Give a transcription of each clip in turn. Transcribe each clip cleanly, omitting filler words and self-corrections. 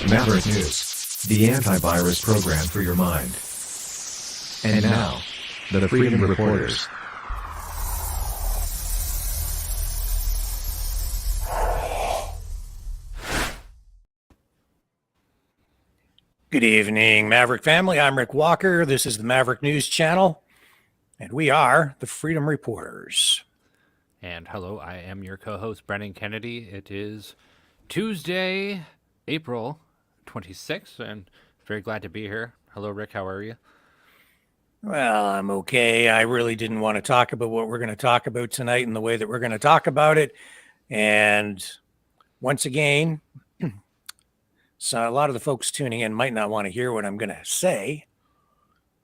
Maverick News, the antivirus program for your mind. And now, the Freedom Reporters. Good evening, Maverick family. I'm Rick Walker. This is the Maverick News Channel, and we are the Freedom Reporters. And hello, I am your co-host, Brennan Kennedy. It is Tuesday, April 26th, and very glad to be here. Hello, Rick. How are you? Well, I'm okay. I really didn't want to talk about what we're going to talk about tonight and the way that we're going to talk about it. And once again, so a lot of the folks tuning in might not want to hear what I'm going to say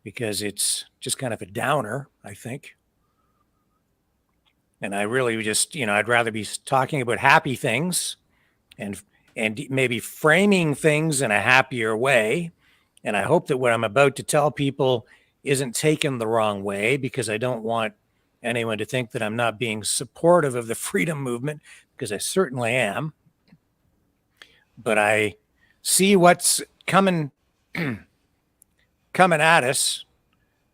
because it's just kind of a downer, I think. And I really just, I'd rather be talking about happy things and maybe framing things in a happier way. And I hope that what I'm about to tell people isn't taken the wrong way, because I don't want anyone to think that I'm not being supportive of the freedom movement, because I certainly am. But I see what's coming at us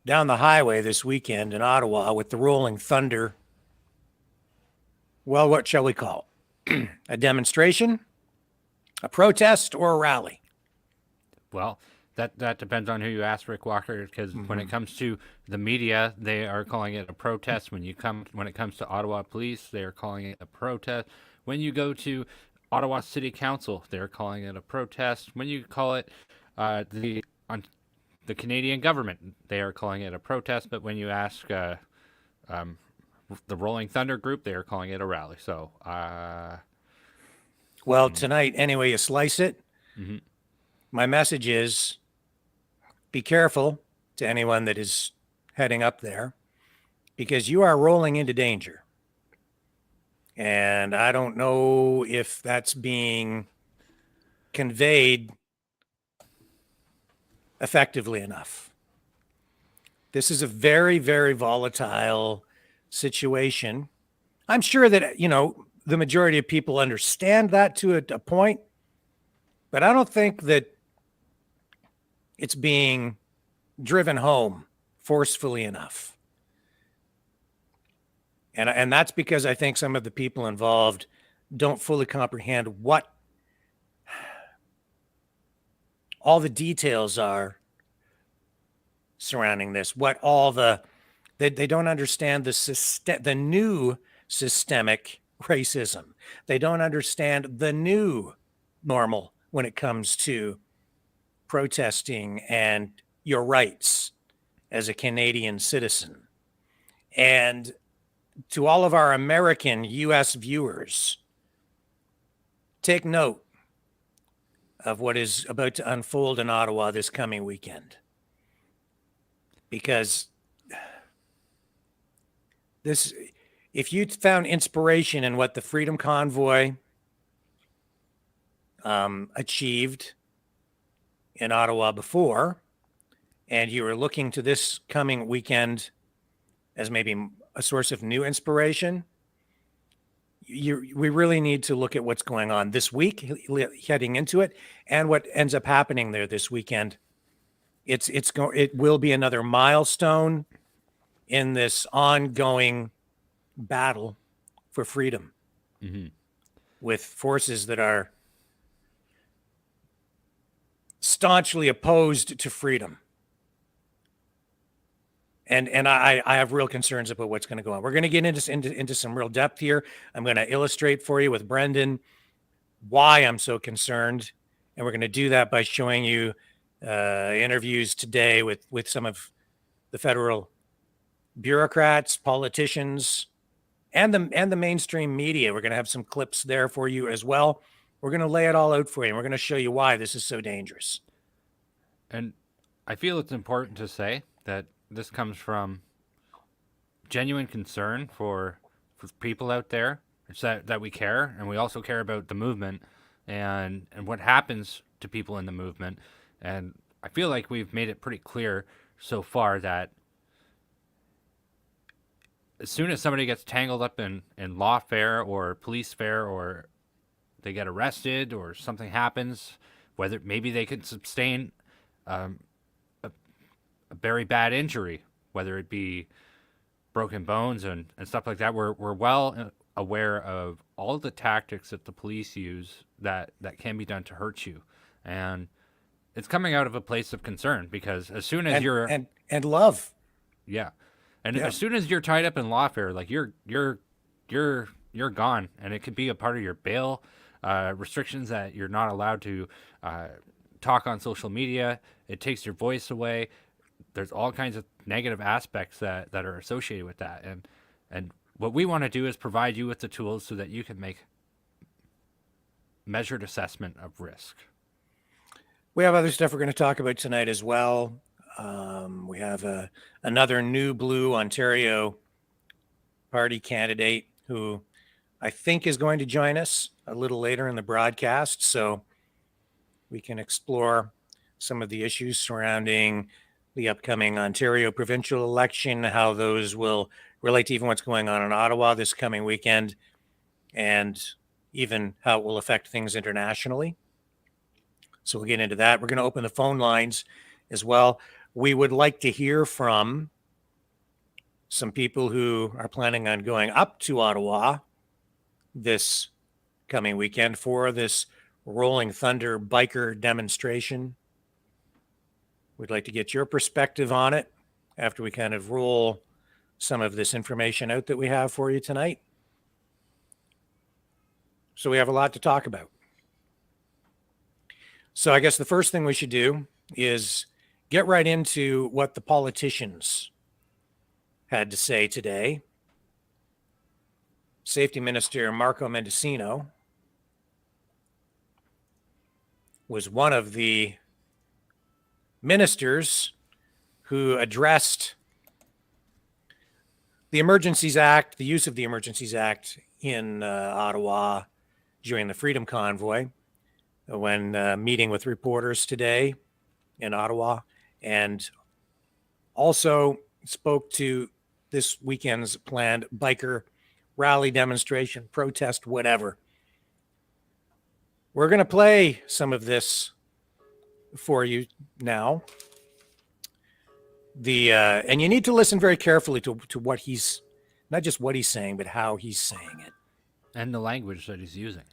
down the highway this weekend in Ottawa with the rolling thunder. Well, what shall we call it? A demonstration, a protest, or a rally? Well, that depends on who you ask, Rick Walker, because when it comes to the media, they are calling it a protest. When it comes to Ottawa police, they are calling it a protest. When you go to Ottawa City Council, they're calling it a protest. When you call it the Canadian government, they are calling it a protest. But when you ask the Rolling Thunder group, they are calling it a rally. So, well, tonight, anyway you slice it, my message is be careful to anyone that is heading up there, because you are rolling into danger. And I don't know if that's being conveyed effectively enough. This is a very, very volatile situation. I'm sure that, the majority of people understand that to a point, but I don't think that it's being driven home forcefully enough. And that's because I think some of the people involved don't fully comprehend what all the details are surrounding this, they don't understand the new systemic racism. They don't understand the new normal when it comes to protesting and your rights as a Canadian citizen. And to all of our American U.S. viewers, take note of what is about to unfold in Ottawa this coming weekend. Because if you found inspiration in what the Freedom Convoy achieved in Ottawa before, and you were looking to this coming weekend as maybe a source of new inspiration, we really need to look at what's going on this week, heading into it, and what ends up happening there this weekend. It will be another milestone in this ongoing battle for freedom, with forces that are staunchly opposed to freedom. And I have real concerns about what's going to go on. We're going to get into some real depth here. I'm going to illustrate for you with Brendan why I'm so concerned. And we're going to do that by showing you interviews today with some of the federal bureaucrats, politicians, and the mainstream media. We're going to have some clips there for you as well. We're going to lay it all out for you, and we're going to show you why this is so dangerous. And I feel it's important to say that this comes from genuine concern for people out there. It's that we care, and we also care about the movement and what happens to people in the movement. And I feel like we've made it pretty clear so far that as soon as somebody gets tangled up in lawfare or police fare, or they get arrested or something happens whether maybe they could sustain a very bad injury, whether it be broken bones and stuff like that. We're well aware of all the tactics that the police use that can be done to hurt you. And it's coming out of a place of concern, because as soon as you're and love. Yeah. And as soon as you're tied up in lawfare, like you're gone, and it could be a part of your bail restrictions that you're not allowed to talk on social media. It takes your voice away. There's all kinds of negative aspects that are associated with that. And what we want to do is provide you with the tools so that you can make measured assessment of risk. We have other stuff we're going to talk about tonight as well. We have another new blue Ontario party candidate who I think is going to join us a little later in the broadcast, so we can explore some of the issues surrounding the upcoming Ontario provincial election, how those will relate to even what's going on in Ottawa this coming weekend, and even how it will affect things internationally. So we'll get into that. We're going to open the phone lines as well. We would like to hear from some people who are planning on going up to Ottawa this coming weekend for this Rolling Thunder biker demonstration. We'd like to get your perspective on it after we kind of roll some of this information out that we have for you tonight. So we have a lot to talk about. So I guess the first thing we should do is get right into what the politicians had to say today. Safety Minister Marco Mendicino was one of the ministers who addressed the Emergencies Act, the use of the Emergencies Act in Ottawa during the Freedom Convoy when meeting with reporters today in Ottawa, and also spoke to this weekend's planned biker rally, demonstration, protest, whatever. We're going to play some of this for you now. And you need to listen very carefully to what he's, not just what he's saying, but how he's saying it. And the language that he's using.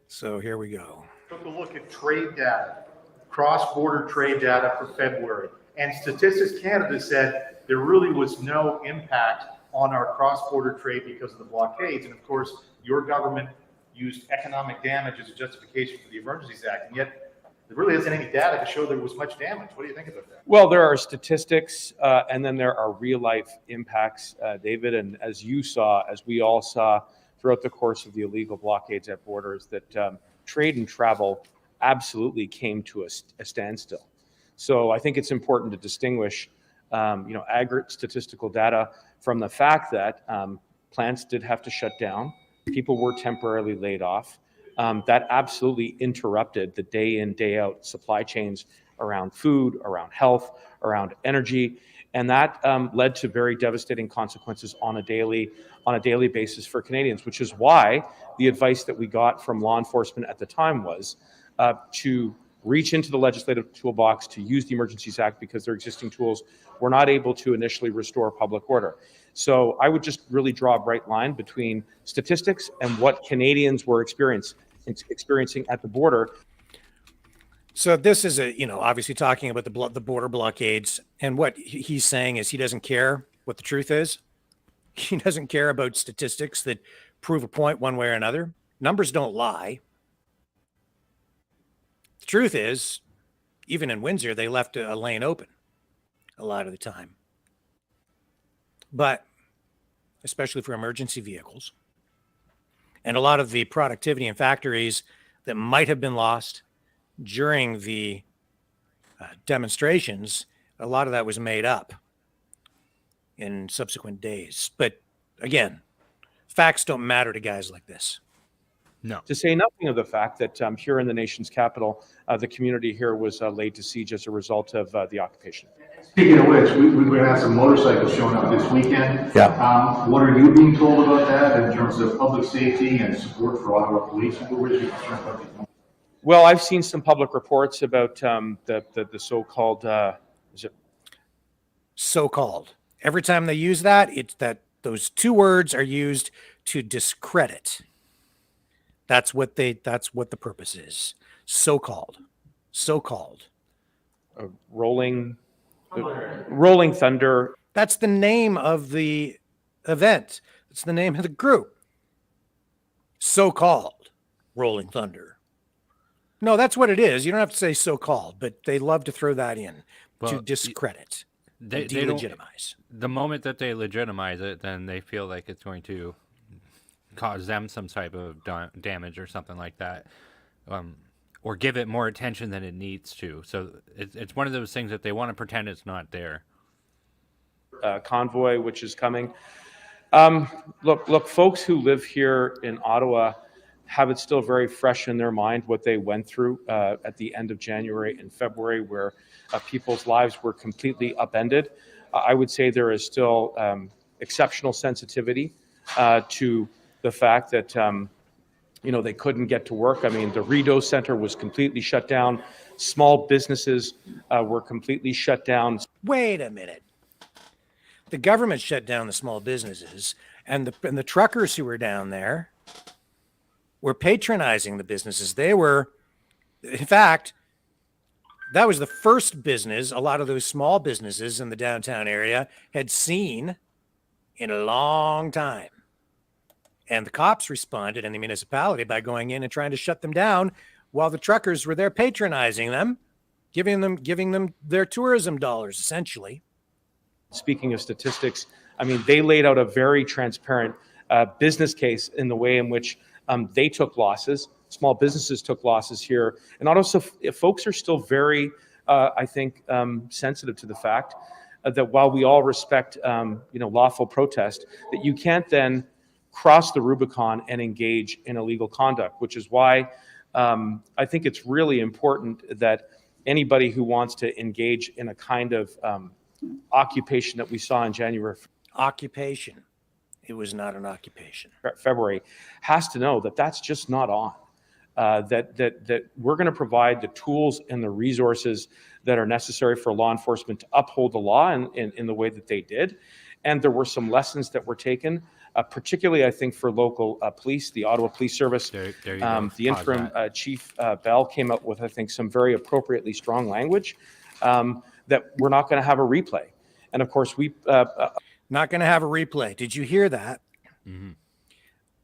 So here we go. Took a look at trade data, cross-border trade data for February. And Statistics Canada said there really was no impact on our cross-border trade because of the blockades. And of course, your government used economic damage as a justification for the Emergencies Act. And yet there really isn't any data to show there was much damage. What do you think about that? Well, there are statistics and then there are real life impacts, David. And as you saw, as we all saw throughout the course of the illegal blockades at borders, that trade and travel absolutely came to a standstill. So I think it's important to distinguish, aggregate statistical data from the fact that plants did have to shut down. People were temporarily laid off. That absolutely interrupted the day in, day out supply chains around food, around health, around energy. And that led to very devastating consequences on a daily basis for Canadians, which is why the advice that we got from law enforcement at the time was to reach into the legislative toolbox to use the Emergencies Act, because their existing tools were not able to initially restore public order. So I would just really draw a bright line between statistics and what Canadians were experiencing at the border. So this is obviously talking about the border blockades, and what he's saying is he doesn't care what the truth is. He doesn't care about statistics that prove a point one way or another. Numbers don't lie. The truth is, even in Windsor, they left a lane open a lot of the time. But especially for emergency vehicles, and a lot of the productivity in factories that might have been lost during the demonstrations, a lot of that was made up in subsequent days. But again, facts don't matter to guys like this. No. To say nothing of the fact that here in the nation's capital, the community here was laid to siege as a result of the occupation. Speaking of which, we're going to have some motorcycles showing up this weekend. Yeah. What are you being told about that in terms of public safety and support for Ottawa police? What is your concern about these? Well, I've seen some public reports about the so-called is it So-called. Every time they use that, it's that those two words are used to discredit. That's what the purpose is. So-called. So-called. rolling thunder? That's the name of the event. It's the name of the group. So-called Rolling Thunder. No, that's what it is. You don't have to say so-called, but they love to throw that in to discredit, they delegitimize. The moment that they legitimize it, then they feel like it's going to cause them some type of damage or something like that, or give it more attention than it needs to. So it's one of those things that they want to pretend it's not there. Convoy, which is coming. Look, folks who live here in Ottawa have it still very fresh in their mind what they went through at the end of January and February, where people's lives were completely upended. I would say there is still exceptional sensitivity to the fact that they couldn't get to work. I mean, the Rideau Center was completely shut down. Small businesses were completely shut down. Wait a minute. The government shut down the small businesses, and the truckers who were down there were patronizing the businesses. They were, in fact, that was the first business a lot of those small businesses in the downtown area had seen in a long time. And the cops responded in the municipality by going in and trying to shut them down while the truckers were there patronizing them, giving them their tourism dollars, essentially. Speaking of statistics, I mean, they laid out a very transparent business case in the way in which they took losses. Small businesses took losses here. And also, folks are still very, I think, sensitive to the fact that while we all respect, lawful protest, that you can't then cross the Rubicon and engage in illegal conduct, which is why I think it's really important that anybody who wants to engage in a kind of occupation that we saw in January. Occupation. It was not an occupation. February has to know that that's just not on. That we're going to provide the tools and the resources that are necessary for law enforcement to uphold the law in the way that they did. And there were some lessons that were taken, particularly, I think, for local police, the Ottawa Police Service. There you go. The interim Chief Bell came up with, I think, some very appropriately strong language that we're not going to have a replay. And of course, not going to have a replay. Did you hear that? Mm-hmm.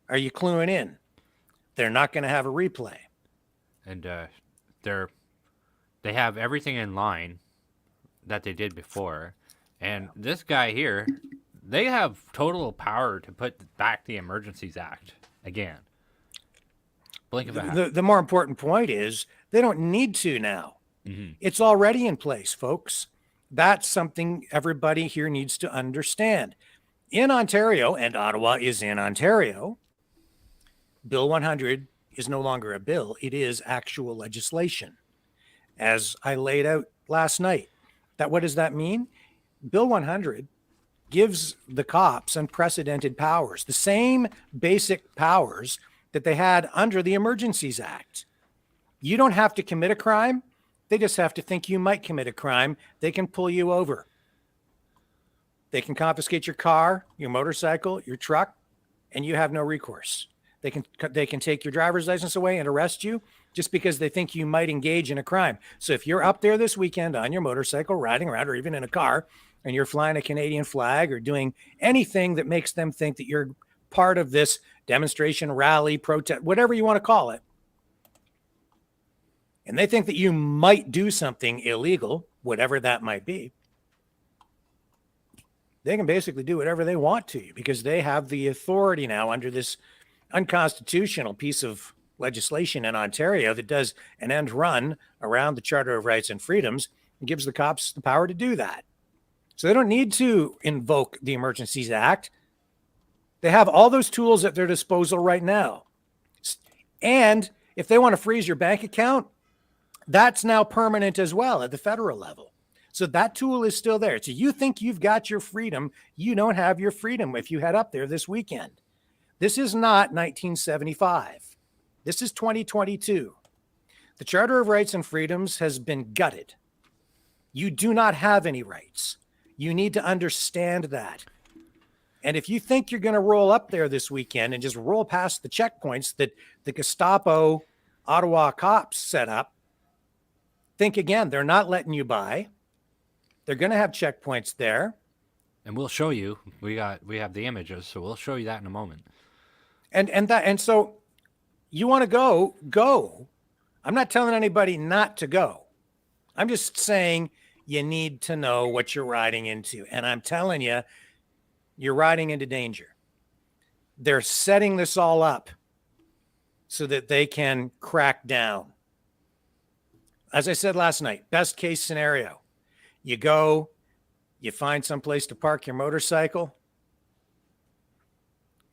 Are you cluing in? They're not going to have a replay. And they have everything in line that they did before. And this guy here, they have total power to put back the Emergencies Act again. Blink of an eye. The more important point is they don't need to now. Mm-hmm. It's already in place, folks. That's something everybody here needs to understand. In Ontario, and Ottawa is in Ontario, Bill 100 is no longer a bill. It is actual legislation, as I laid out last night. What does that mean? Bill 100 gives the cops unprecedented powers, the same basic powers that they had under the Emergencies Act. You don't have to commit a crime. They just have to think you might commit a crime. They can pull you over. They can confiscate your car, your motorcycle, your truck, and you have no recourse. They can take your driver's license away and arrest you just because they think you might engage in a crime. So if you're up there this weekend on your motorcycle, riding around, or even in a car, and you're flying a Canadian flag or doing anything that makes them think that you're part of this demonstration, rally, protest, whatever you want to call it, and they think that you might do something illegal, whatever that might be, they can basically do whatever they want to you because they have the authority now under this unconstitutional piece of legislation in Ontario that does an end run around the Charter of Rights and Freedoms and gives the cops the power to do that. So they don't need to invoke the Emergencies Act. They have all those tools at their disposal right now. And if they want to freeze your bank account, that's now permanent as well at the federal level. So that tool is still there. So you think you've got your freedom. You don't have your freedom if you head up there this weekend. This is not 1975. This is 2022. The Charter of Rights and Freedoms has been gutted. You do not have any rights. You need to understand that. And if you think you're going to roll up there this weekend and just roll past the checkpoints that the Gestapo Ottawa cops set up, think again. They're not letting you by. They're going to have checkpoints there. And we'll show you. We have the images, so we'll show you that in a moment. And so you want to go. I'm not telling anybody not to go. I'm just saying you need to know what you're riding into. And I'm telling you, you're riding into danger. They're setting this all up so that they can crack down. As I said last night, best case scenario, you go, you find some place to park your motorcycle,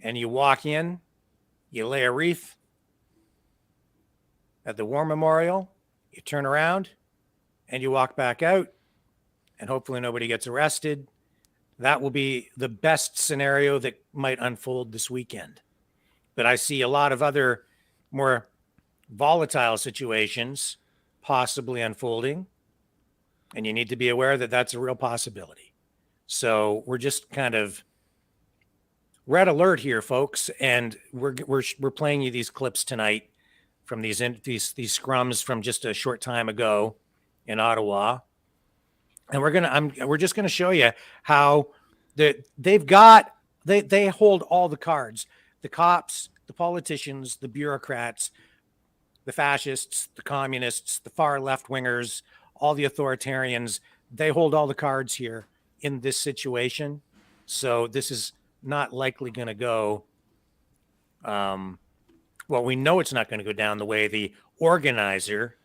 and you walk in, you lay a wreath at the War Memorial, you turn around, and you walk back out, and hopefully nobody gets arrested. That will be the best scenario that might unfold this weekend. But I see a lot of other more volatile situations possibly unfolding, and you need to be aware that that's a real possibility. So we're just kind of red alert here, folks, and we're playing you these clips tonight from these scrums from just a short time ago in Ottawa. And we're just gonna show you how they hold all the cards. The cops, the politicians, the bureaucrats, the fascists, the communists, the far left wingers, all the authoritarians, they hold all the cards here in this situation. So this is not likely going to go. Well, we know it's not going to go down the way the organizer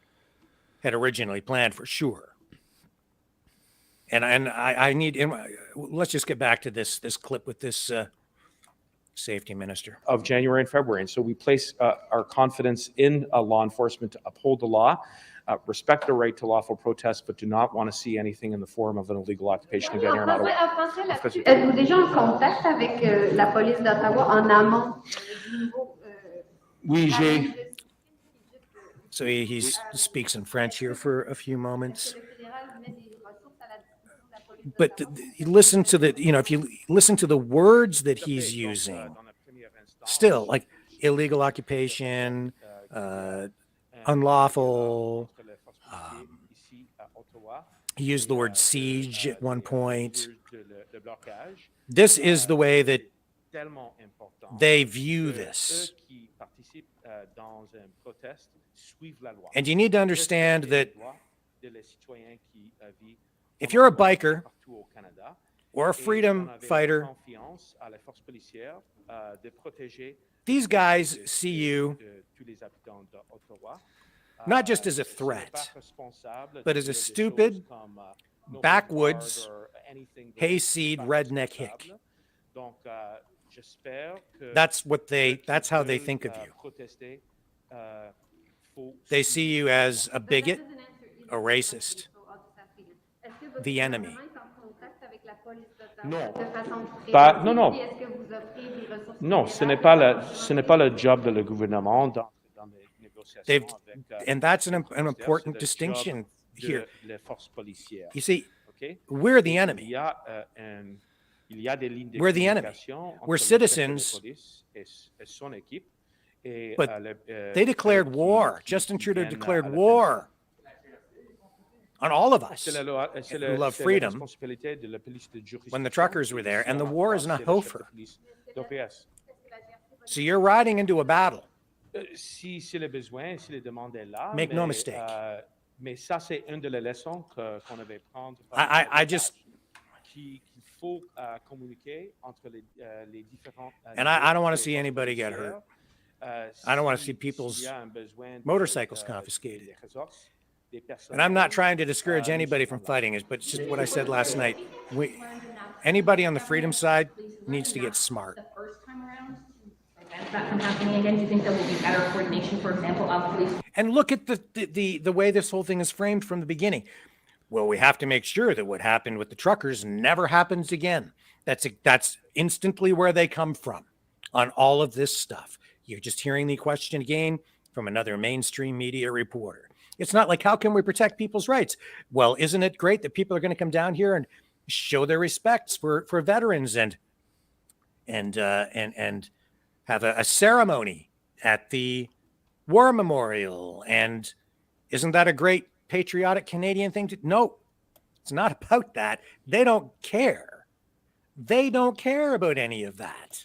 had originally planned, for sure. And I need, let's just get back to this clip with this safety minister. Of January and February. And so we place our confidence in law enforcement to uphold the law, respect the right to lawful protest, but do not want to see anything in the form of an illegal occupation again here in Ottawa. Êtes-vous déjà en contact avec la police d'Ottawa en amont? Oui, j'ai. So he speaks in French here for a few moments. But you listen to if you listen to the words that he's using, still like illegal occupation, unlawful. He used the word siege at one point. This is the way that they view this. And you need to understand that if you're a biker or a freedom fighter, these guys see you not just as a threat, but as a stupid, backwoods, hayseed, redneck hick. That's how they think of you. They see you as a bigot, a racist, the enemy. Non, ce n'est pas le job de le gouvernement dans les négociations. And that's an important distinction here. You see, we're the enemy. We're the enemy. We're citizens. But they declared war. Justin Trudeau declared war on all of us who love freedom when the truckers were there, and the war is not over. So you're riding into a battle. Make no mistake. I just... And I don't want to see anybody get hurt. I don't want to see people's motorcycles confiscated. And I'm not trying to discourage anybody from fighting it, but it's just what I said last night. Anybody on the freedom side needs to get smart. That from happening again? Do you think there will be better coordination, for example, of police? And look at the way this whole thing is framed from the beginning. Well, we have to make sure that what happened with the truckers never happens again. That's instantly where they come from on all of this stuff. You're just hearing the question again from another mainstream media reporter. It's not like, how can we protect people's rights? Well, isn't it great that people are going to come down here and show their respects for veterans and have a ceremony at the war memorial? And isn't that a great patriotic Canadian thing to? No, it's not about that. They don't care. They don't care about any of that.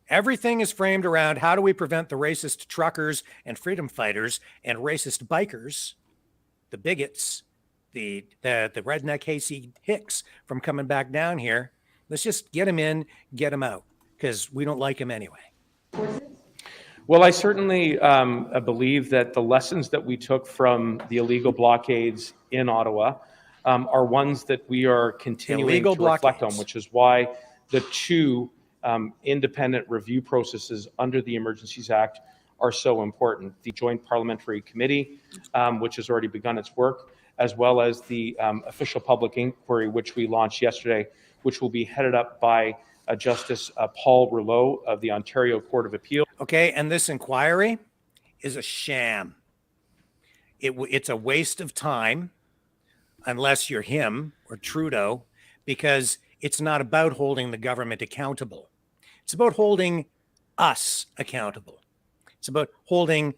Everything is framed around how do we prevent the racist truckers and freedom fighters and racist bikers, the bigots, the redneck hayseed hicks from coming back down here. Let's just get them in, get them out, because we don't like them anyway. Well, I certainly believe that the lessons that we took from the illegal blockades in Ottawa are ones that we are continuing to reflect on, which is why the two independent review processes under the Emergencies Act are so important. The Joint Parliamentary Committee, which has already begun its work, as well as the official public inquiry, which we launched yesterday, which will be headed up by Justice Paul Rouleau of the Ontario Court of Appeal. Okay, and this inquiry is a sham. It's a waste of time, unless you're him or Trudeau, because it's not about holding the government accountable. It's about holding us accountable. It's about holding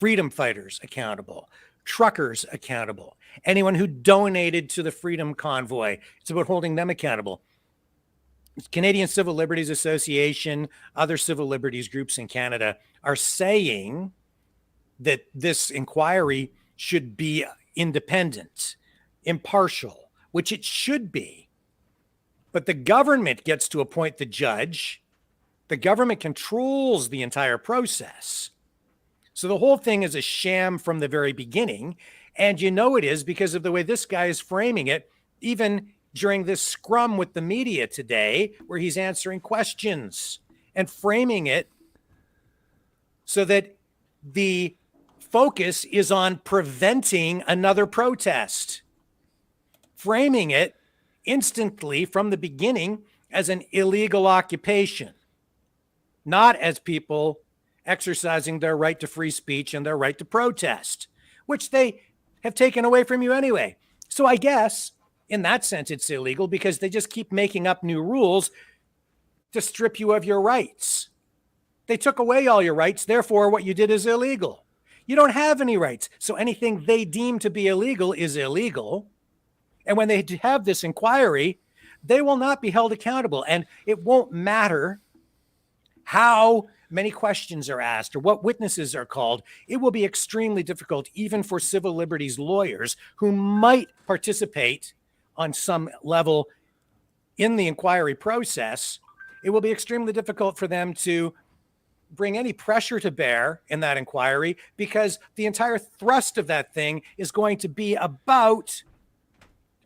freedom fighters accountable, truckers accountable, anyone who donated to the Freedom Convoy. It's about holding them accountable. Canadian Civil Liberties Association, other civil liberties groups in Canada are saying that this inquiry should be independent, impartial, which it should be. But the government gets to appoint the judge. The government controls the entire process. So the whole thing is a sham from the very beginning. And you know it is because of the way this guy is framing it, even during this scrum with the media today, where he's answering questions and framing it so that the focus is on preventing another protest, framing it instantly from the beginning as an illegal occupation, not as people exercising their right to free speech and their right to protest, which they have taken away from you anyway. So I guess in that sense, it's illegal because they just keep making up new rules to strip you of your rights. They took away all your rights. Therefore, what you did is illegal. You don't have any rights. So anything they deem to be illegal is illegal. And when they have this inquiry, they will not be held accountable. And it won't matter how many questions are asked or what witnesses are called. It will be extremely difficult, even for civil liberties lawyers who might participate on some level in the inquiry process. It will be extremely difficult for them to bring any pressure to bear in that inquiry because the entire thrust of that thing is going to be about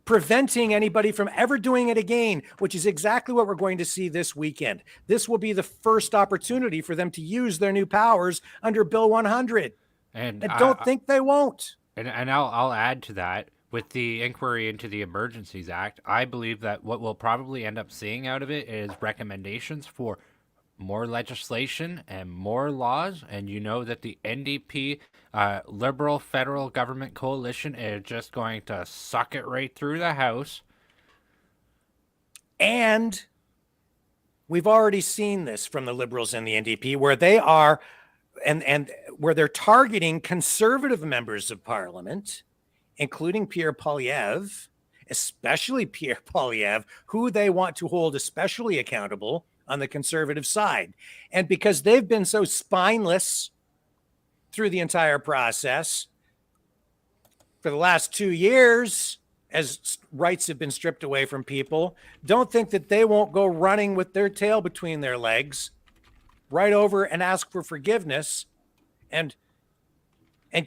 preventing anybody from ever doing it again, which is exactly what we're going to see this weekend. This will be the first opportunity for them to use their new powers under Bill 100. And I don't think they won't. And I'll add to that. With the inquiry into the Emergencies Act, I believe that what we'll probably end up seeing out of it is recommendations for more legislation and more laws. And you know that the NDP, Liberal Federal Government Coalition, is just going to suck it right through the House. And we've already seen this from the Liberals and the NDP, where they are, and where they're targeting conservative members of Parliament, including Pierre Poilievre, especially Pierre Poilievre, who they want to hold especially accountable on the conservative side. And because they've been so spineless through the entire process for the last 2 years, as rights have been stripped away from people, don't think that they won't go running with their tail between their legs right over and ask for forgiveness and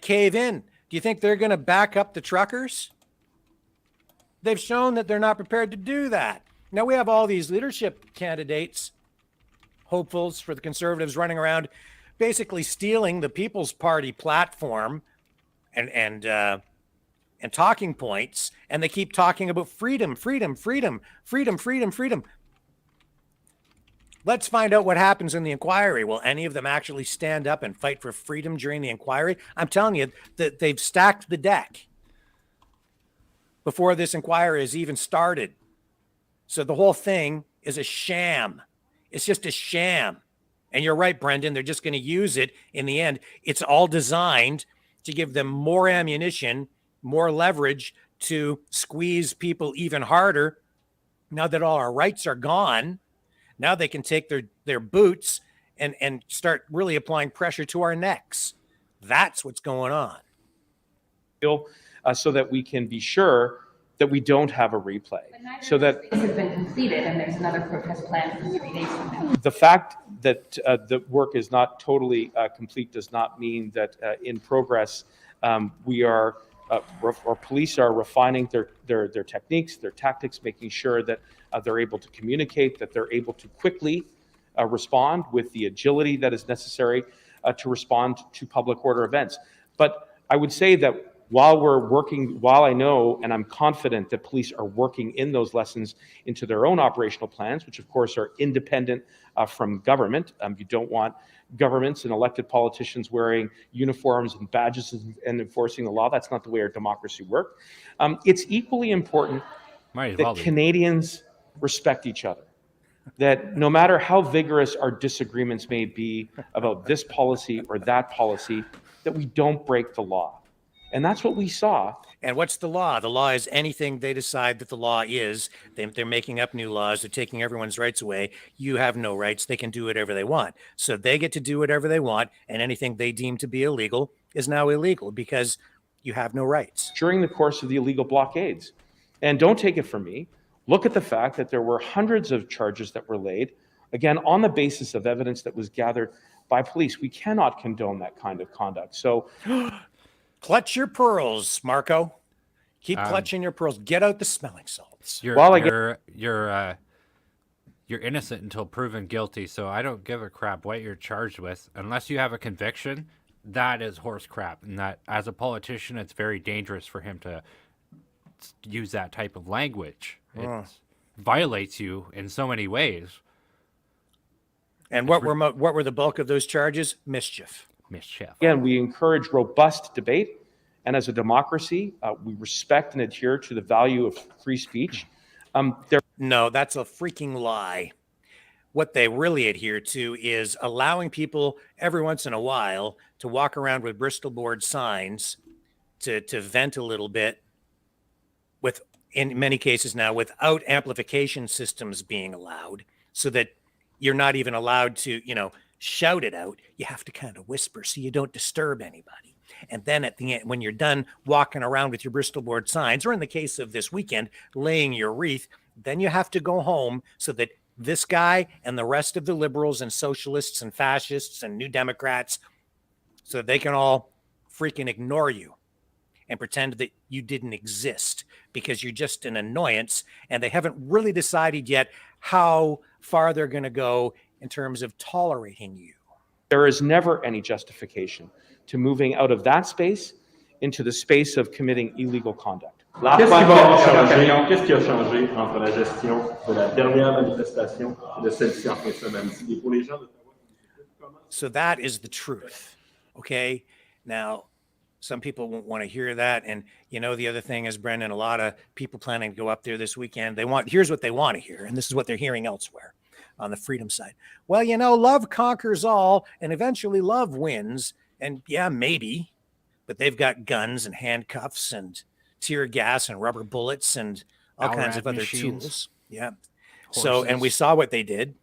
cave in. Do you think they're going to back up the truckers? They've shown that they're not prepared to do that. Now we have all these leadership candidates, hopefuls for the Conservatives, running around basically stealing the People's Party platform and and talking points, and they keep talking about freedom, freedom, freedom, freedom, freedom, freedom. Let's find out what happens in the inquiry. Will any of them actually stand up and fight for freedom during the inquiry? I'm telling you that they've stacked the deck before this inquiry has even started. So the whole thing is a sham. It's just a sham. And you're right, Brendan, they're just going to use it in the end. It's all designed to give them more ammunition, more leverage to squeeze people even harder. Now that all our rights are gone, now they can take their boots and start really applying pressure to our necks. That's what's going on. So that we can be sure that we don't have a replay. So that this has been completed and there's another protest planned for 3 days from now. the fact that the work is not totally complete does not mean that in progress we are our police are refining their techniques, their tactics, making sure that they're able to communicate, that they're able to quickly respond with the agility that is necessary to respond to public order events. But I would say that while I know and I'm confident that police are working in those lessons into their own operational plans, which of course are independent from government. You don't want governments and elected politicians wearing uniforms and badges and enforcing the law. That's not the way our democracy works. It's equally important that Canadians respect each other. That no matter how vigorous our disagreements may be about this policy or that policy, that we don't break the law. And that's what we saw. And what's the law? The law is anything they decide that the law is. They're making up new laws. They're taking everyone's rights away. You have no rights. They can do whatever they want. So they get to do whatever they want. And anything they deem to be illegal is now illegal because you have no rights. During the course of the illegal blockades. And don't take it from me. Look at the fact that there were hundreds of charges that were laid, again, on the basis of evidence that was gathered by police. We cannot condone that kind of conduct. So clutch your pearls, Marco. Keep clutching your pearls. Get out the smelling salts. You're innocent until proven guilty, so I don't give a crap what you're charged with. Unless you have a conviction, that is horse crap. And that, as a politician, it's very dangerous for him to use that type of language. It violates you in so many ways. And what were the bulk of those charges? Mischief. Again, we encourage robust debate. And as a democracy, we respect and adhere to the value of free speech. No, that's a freaking lie. What they really adhere to is allowing people every once in a while to walk around with Bristol board signs to vent a little bit, with, in many cases now, without amplification systems being allowed, so that you're not even allowed to, shout it out. You have to kind of whisper so you don't disturb anybody. And then at the end, when you're done walking around with your Bristol board signs, or in the case of this weekend, laying your wreath, then you have to go home so that this guy and the rest of the liberals and socialists and fascists and New Democrats, so that they can all freaking ignore you and pretend that you didn't exist because you're just an annoyance, and they haven't really decided yet how far they're going to go in terms of tolerating you. There is never any justification to moving out of that space into the space of committing illegal conduct. Qu'est-ce qui a changé entre la gestion de la dernière manifestation et de celle-ci en fin de semaine? Pour les gens d'Ottawa. So that is the truth. Okay. Now, some people won't want to hear that. And the other thing is, Brendan, a lot of people planning to go up there this weekend, here's what they want to hear. And this is what they're hearing elsewhere on the freedom side. Well, love conquers all, and eventually love wins. And yeah, maybe, but they've got guns and handcuffs and tear gas and rubber bullets and all kinds of other tools. Yeah. Horses. So, and we saw what they did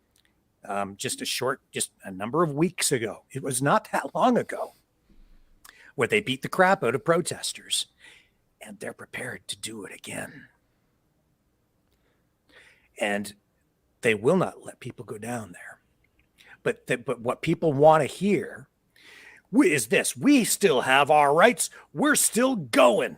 just a number of weeks ago. It was not that long ago, where they beat the crap out of protesters, and they're prepared to do it again. And they will not let people go down there. But what people want to hear is this: we still have our rights. We're still going.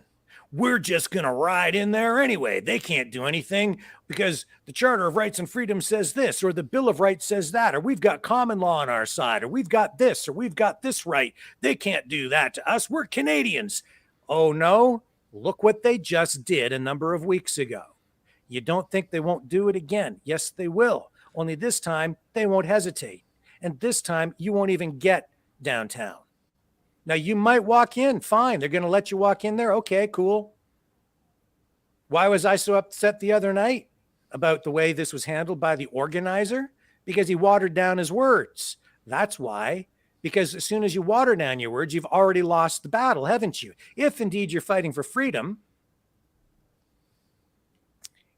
We're just going to ride in there anyway. They can't do anything because the Charter of Rights and Freedom says this, or the Bill of Rights says that, or we've got common law on our side, or we've got this, or we've got this right. They can't do that to us. We're Canadians. Oh, no? Look what they just did a number of weeks ago. You don't think they won't do it again? Yes, they will. Only this time they won't hesitate. And this time you won't even get downtown. Now you might walk in, fine. They're going to let you walk in there. Okay, cool. Why was I so upset the other night about the way this was handled by the organizer? Because he watered down his words. That's why. Because as soon as you water down your words, you've already lost the battle, haven't you? If indeed you're fighting for freedom.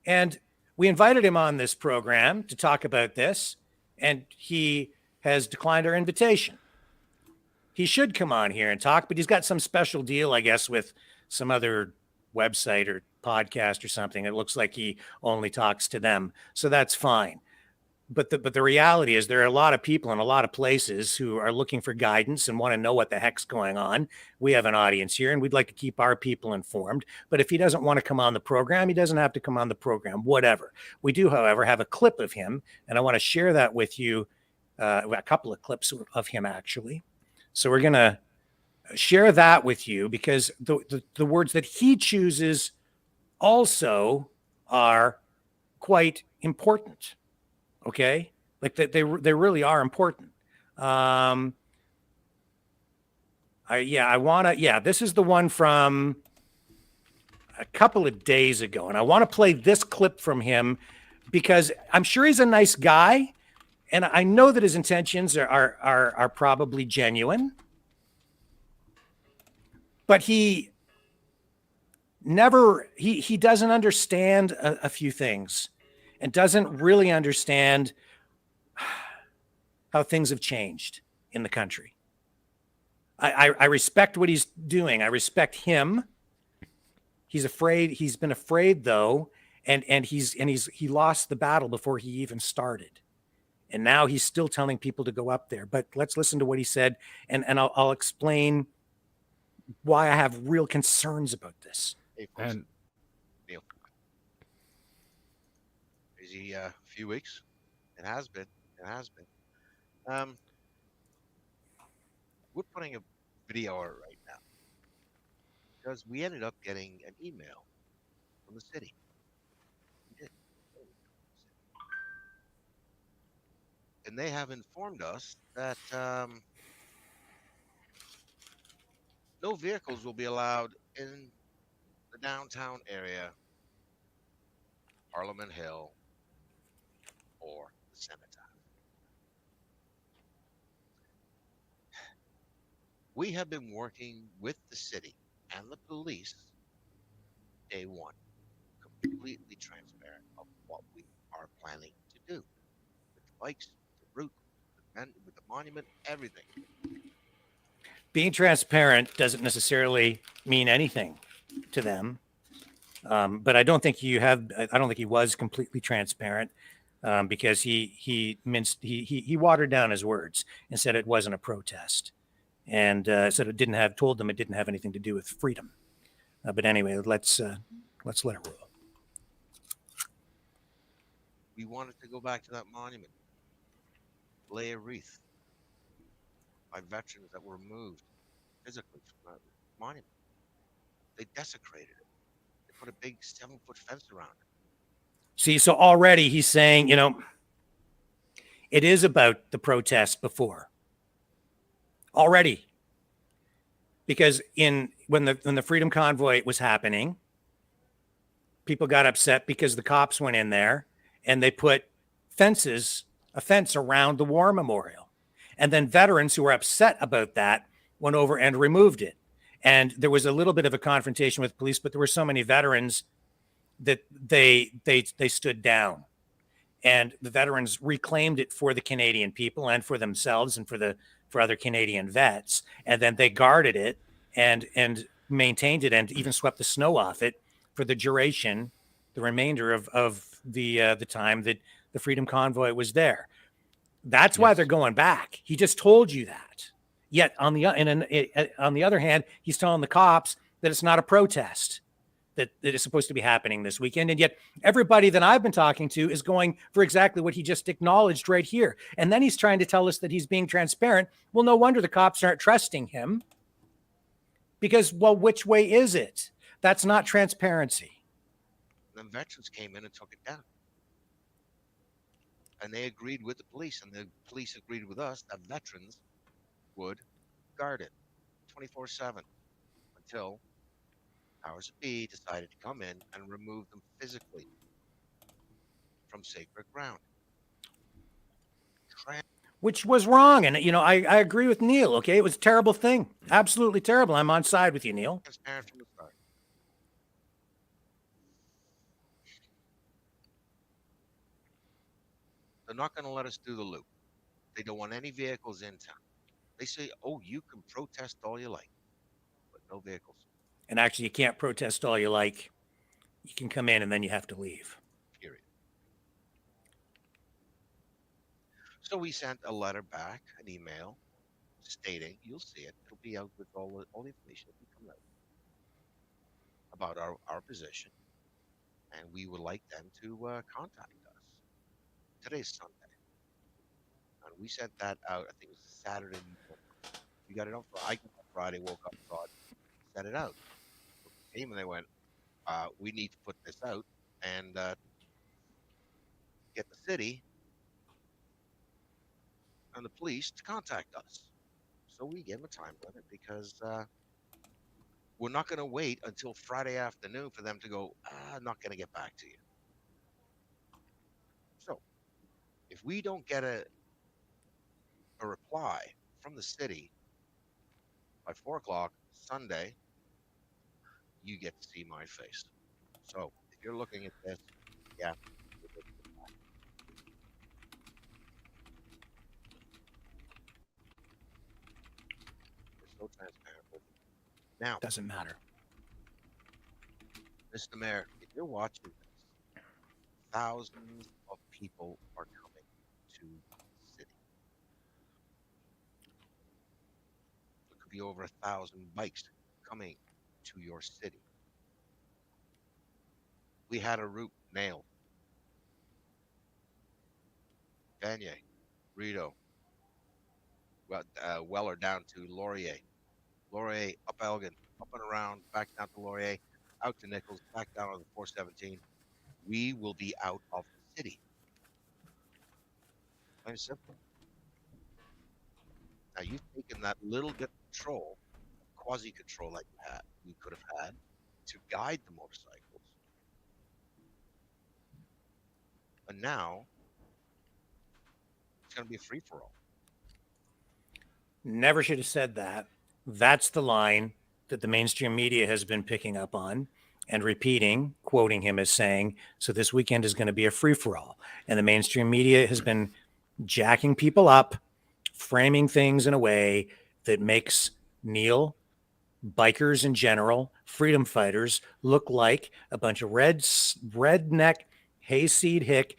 And we invited him on this program to talk about this, and he has declined our invitation. He should come on here and talk, but he's got some special deal, I guess, with some other website or podcast or something. It looks like he only talks to them. So that's fine. But the reality is there are a lot of people in a lot of places who are looking for guidance and want to know what the heck's going on. We have an audience here and we'd like to keep our people informed. But if he doesn't want to come on the program, he doesn't have to come on the program, whatever. We do, however, have a clip of him, and I want to share that with you, a couple of clips of him, actually. So we're going to share that with you because the words that he chooses also are quite important. Okay, like they really are important. This is the one from a couple of days ago, and I want to play this clip from him because I'm sure he's a nice guy, and I know that his intentions are probably genuine, but he doesn't understand a few things. And doesn't really understand how things have changed in the country. I respect what he's doing. I respect him. He's afraid. He's been afraid though, and he lost the battle before he even started. And now he's still telling people to go up there. But let's listen to what he said, and I'll explain why I have real concerns about this. And busy few weeks. It has been. We're putting a video out right now because we ended up getting an email from the city. And they have informed us that no vehicles will be allowed in the downtown area, Parliament Hill, or the Cenotaph. We have been working with the city and the police day one, completely transparent of what we are planning to do with the bikes, the route, with the monument, everything. Being transparent doesn't necessarily mean anything to them, but I don't think he was completely transparent. Because he watered down his words and said it wasn't a protest, and said told them it didn't have anything to do with freedom. But anyway, let's let it roll. We wanted to go back to that monument, lay a wreath by veterans that were removed physically from that monument. They desecrated it. They put a big 7-foot fence around it. See, so already he's saying, it is about the protest before. Already. Because when the Freedom Convoy was happening, people got upset because the cops went in there and they put a fence around the war memorial. And then veterans who were upset about that went over and removed it. And there was a little bit of a confrontation with police, but there were so many veterans that they stood down, and the veterans reclaimed it for the Canadian people and for themselves and for other Canadian vets. And then they guarded it and maintained it and even swept the snow off it for the duration, the remainder of the time that the Freedom Convoy was there. That's why they're going back. He just told you that. Yet on the other hand, he's telling the cops that it's not a protest that is supposed to be happening this weekend. And yet everybody that I've been talking to is going for exactly what he just acknowledged right here. And then he's trying to tell us that he's being transparent. Well, no wonder the cops aren't trusting him because, well, which way is it? That's not transparency. Then veterans came in and took it down. And they agreed with the police, and the police agreed with us that veterans would guard it 24/7 until powers that be decided to come in and remove them physically from sacred ground. Which was wrong. And, I agree with Neil. Okay. It was a terrible thing. Absolutely terrible. I'm on side with you, Neil. Transparent from the start. They're not going to let us do the loop. They don't want any vehicles in town. They say, oh, you can protest all you like, but no vehicles. And actually, you can't protest all you like. You can come in and then you have to leave. Period. So we sent a letter back, an email, stating, you'll see it, it'll be out with all the information that will come out about our position, and we would like them to contact us. Today's Sunday, and we sent that out, I think it was Saturday morning. We got it on Friday. I got it Friday, woke up Friday, sent it out. So they came and they went, we need to put this out and get the city and the police to contact us. So we gave them a time limit because we're not going to wait until Friday afternoon for them to go, I'm not going to get back to you. So if we don't get a reply from the city by 4 o'clock Sunday, you get to see my face. So if you're looking at this, yeah. So transparent with you. Now, Doesn't matter. Mr. Mayor, if you're watching this, thousands of people are coming to the city. There could be over 1,000 bikes coming to your city. We had a route nailed. Vanier, Rideau, Weller down to Laurier, up Elgin, up and around, back down to Laurier, out to Nichols, back down on the 417. We will be out of the city. Plain and simple. Now you've taken that little bit of control, quasi-control like you could have had, to guide the motorcycles. And now it's going to be a free-for-all. Never should have said that. That's the line that the mainstream media has been picking up on and repeating, quoting him as saying, so this weekend is going to be a free-for-all. And the mainstream media has been jacking people up, framing things in a way that makes Neil, bikers in general, freedom fighters, look like a bunch of redneck, hayseed hick,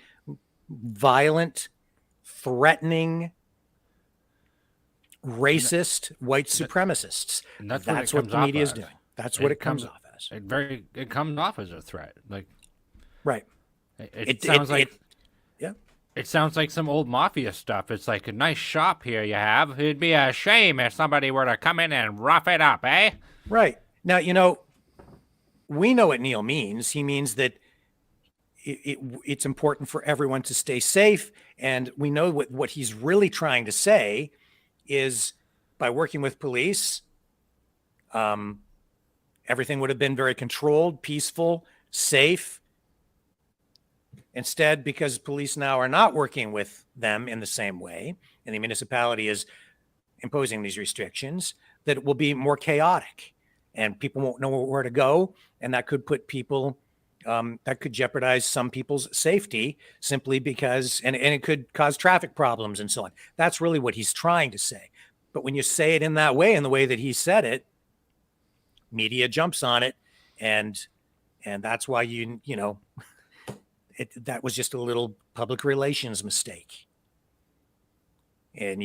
violent, threatening, racist white supremacists. That's what the media is doing. That's what it comes off as. It comes off as a threat. Like, right. It sounds like some old mafia stuff. It's like a nice shop here you have. It'd be a shame if somebody were to come in and rough it up, eh? Right. Now, we know what Neil means. He means that it's important for everyone to stay safe. And we know what he's really trying to say is by working with police, everything would have been very controlled, peaceful, safe. Instead, because police now are not working with them in the same way, and the municipality is imposing these restrictions, that it will be more chaotic and people won't know where to go. And that could put people, that could jeopardize some people's safety simply because, and it could cause traffic problems and so on. That's really what he's trying to say. But when you say it in that way, in the way that he said it, media jumps on it. And that's why that was just a little public relations mistake. And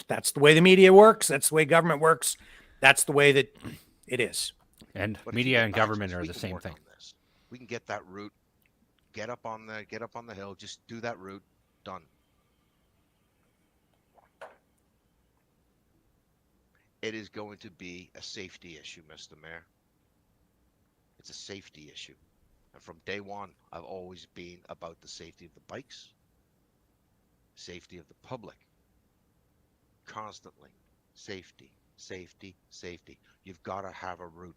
that's the way the media works. That's the way government works. That's the way that it is. And media and government are the same thing. We can get that route, get up on the hill, just do that route, done. It is going to be a safety issue, Mr. Mayor. It's a safety issue. And from day one, I've always been about the safety of the bikes, safety of the public. Constantly. Safety, safety, safety. You've got to have a route.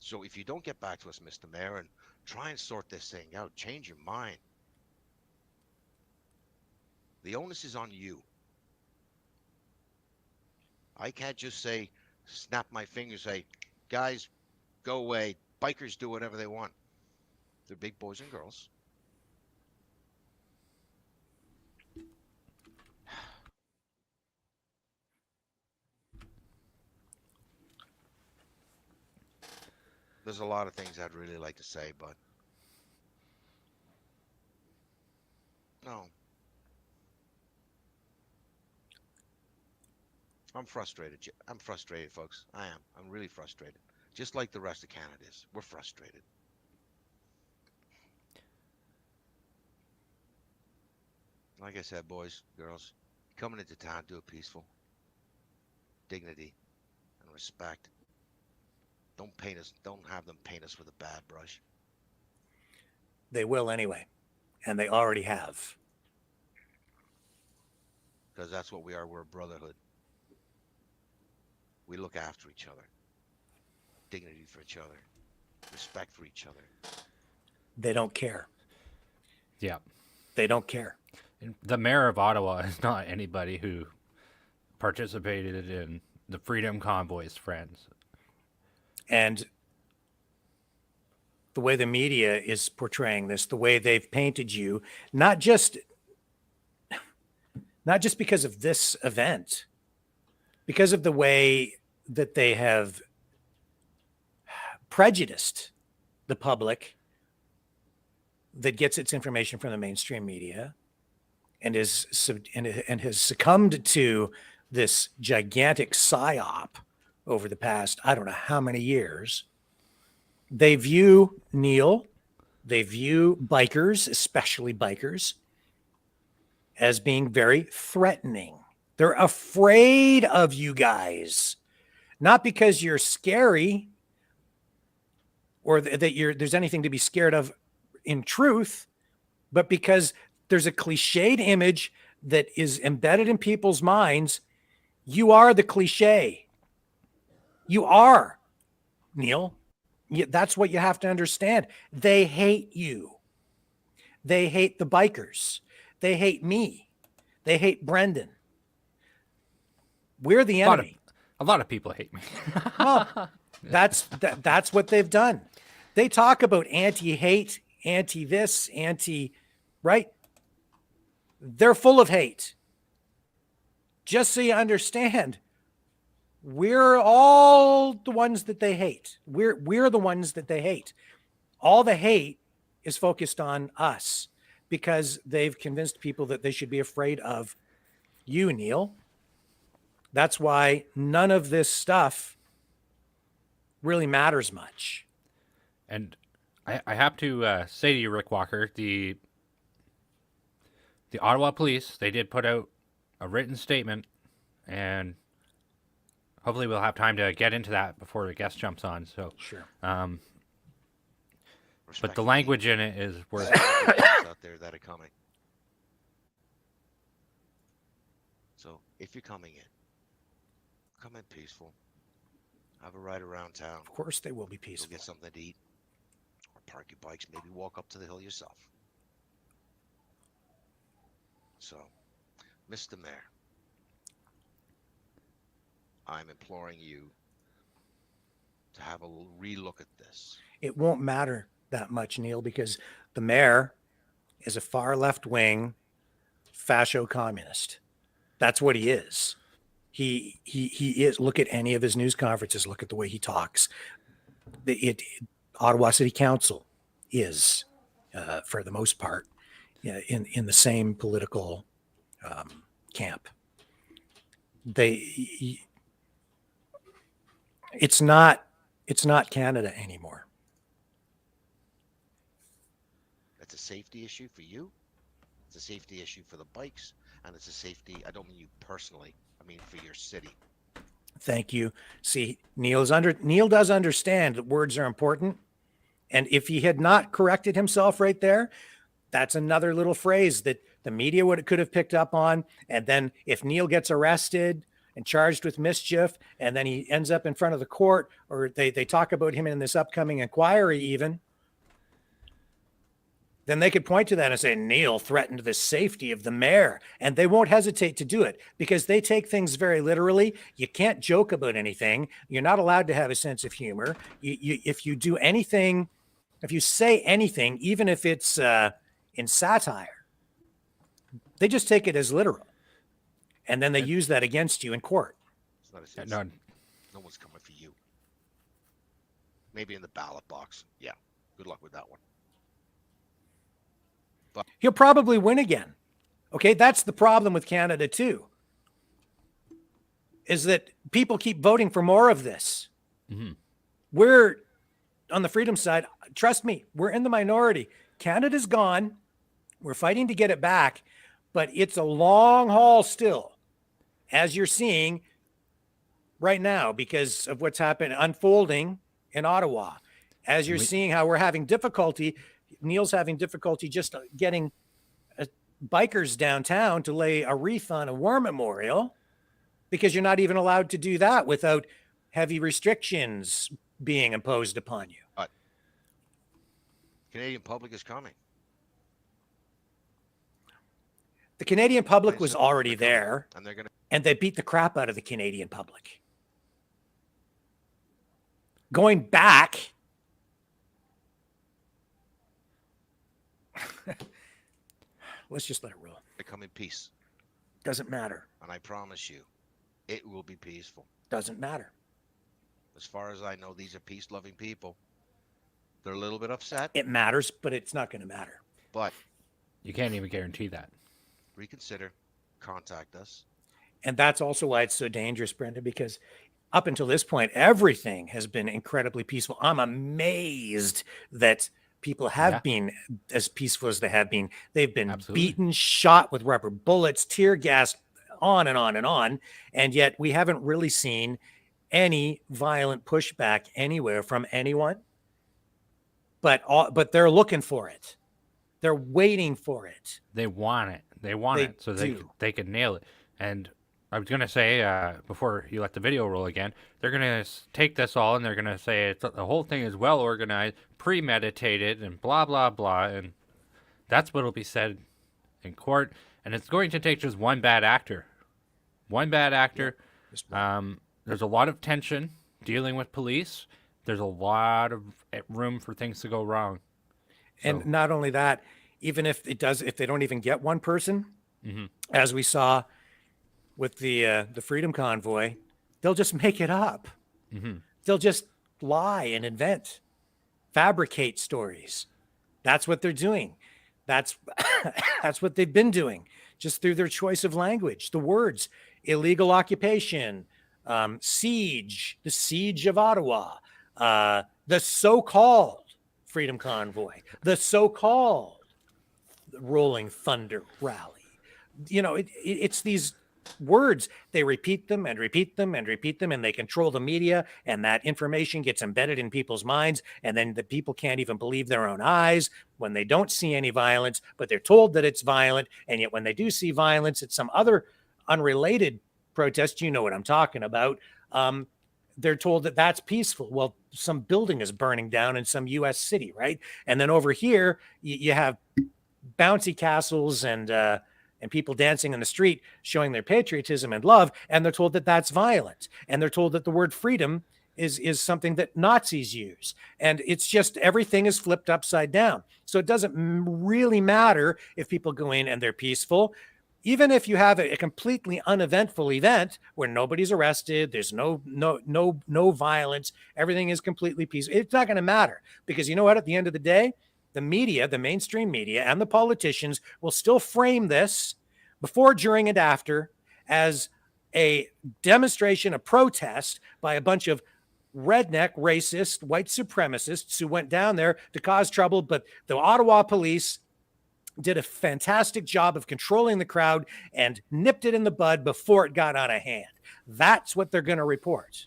So if you don't get back to us, Mr. Mayor, and try and sort this thing out, change your mind. The onus is on you. I can't just say, snap my fingers, say, guys, go away. Bikers do whatever they want. They're big boys and girls. There's a lot of things I'd really like to say, but no. I'm frustrated. I'm frustrated, folks. I am. I'm really frustrated. Just like the rest of Canada is. We're frustrated. Like I said, boys, girls, coming into town, do it peaceful. Dignity and respect. Don't have them paint us with a bad brush. They will anyway, and they already have. Because that's what we are. We're a brotherhood. We look after each other. Dignity for each other. Respect for each other. They don't care. Yeah. They don't care. And the mayor of Ottawa is not anybody who participated in the Freedom Convoy's friends. And the way the media is portraying this, the way they've painted you, not just because of this event, because of the way that they have prejudiced the public that gets its information from the mainstream media and has succumbed to this gigantic psyop over the past, I don't know how many years. They view bikers, especially bikers, as being very threatening. They're afraid of you guys, not because you're scary or that there's anything to be scared of in truth, but because there's a cliched image that is embedded in people's minds. You are the cliche. You are, Neil. That's what you have to understand. They hate you. They hate the bikers. They hate me. They hate Brendan. We're the enemy. A lot of people hate me. Well, that's what they've done. They talk about anti-hate, anti-this, right? They're full of hate. Just so you understand, we're all the ones that they hate. We're the ones that they hate. All the hate is focused on us because they've convinced people that they should be afraid of you, Neil. That's why none of this stuff really matters much. And I have to say to you, Rick Walker, the Ottawa police, they did put out a written statement, and hopefully we'll have time to get into that before the guest jumps on. So sure. But the language in it is worth out there that are coming. So if you're coming in, come in peaceful. Have a ride around town. Of course they will be peaceful. Go get something to eat. Or park your bikes. Maybe walk up to the hill yourself. So, Mr. Mayor, I'm imploring you to have a relook at this. It won't matter that much, Neil, because the mayor is a far left-wing fascio communist. That's what he is. He is. Look at any of his news conferences. Look at the way he talks. Ottawa City Council is, for the most part, in the same political camp. It's not Canada anymore. It's a safety issue for you. It's a safety issue for the bikes, and it's a safety. I don't mean you personally. I mean for your city. Thank you. See, Neil does understand that words are important. And if he had not corrected himself right there, that's another little phrase that the media could have picked up on. And then if Neil gets arrested and charged with mischief, and then he ends up in front of the court, or they talk about him in this upcoming inquiry even, then they could point to that and say, Neil threatened the safety of the mayor. And they won't hesitate to do it because they take things very literally. You can't joke about anything. You're not allowed to have a sense of humor. If you do anything, if you say anything, even if it's in satire, they just take it as literal. And then they use that against you in court. It's not a sense. No one's coming for you. Maybe in the ballot box. Yeah. Good luck with that one. But he'll probably win again. Okay, that's the problem with Canada too, is that people keep voting for more of this. Mm-hmm. We're on the Freedom side. Trust me, we're in the minority. Canada's gone. We're fighting to get it back, but it's a long haul still, as you're seeing right now because of what's happened unfolding in Ottawa. As you're seeing how we're having difficulty, Neil's having difficulty just getting bikers downtown to lay a wreath on a war memorial because you're not even allowed to do that without heavy restrictions being imposed upon you. But Canadian public is coming. The Canadian public was already there, And and they beat the crap out of the Canadian public. Going back, let's just let it roll. they come in peace. Doesn't matter. And I promise you, it will be peaceful. Doesn't matter. As far as I know, these are peace-loving people. They're a little bit upset. It matters, but it's not going to matter. But you can't even guarantee that. Reconsider. Contact us. And that's also why it's so dangerous, Brenda, because up until this point, everything has been incredibly peaceful. I'm amazed that people have been as peaceful as they have been. They've been beaten, shot with rubber bullets, tear gas, on and on and on. And yet we haven't really seen any violent pushback anywhere from anyone. But they're looking for it. They're waiting for it. They want it. They want it so they can nail it. And I was going to say, before you let the video roll again, they're going to take this all and they're going to say the whole thing is well organized, premeditated, and blah, blah, blah. And that's what will be said in court. And it's going to take just one bad actor. One bad actor. There's a lot of tension dealing with police. There's a lot of room for things to go wrong. And not only that, even if they don't even get one person, as we saw with the Freedom Convoy, they'll just make it up. They'll just lie and invent, fabricate stories. That's what they're doing. That's what they've been doing, just through their choice of language, the words, illegal occupation, siege, the siege of Ottawa, the so-called Freedom Convoy, the so-called Rolling Thunder Rally. You know, it's these words. They repeat them and repeat them and repeat them, and they control the media, and that information gets embedded in people's minds, and then the people can't even believe their own eyes when they don't see any violence, but they're told that it's violent, and yet when they do see violence, it's some other unrelated protest. You know what I'm talking about. They're told that that's peaceful. Well, some building is burning down in some U.S. city, right? And then over here, you have bouncy castles and people dancing in the street, showing their patriotism and love, and they're told that that's violent. And they're told that the word freedom is something that Nazis use. And it's just everything is flipped upside down. So it doesn't really matter if people go in and they're peaceful. Even if you have a completely uneventful event where nobody's arrested, there's no violence, everything is completely peaceful, it's not going to matter, because you know what? At the end of the day, the media, the mainstream media, and the politicians will still frame this before, during, and after as a demonstration, a protest by a bunch of redneck, racist, white supremacists who went down there to cause trouble, but the Ottawa police did a fantastic job of controlling the crowd and nipped it in the bud before it got out of hand. That's what they're going to report.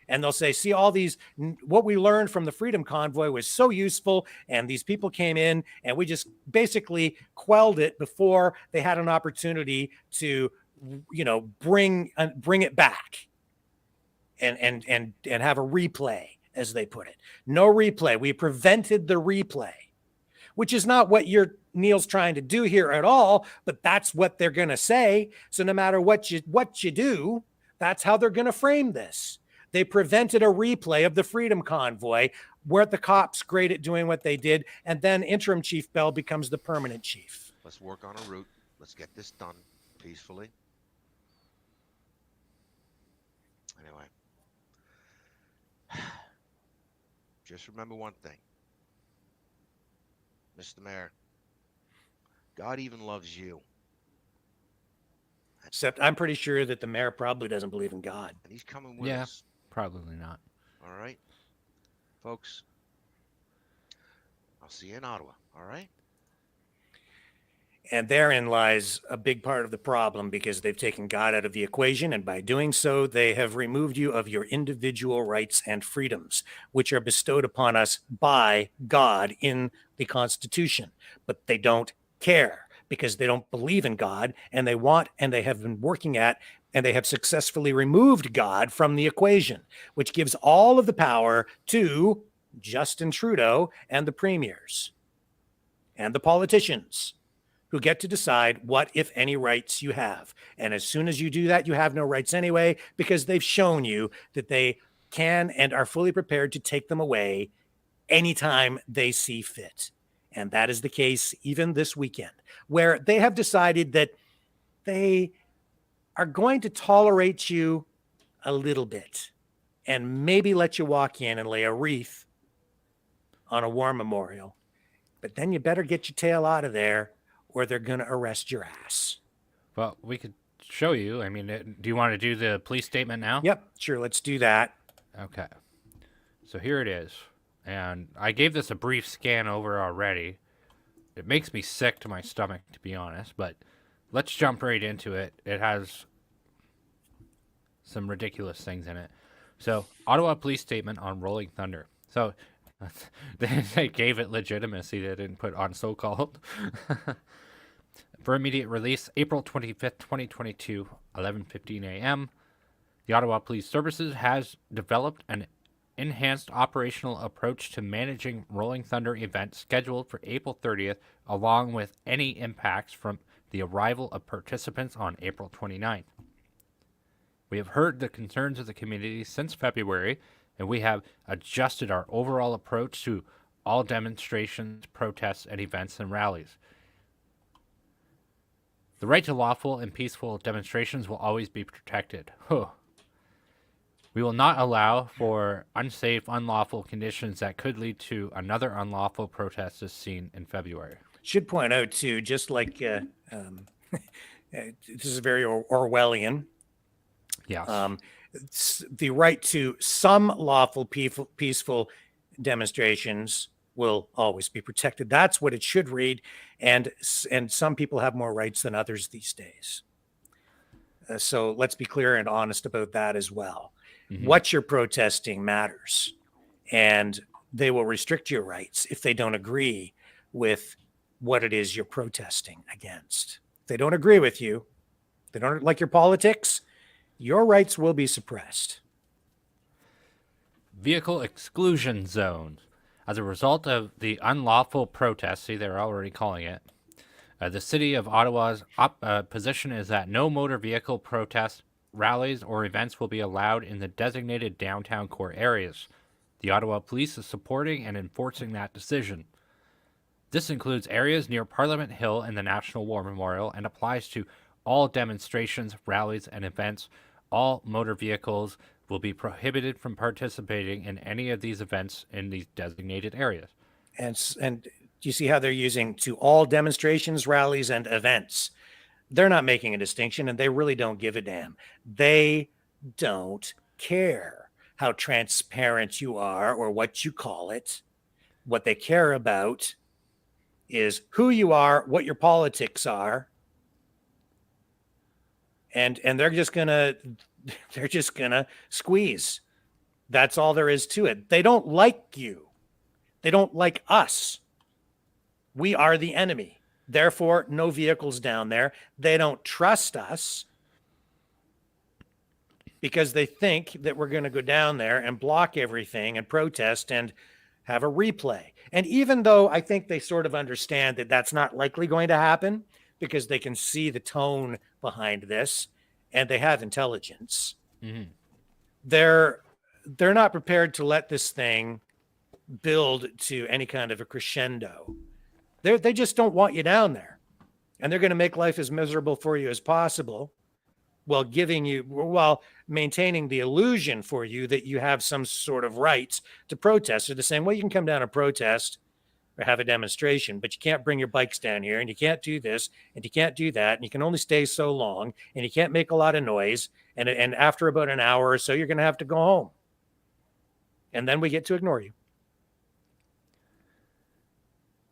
And they'll say, see, all these, what we learned from the Freedom Convoy was so useful. And these people came in and we just basically quelled it before they had an opportunity to, bring it back and have a replay, as they put it. No replay. We prevented the replay, which is not what Neil's trying to do here at all, but that's what they're going to say. So no matter what you do, that's how they're going to frame this. They prevented a replay of the Freedom Convoy. Weren't the cops great at doing what they did? And then interim Chief Bell becomes the permanent chief. Let's work on a route. Let's get this done peacefully. Anyway, just remember one thing, Mr. Mayor, God even loves you. Except I'm pretty sure that the mayor probably doesn't believe in God. And he's coming with us. Probably not. All right, folks. I'll see you in Ottawa. All right. And therein lies a big part of the problem, because they've taken God out of the equation. And by doing so, they have removed you of your individual rights and freedoms, which are bestowed upon us by God in the Constitution. But they don't care, because they don't believe in God, and they have been working at, and they have successfully removed God from the equation, which gives all of the power to Justin Trudeau and the premiers and the politicians, who get to decide what, if any, rights you have. And as soon as you do that, you have no rights anyway, because they've shown you that they can and are fully prepared to take them away anytime they see fit. And that is the case even this weekend, where they have decided that they are going to tolerate you a little bit and maybe let you walk in and lay a wreath on a war memorial. But then you better get your tail out of there, or they're going to arrest your ass. Well, we could show you. I mean, do you want to do the police statement now? Yep, sure. Let's do that. Okay. So here it is. And I gave this a brief scan over already. It makes me sick to my stomach, to be honest, but let's jump right into it. It has some ridiculous things in it. So, Ottawa police statement on Rolling Thunder. So, they gave it legitimacy. They didn't put on so-called. For immediate release, April 25th, 2022, 11:15 a.m. The Ottawa Police Services has developed an enhanced operational approach to managing Rolling Thunder events scheduled for April 30th, along with any impacts from the arrival of participants on April 29th. We have heard the concerns of the community since February, and we have adjusted our overall approach to all demonstrations, protests, and events and rallies. The right to lawful and peaceful demonstrations will always be protected. We will not allow for unsafe, unlawful conditions that could lead to another unlawful protest as seen in February. Should point out, too, just like this is very Orwellian. Yes. The right to some lawful, peaceful demonstrations will always be protected. That's what it should read. And some people have more rights than others these days. So let's be clear and honest about that as well. Mm-hmm. What you're protesting matters, and they will restrict your rights if they don't agree with what it is you're protesting against. If they don't agree with you, they don't like your politics, your rights will be suppressed. Vehicle exclusion zones. As a result of the unlawful protests, see, they're already calling it, the city of Ottawa's position is that no motor vehicle protests, rallies, or events will be allowed in the designated downtown core areas. The Ottawa Police is supporting and enforcing that decision. This includes areas near Parliament Hill and the National War Memorial and applies to all demonstrations, rallies, and events. All motor vehicles will be prohibited from participating in any of these events in these designated areas. And do you see how they're using to all demonstrations, rallies, and events? They're not making a distinction, and they really don't give a damn. They don't care how transparent you are or what you call it. What they care about is who you are, what your politics are, and they're just gonna squeeze. That's all there is to it. They don't like you. They don't like us. We are the enemy. Therefore, no vehicles down there. They don't trust us because they think that we're going to go down there and block everything and protest and have a replay. And even though I think they sort of understand that that's not likely going to happen because they can see the tone behind this and they have intelligence, they're not prepared to let this thing build to any kind of a crescendo. They just don't want you down there. And they're going to make life as miserable for you as possible while maintaining the illusion for you that you have some sort of rights to protest. They're saying, well, you can come down and protest or have a demonstration, but you can't bring your bikes down here, and you can't do this, and you can't do that, and you can only stay so long, and you can't make a lot of noise, and after about an hour or so, you're going to have to go home. And then we get to ignore you.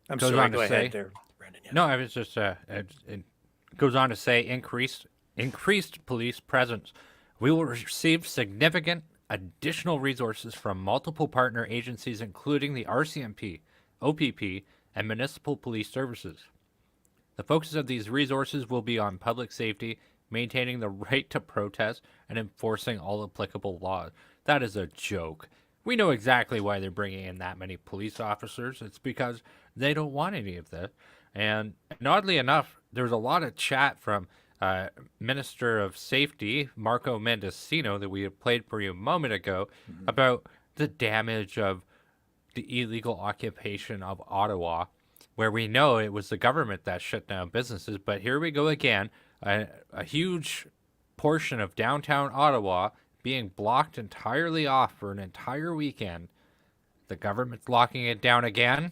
I'm Goes sorry, on to go say- ahead there, Brendan. Yeah. No, I was just it goes on to say increased police presence. We will receive significant additional resources from multiple partner agencies, including the RCMP, OPP, and municipal police services. The focus of these resources will be on public safety, maintaining the right to protest, and enforcing all applicable laws. That is a joke. We know exactly why they're bringing in that many police officers. It's because they don't want any of this. And oddly enough, there's a lot of chat from Minister of Safety, Marco Mendocino, that we have played for you a moment ago, about the damage of the illegal occupation of Ottawa, where we know it was the government that shut down businesses. But here we go again, a huge portion of downtown Ottawa being blocked entirely off for an entire weekend. The government's locking it down again.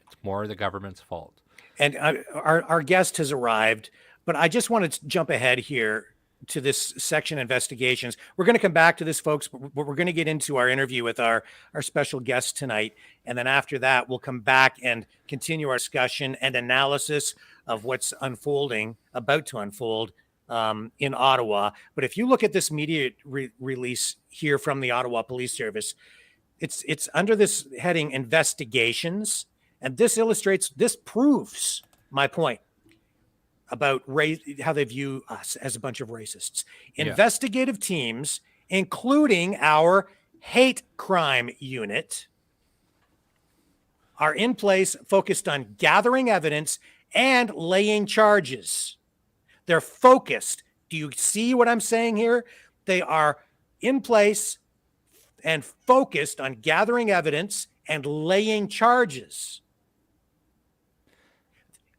It's more the government's fault. And our guest has arrived, but I just wanted to jump ahead here to this section, investigations. We're going to come back to this, folks, but we're going to get into our interview with our special guest tonight. And then after that, we'll come back and continue our discussion and analysis of what's about to unfold in Ottawa. But if you look at this media release here from the Ottawa Police Service, it's under this heading, investigations. And this proves my point about how they view us as a bunch of racists. Yeah. Investigative teams, including our hate crime unit, are in place, focused on gathering evidence and laying charges. They're focused. Do you see what I'm saying here? They are in place and focused on gathering evidence and laying charges.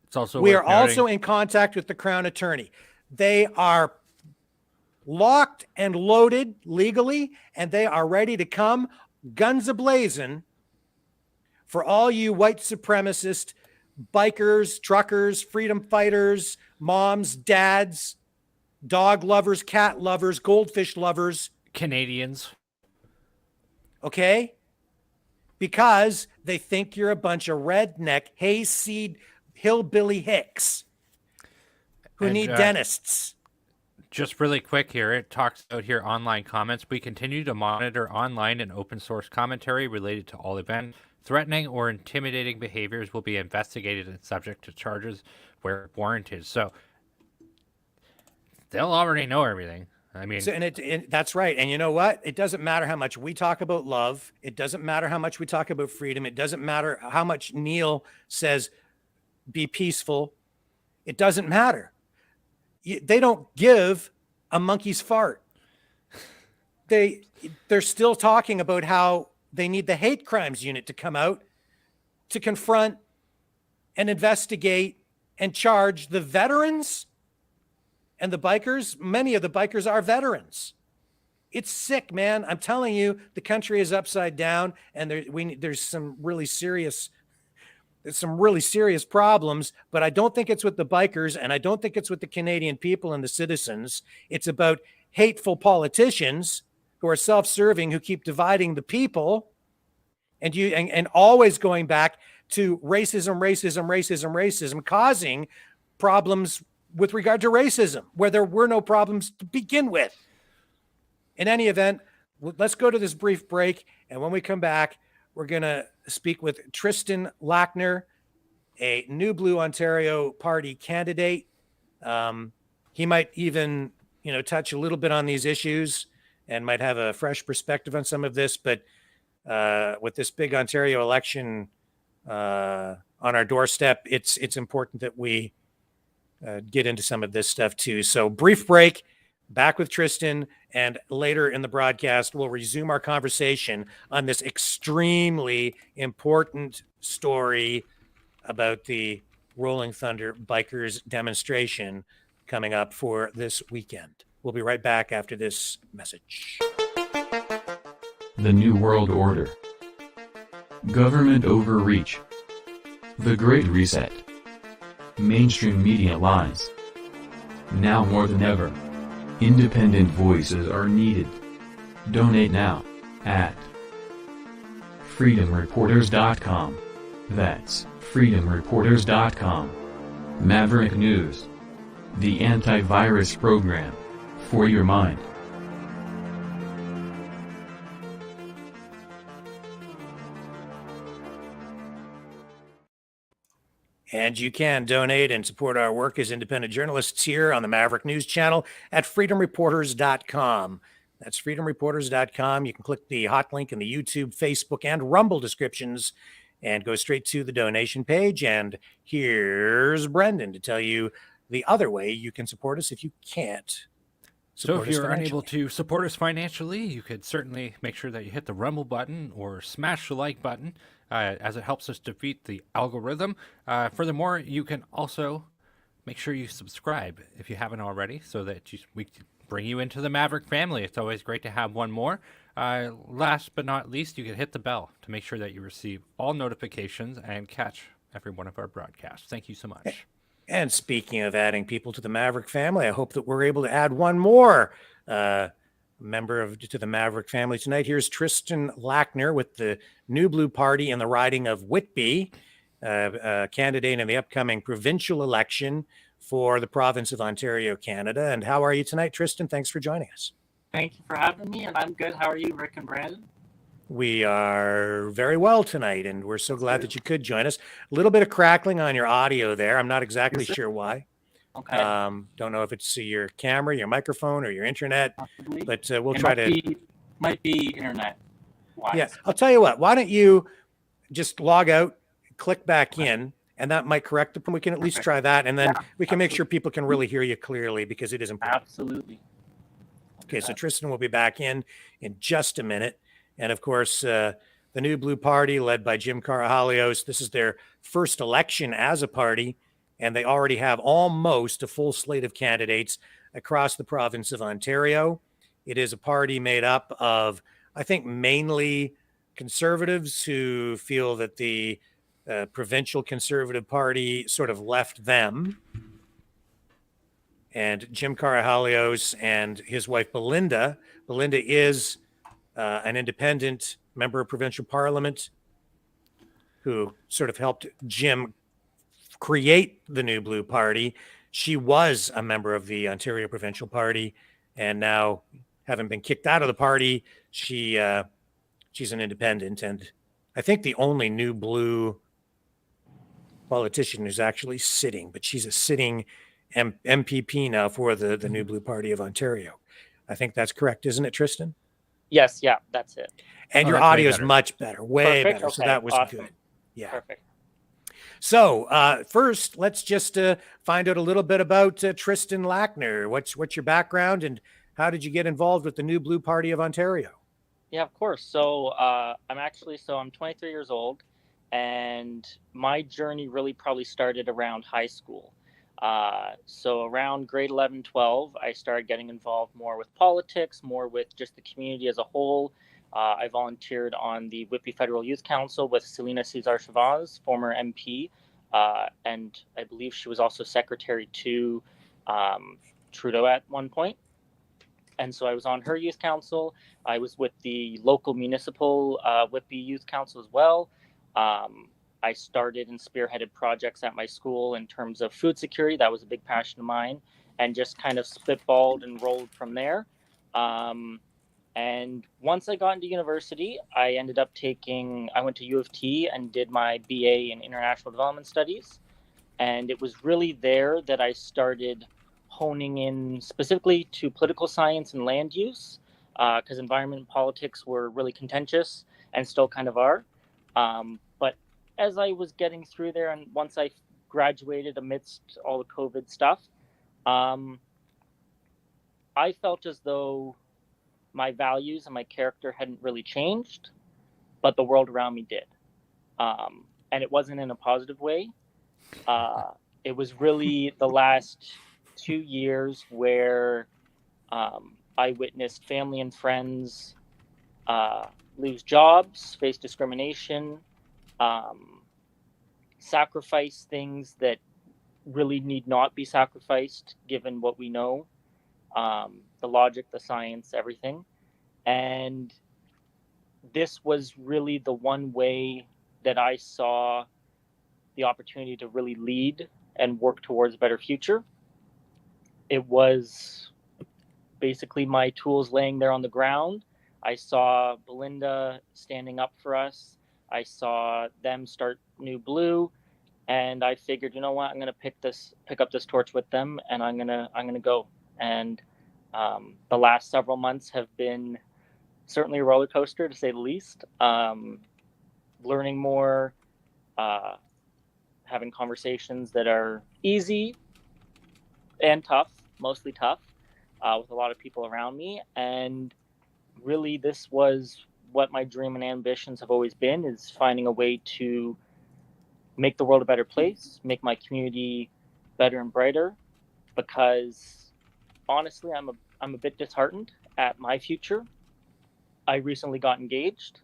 It's also We worth are also noting- in contact with the Crown Attorney. They are locked and loaded legally, and they are ready to come guns a-blazing for all you white supremacist bikers, truckers, freedom fighters, moms, dads, dog lovers, cat lovers, goldfish lovers. Canadians. Okay? Because they think you're a bunch of redneck, hayseed, hillbilly hicks who And, need dentists. Just really quick here, it talks out here online comments. We continue to monitor online and open source commentary related to all events. Threatening or intimidating behaviors will be investigated and subject to charges where warranted. So they'll already know everything. I mean, That's right. And you know what? It doesn't matter how much we talk about love. It doesn't matter how much we talk about freedom. It doesn't matter how much Neil says, be peaceful. It doesn't matter. They don't give a monkey's fart. They're still talking about how they need the hate crimes unit to come out to confront and investigate and charge the veterans and the bikers. Many of the bikers are veterans. It's sick, man. I'm telling you, the country is upside down, and there's some really serious problems, but I don't think it's with the bikers, and I don't think it's with the Canadian people and the citizens. It's about hateful politicians who are self-serving, who keep dividing the people, and always going back to racism, causing problems with regard to racism, where there were no problems to begin with. In any event, let's go to this brief break. And when we come back, we're going to speak with Tristan Lackner, a New Blue Ontario Party candidate. He might even, touch a little bit on these issues and might have a fresh perspective on some of this. But with this big Ontario election on our doorstep, it's important that we get into some of this stuff too. So brief break, back with Tristan, and later in the broadcast, we'll resume our conversation on this extremely important story about the Rolling Thunder Bikers demonstration coming up for this weekend. We'll be right back after this message. The New World Order. Government overreach. The Great Reset. Mainstream media lies. Now more than ever, independent voices are needed. Donate now at freedomreporters.com. That's freedomreporters.com. Maverick News. The antivirus program for your mind. And you can donate and support our work as independent journalists here on the Maverick News channel at freedomreporters.com. That's freedomreporters.com. You can click the hot link in the YouTube, Facebook, and Rumble descriptions and go straight to the donation page. And here's Brendan to tell you the other way you can support us if you can't. So if you're unable to support us financially, you could certainly make sure that you hit the Rumble button or smash the like button, as it helps us defeat the algorithm. Furthermore, you can also make sure you subscribe if you haven't already, so that we can bring you into the Maverick family. It's always great to have one more. Last but not least, you can hit the bell to make sure that you receive all notifications and catch every one of our broadcasts. Thank you so much. And speaking of adding people to the Maverick family, I hope that we're able to add one more member to the Maverick family tonight. Here's Tristan Lackner with the New Blue Party in the riding of Whitby, candidate in the upcoming provincial election for the province of Ontario, Canada. And how are you tonight, Tristan? Thanks for joining us. Thank you for having me, and I'm good. How are you, Rick and Brandon? We are very well tonight, and we're so glad that you could join us. A little bit of crackling on your audio there. I'm not exactly sure why. Okay. Don't know if it's your camera, your microphone, or your internet, Possibly. but we'll try to. Might be internet. Yeah, I'll tell you what. Why don't you just log out, click back in, and that might correct the problem. We can at least try that, and then we can make sure people can really hear you clearly, because it is important. Absolutely. Okay, so Tristan will be back in just a minute. And of course, the New Blue Party, led by Jim Karahalios, this is their first election as a party, and they already have almost a full slate of candidates across the province of Ontario. It is a party made up of, I think, mainly conservatives who feel that the provincial Conservative Party sort of left them. And Jim Karahalios and his wife, Belinda is an independent member of provincial parliament who sort of helped Jim create the New Blue Party. She was a member of the Ontario Provincial Party, and now, having been kicked out of the party, she's an independent, and I think the only New Blue politician who's actually sitting, but she's a sitting MPP now for the New Blue Party of Ontario. I think that's correct, isn't it, Tristan? Yes, yeah, that's it. And your audio is much better, way Perfect. better. So Okay, that was awesome. good. Yeah. Perfect. So first, let's just find out a little bit about Tristan Lackner. What's your background, and how did you get involved with the New Blue Party of Ontario? Yeah, of course. So I'm 23 years old, and my journey really probably started around high school. So around grade 11, 12, I started getting involved more with politics, more with just the community as a whole. I volunteered on the Whitby Federal Youth Council with Selena Cesar-Chavez, former MP, and I believe she was also secretary to Trudeau at one point. And so I was on her youth council. I was with the local municipal Whitby Youth Council as well. I started and spearheaded projects at my school in terms of food security. That was a big passion of mine, and just kind of spitballed and rolled from there. And once I got into university, I went to U of T and did my BA in International Development Studies. And it was really there that I started honing in specifically to political science and land use, because environment and politics were really contentious and still kind of are. But as I was getting through there, and once I graduated amidst all the COVID stuff, I felt as though my values and my character hadn't really changed, but the world around me did. And it wasn't in a positive way. It was really the last 2 years where I witnessed family and friends lose jobs, face discrimination, sacrifice things that really need not be sacrificed given what we know, the logic, the science, everything. And this was really the one way that I saw the opportunity to really lead and work towards a better future. It was basically my tools laying there on the ground. I saw Belinda standing up for us. I saw them start New Blue, and I figured, you know what, I'm going to pick up this torch with them, and I'm going to go. And the last several months have been certainly a roller coaster, to say the least. Learning more, having conversations that are easy and tough, mostly tough, with a lot of people around me. And really, this was what my dream and ambitions have always been, is finding a way to make the world a better place, make my community better and brighter, because honestly, I'm a bit disheartened at my future. I recently got engaged.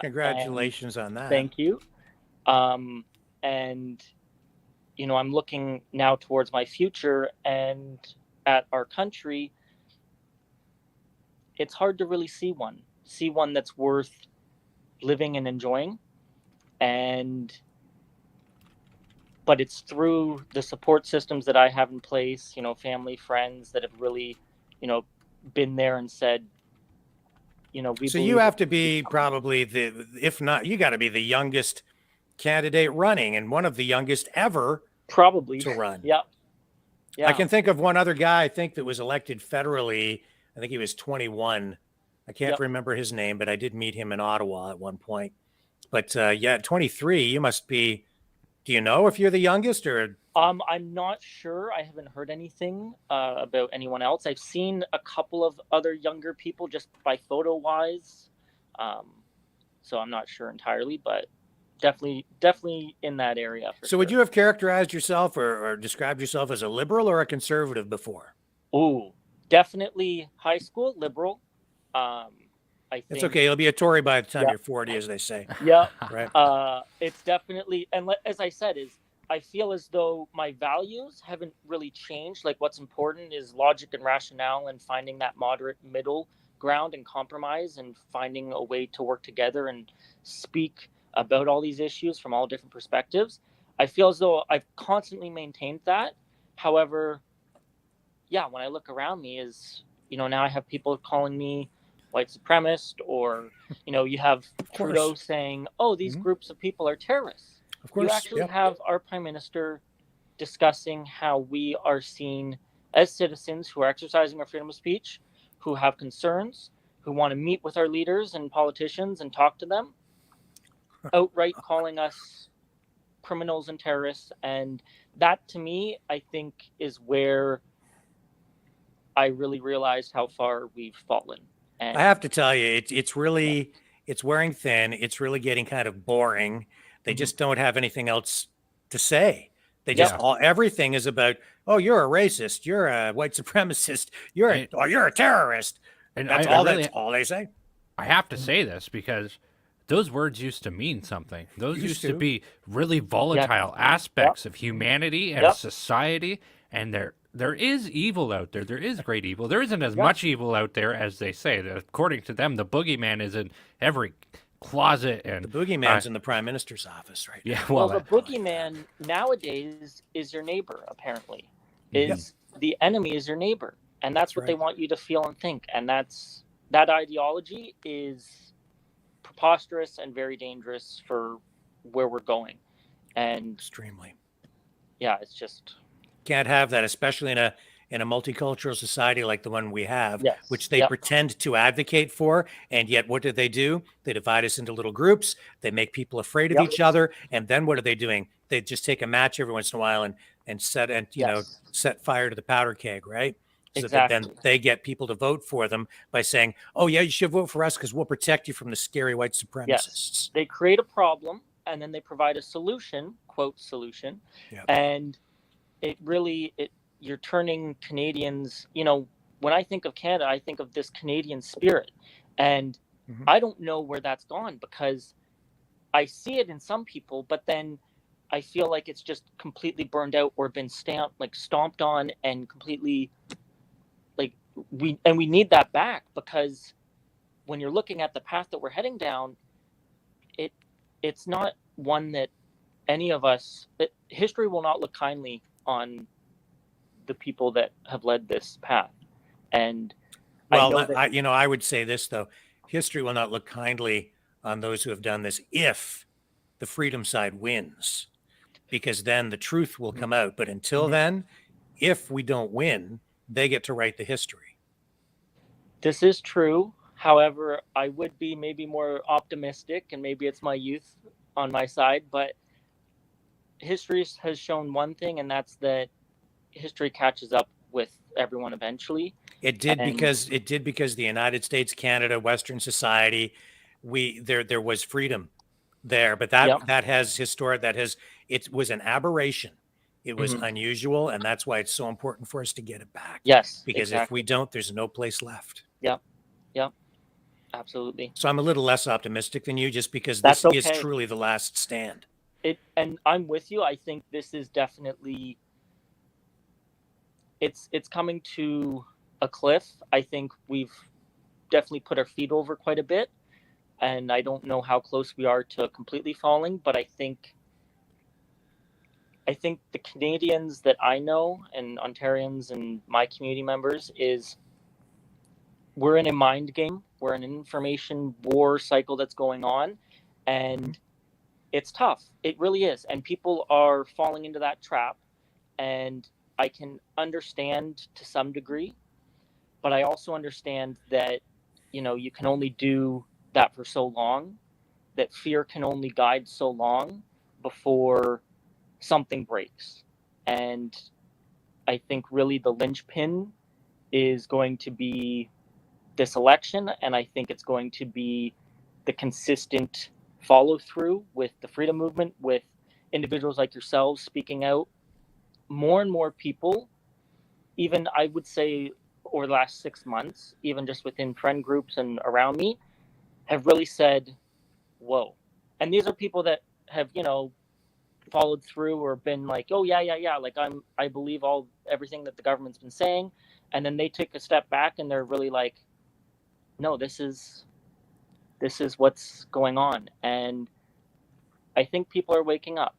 Congratulations on that. Thank you. And, you know, I'm looking now towards my future and at our country. It's hard to really see one that's worth living and enjoying. But it's through the support systems that I have in place, you know, family, friends that have really, you know, been there and said, you know, so you have to be probably if not, you got to be the youngest candidate running, and one of the youngest ever probably to run. Yeah. I can think of one other guy, I think, that was elected federally. I think he was 21. I can't remember his name, but I did meet him in Ottawa at one point. But yeah, 23, you must be. Do you know if you're the youngest or? I'm not sure. I haven't heard anything about anyone else. I've seen a couple of other younger people just by photo wise. So I'm not sure entirely, but definitely in that area. So would you have characterized yourself or described yourself as a liberal or a conservative before? Oh, definitely high school liberal. I think it's okay. You'll be a Tory by the time you're 40, as they say. Yeah. Right. It's definitely, and as I said, I feel as though my values haven't really changed. Like, what's important is logic and rationale, and finding that moderate middle ground and compromise, and finding a way to work together and speak about all these issues from all different perspectives. I feel as though I've constantly maintained that. However, yeah, when I look around me, now I have people calling me white supremacist, or, you have Trudeau saying, oh, these groups of people are terrorists. Of course. You actually have our prime minister discussing how we are seen as citizens who are exercising our freedom of speech, who have concerns, who want to meet with our leaders and politicians and talk to them, outright calling us criminals and terrorists. And that, to me, I think is where I really realized how far we've fallen. And I have to tell you, it's really, it's wearing thin. It's really getting kind of boring. They just don't have anything else to say. They just everything is about, oh, you're a racist, you're a white supremacist, you're a terrorist. And that's all they say. I have to say this because those words used to mean something. Those used to be really volatile aspects of humanity and society. And there is evil out there. There is great evil. There isn't as much evil out there as they say. According to them, the boogeyman is in every closet and The boogeyman's in the prime minister's office right now. yeah. Well, Well, the boogeyman nowadays is your neighbor, apparently. Is the enemy is your neighbor. And that's what they want you to feel and think. And that ideology is preposterous and very dangerous for where we're going. And extremely. Yeah, it's just can't have that, especially in a multicultural society like the one we have, Yes. which they Yep. pretend to advocate for. And yet what do? They divide us into little groups. They make people afraid of Yep. each other. And then what are they doing? They just take a match every once in a while and set fire to the powder keg, right? So that then they get people to vote for them by saying, oh yeah, you should vote for us because we'll protect you from the scary white supremacists. Yes. They create a problem and then they provide a solution, quote solution. Yep. And you're turning Canadians, when I think of Canada, I think of this Canadian spirit. And I don't know where that's gone because I see it in some people, but then I feel like it's just completely burned out or been stomped on and completely we need that back, because when you're looking at the path that we're heading down, it's not one that any of us, history will not look kindly on the people that have led this path. And I would say this though, history will not look kindly on those who have done this if the freedom side wins, because then the truth will come out. But until then, if we don't win, they get to write the history. This is true. However, I would be maybe more optimistic, and maybe it's my youth on my side, but history has shown one thing, and that's that history catches up with everyone eventually. It did because the United States, Canada, Western society, there was freedom there, but it was an aberration. It was unusual, and that's why it's so important for us to get it back. Yes, because if we don't, there's no place left. Yep. Absolutely. So I'm a little less optimistic than you, just because this is truly the last stand. And I'm with you. I think this is definitely it's coming to a cliff. I think we've definitely put our feet over quite a bit, and I don't know how close we are to completely falling, but I think the Canadians that I know and Ontarians and my community members we're in a mind game. We're in an information war cycle that's going on, and it's tough. It really is. And people are falling into that trap, and I can understand to some degree, but I also understand that, you can only do that for so long, that fear can only guide so long before something breaks. And I think really the linchpin is going to be this election, and I think it's going to be the consistent follow through with the freedom movement, with individuals like yourselves speaking out. More and more people, even I would say over the last 6 months, even just within friend groups and around me, have really said, whoa. And these are people that have, followed through or been like, oh yeah, like I believe everything that the government's been saying, and then they take a step back and they're really like, no, this is what's going on. And I think people are waking up.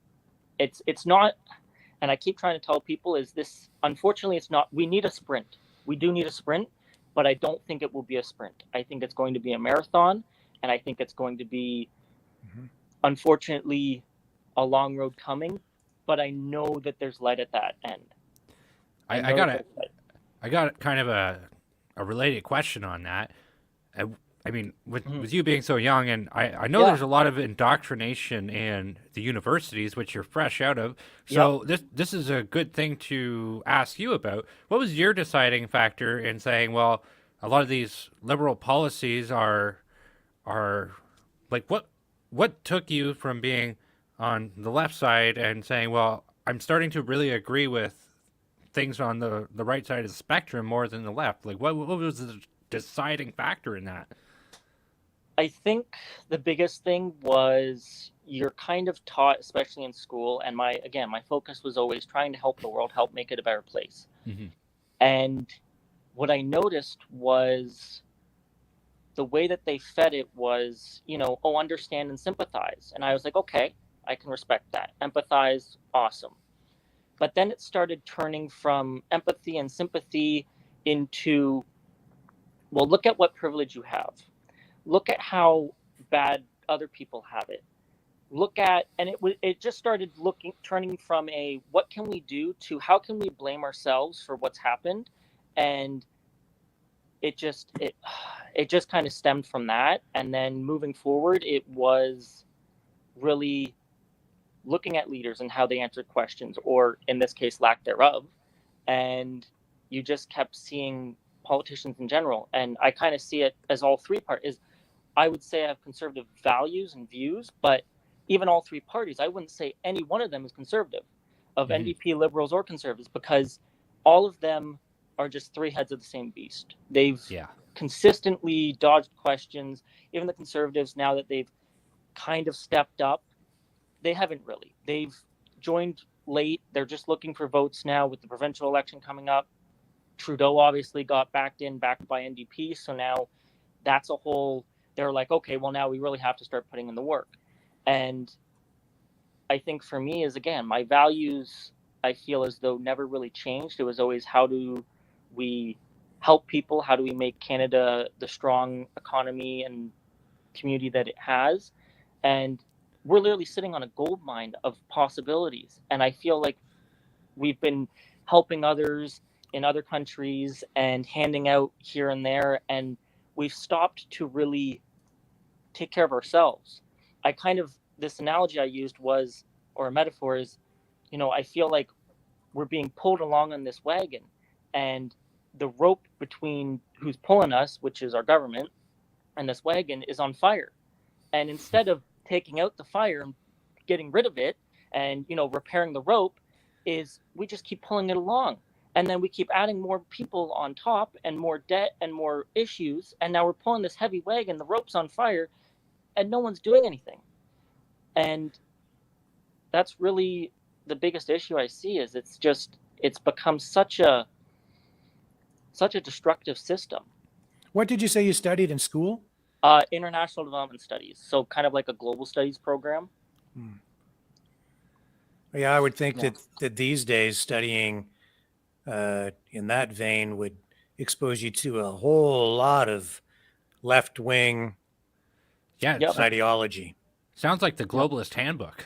It's not, and I keep trying to tell people, unfortunately it's not, we need a sprint. We do need a sprint, but I don't think it will be a sprint. I think it's going to be a marathon, and I think it's going to be, unfortunately, a long road coming, but I know that there's light at that end. I got kind of a related question on that. I mean, with you being so young, and I know there's a lot of indoctrination in the universities, which you're fresh out of. So this is a good thing to ask you about. What was your deciding factor in saying, well, a lot of these liberal policies are like, what took you from being on the left side and saying, well, I'm starting to really agree with things on the right side of the spectrum more than the left? Like, what was the deciding factor in that? I think the biggest thing was you're kind of taught, especially in school, and my focus was always trying to help the world, help make it a better place. And what I noticed was the way that they fed it was, oh, understand and sympathize. And I was like, okay, I can respect that. Empathize, awesome. But then it started turning from empathy and sympathy into, well, look at what privilege you have. Look at how bad other people have it. Look at, and it just started turning from a what can we do to how can we blame ourselves for what's happened, and it just kind of stemmed from that. And then moving forward, it was really looking at leaders and how they answered questions, or in this case, lack thereof. And you just kept seeing politicians in general. And I kind of see it as all three parties. I would say I have conservative values and views, but even all three parties, I wouldn't say any one of them is conservative, of NDP, Liberals, or Conservatives, because all of them are just three heads of the same beast. They've consistently dodged questions. Even the Conservatives, now that they've kind of stepped up, they haven't really. They've joined late. They're just looking for votes now with the provincial election coming up. Trudeau obviously got backed by NDP, so now that's a whole, they're like, okay, well, now we really have to start putting in the work. And I think for me is, again, my values, I feel as though never really changed. It was always, how do we help people? How do we make Canada the strong economy and community that it has? And we're literally sitting on a gold mine of possibilities. And I feel like we've been helping others in other countries and handing out here and there, and we've stopped to really take care of ourselves. This analogy I used was, or a metaphor is, I feel like we're being pulled along on this wagon, and the rope between who's pulling us, which is our government, and this wagon is on fire. And instead of taking out the fire and getting rid of it and, repairing the rope, is we just keep pulling it along. And then we keep adding more people on top and more debt and more issues. And now we're pulling this heavy wagon, the rope's on fire, and no one's doing anything. And that's really the biggest issue I see, is it's become such a destructive system. What did you say you studied in school? International development studies. So kind of like a global studies program. Yeah, I would think that these days studying in that vein would expose you to a whole lot of left-wing ideology. Sounds like the globalist handbook.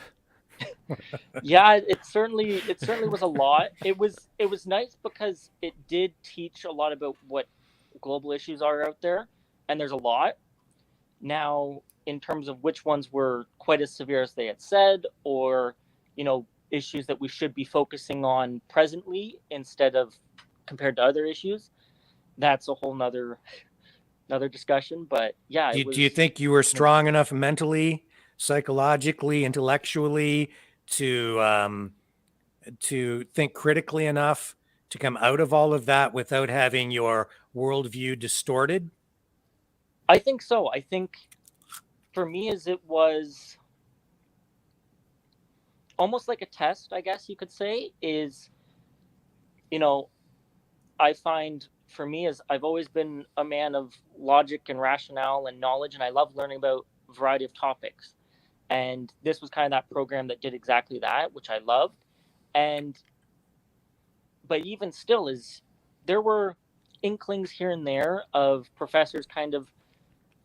Yeah, it certainly was a lot. It was nice because it did teach a lot about what global issues are out there, and there's a lot. Now, in terms of which ones were quite as severe as they had said, or issues that we should be focusing on presently instead of compared to other issues, that's a whole nother discussion. But yeah, do you think you were strong enough mentally, psychologically, intellectually to think critically enough to come out of all of that without having your worldview distorted? I think so. I think for me, it was almost like a test, I guess you could say, is, I find for me is I've always been a man of logic and rationale and knowledge, and I love learning about a variety of topics. And this was kind of that program that did exactly that, which I loved. But even still, there were inklings here and there of professors kind of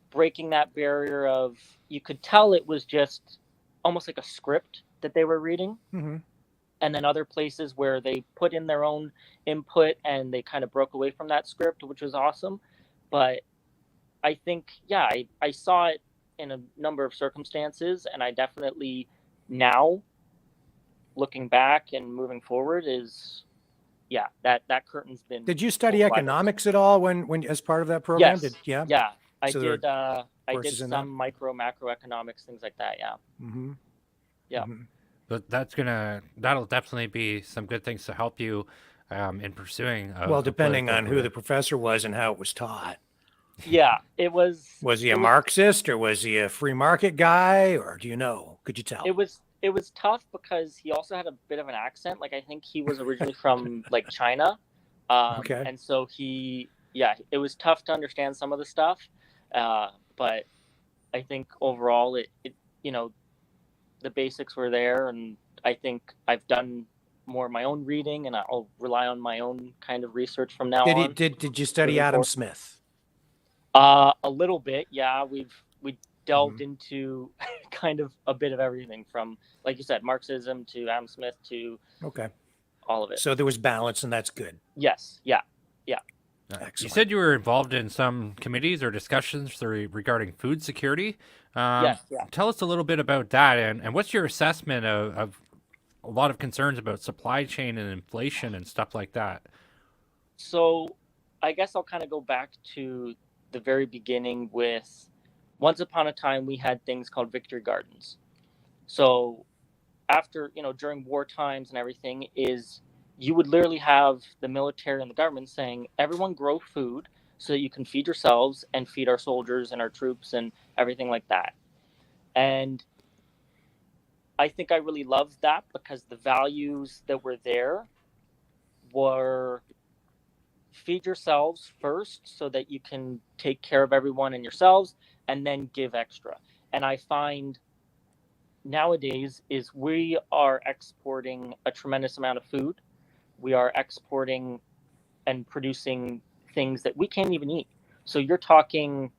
breaking that barrier of, you could tell it was just almost like a script that they were reading. Mm-hmm. And then other places where they put in their own input and they kind of broke away from that script, which was awesome. But I think, I saw it in a number of circumstances, and I definitely now, looking back and moving forward, is that curtain's been. Did you study economics at all when as part of that program? Yes. I did. I did some macroeconomics, things like that. Yeah. Mm-hmm. Yeah. Mm-hmm. But that'll definitely be some good things to help you in pursuing. Depending on who the professor was and how it was taught. Yeah, it was. Was he a Marxist, or was he a free market guy, or do you know? Could you tell? It was tough because he also had a bit of an accent. Like, I think he was originally from like China. Okay. And so it was tough to understand some of the stuff. But I think overall, the basics were there, and I think I've done more of my own reading, and I'll rely on my own kind of research from now on. Did you study Adam Smith? A little bit, yeah. We delved into kind of a bit of everything from, like you said, Marxism to Adam Smith to all of it. So there was balance, and that's good. Yes, yeah. You said you were involved in some committees or discussions regarding food security. Yes, yeah. Tell us a little bit about that, and what's your assessment of a lot of concerns about supply chain and inflation and stuff like that? So I guess I'll kind of go back to the very beginning with, once upon a time, we had things called victory gardens. So after, during war times and everything, you would literally have the military and the government saying, everyone grow food so that you can feed yourselves and feed our soldiers and our troops and everything like that. And I think I really loved that because the values that were there were feed yourselves first so that you can take care of everyone and yourselves, and then give extra. And I find nowadays is we are exporting a tremendous amount of food. We are exporting and producing things that we can't even eat. So you're talking,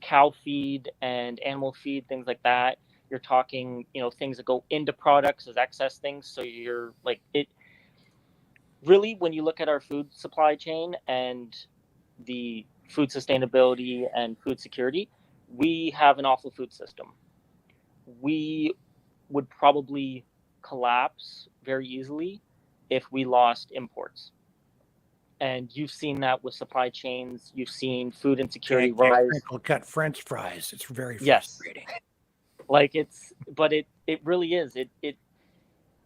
cow feed and animal feed, things like that. You're talking, things that go into products as excess things. So you're like, it really, when you look at our food supply chain and the food sustainability and food security, we have an awful food system. We would probably collapse very easily if we lost imports. And you've seen that with supply chains. You've seen food insecurity rise. Cut French fries. It's very Yes. frustrating. Like it really is.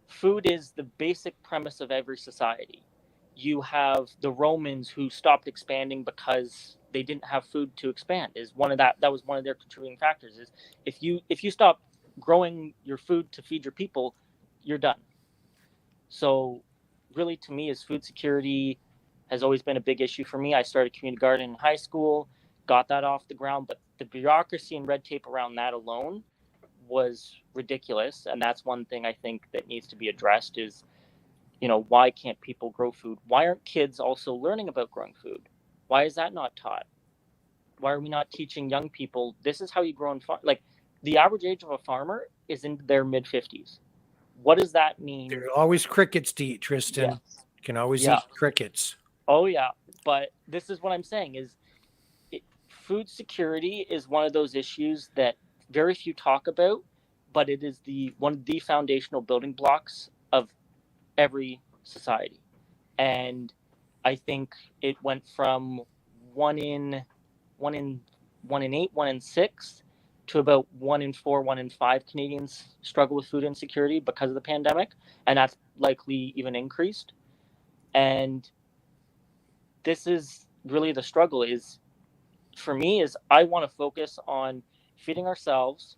Food is the basic premise of every society. You have the Romans who stopped expanding because they didn't have food to expand. That was one of their contributing factors. Is if you stop growing your food to feed your people, you're done. So really, to me, is food security has always been a big issue for me. I started community garden in high school, got that off the ground, but the bureaucracy and red tape around that alone was ridiculous. And that's one thing I think that needs to be addressed is, why can't people grow food? Why aren't kids also learning about growing food? Why is that not taught? Why are we not teaching young people, this is how you grow and farm? Like, the average age of a farmer is in their mid-50s. What does that mean? There are always crickets to eat, Tristan. Yes. You can always eat crickets. Oh, yeah. But this is what I'm saying is food security is one of those issues that very few talk about, but it is one of the foundational building blocks of every society. And I think it went from 1 in 8, 1 in 6 to about 1 in 4, 1 in 5 Canadians struggle with food insecurity because of the pandemic. And that's likely even increased. And this is really the struggle for me is I want to focus on feeding ourselves,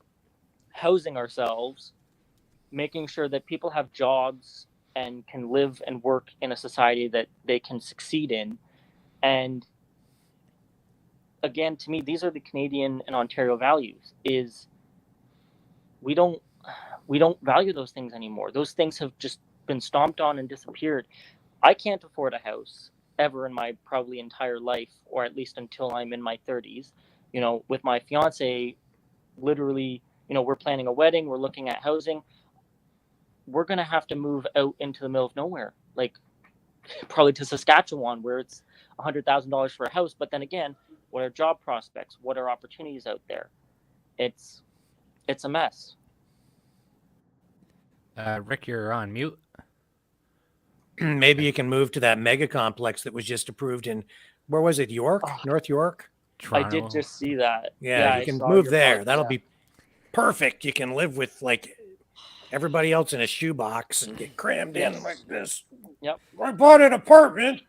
housing ourselves, making sure that people have jobs and can live and work in a society that they can succeed in. And again, to me, these are the Canadian and Ontario values is we don't value those things anymore. Those things have just been stomped on and disappeared. I can't afford a house ever in my probably entire life, or at least until I'm in my 30s. With my fiance, literally, we're planning a wedding, we're looking at housing. We're going to have to move out into the middle of nowhere, like probably to Saskatchewan, where it's $100,000 for a house. But then again, what are job prospects? What are opportunities out there? It's a mess. Rick, you're on mute. Maybe you can move to that mega complex that was just approved in, where was it? York? North York? Toronto. I did just see that. Yeah, you can move there. That'll be perfect. You can live with like everybody else in a shoebox and get crammed in like this. Yep. I bought an apartment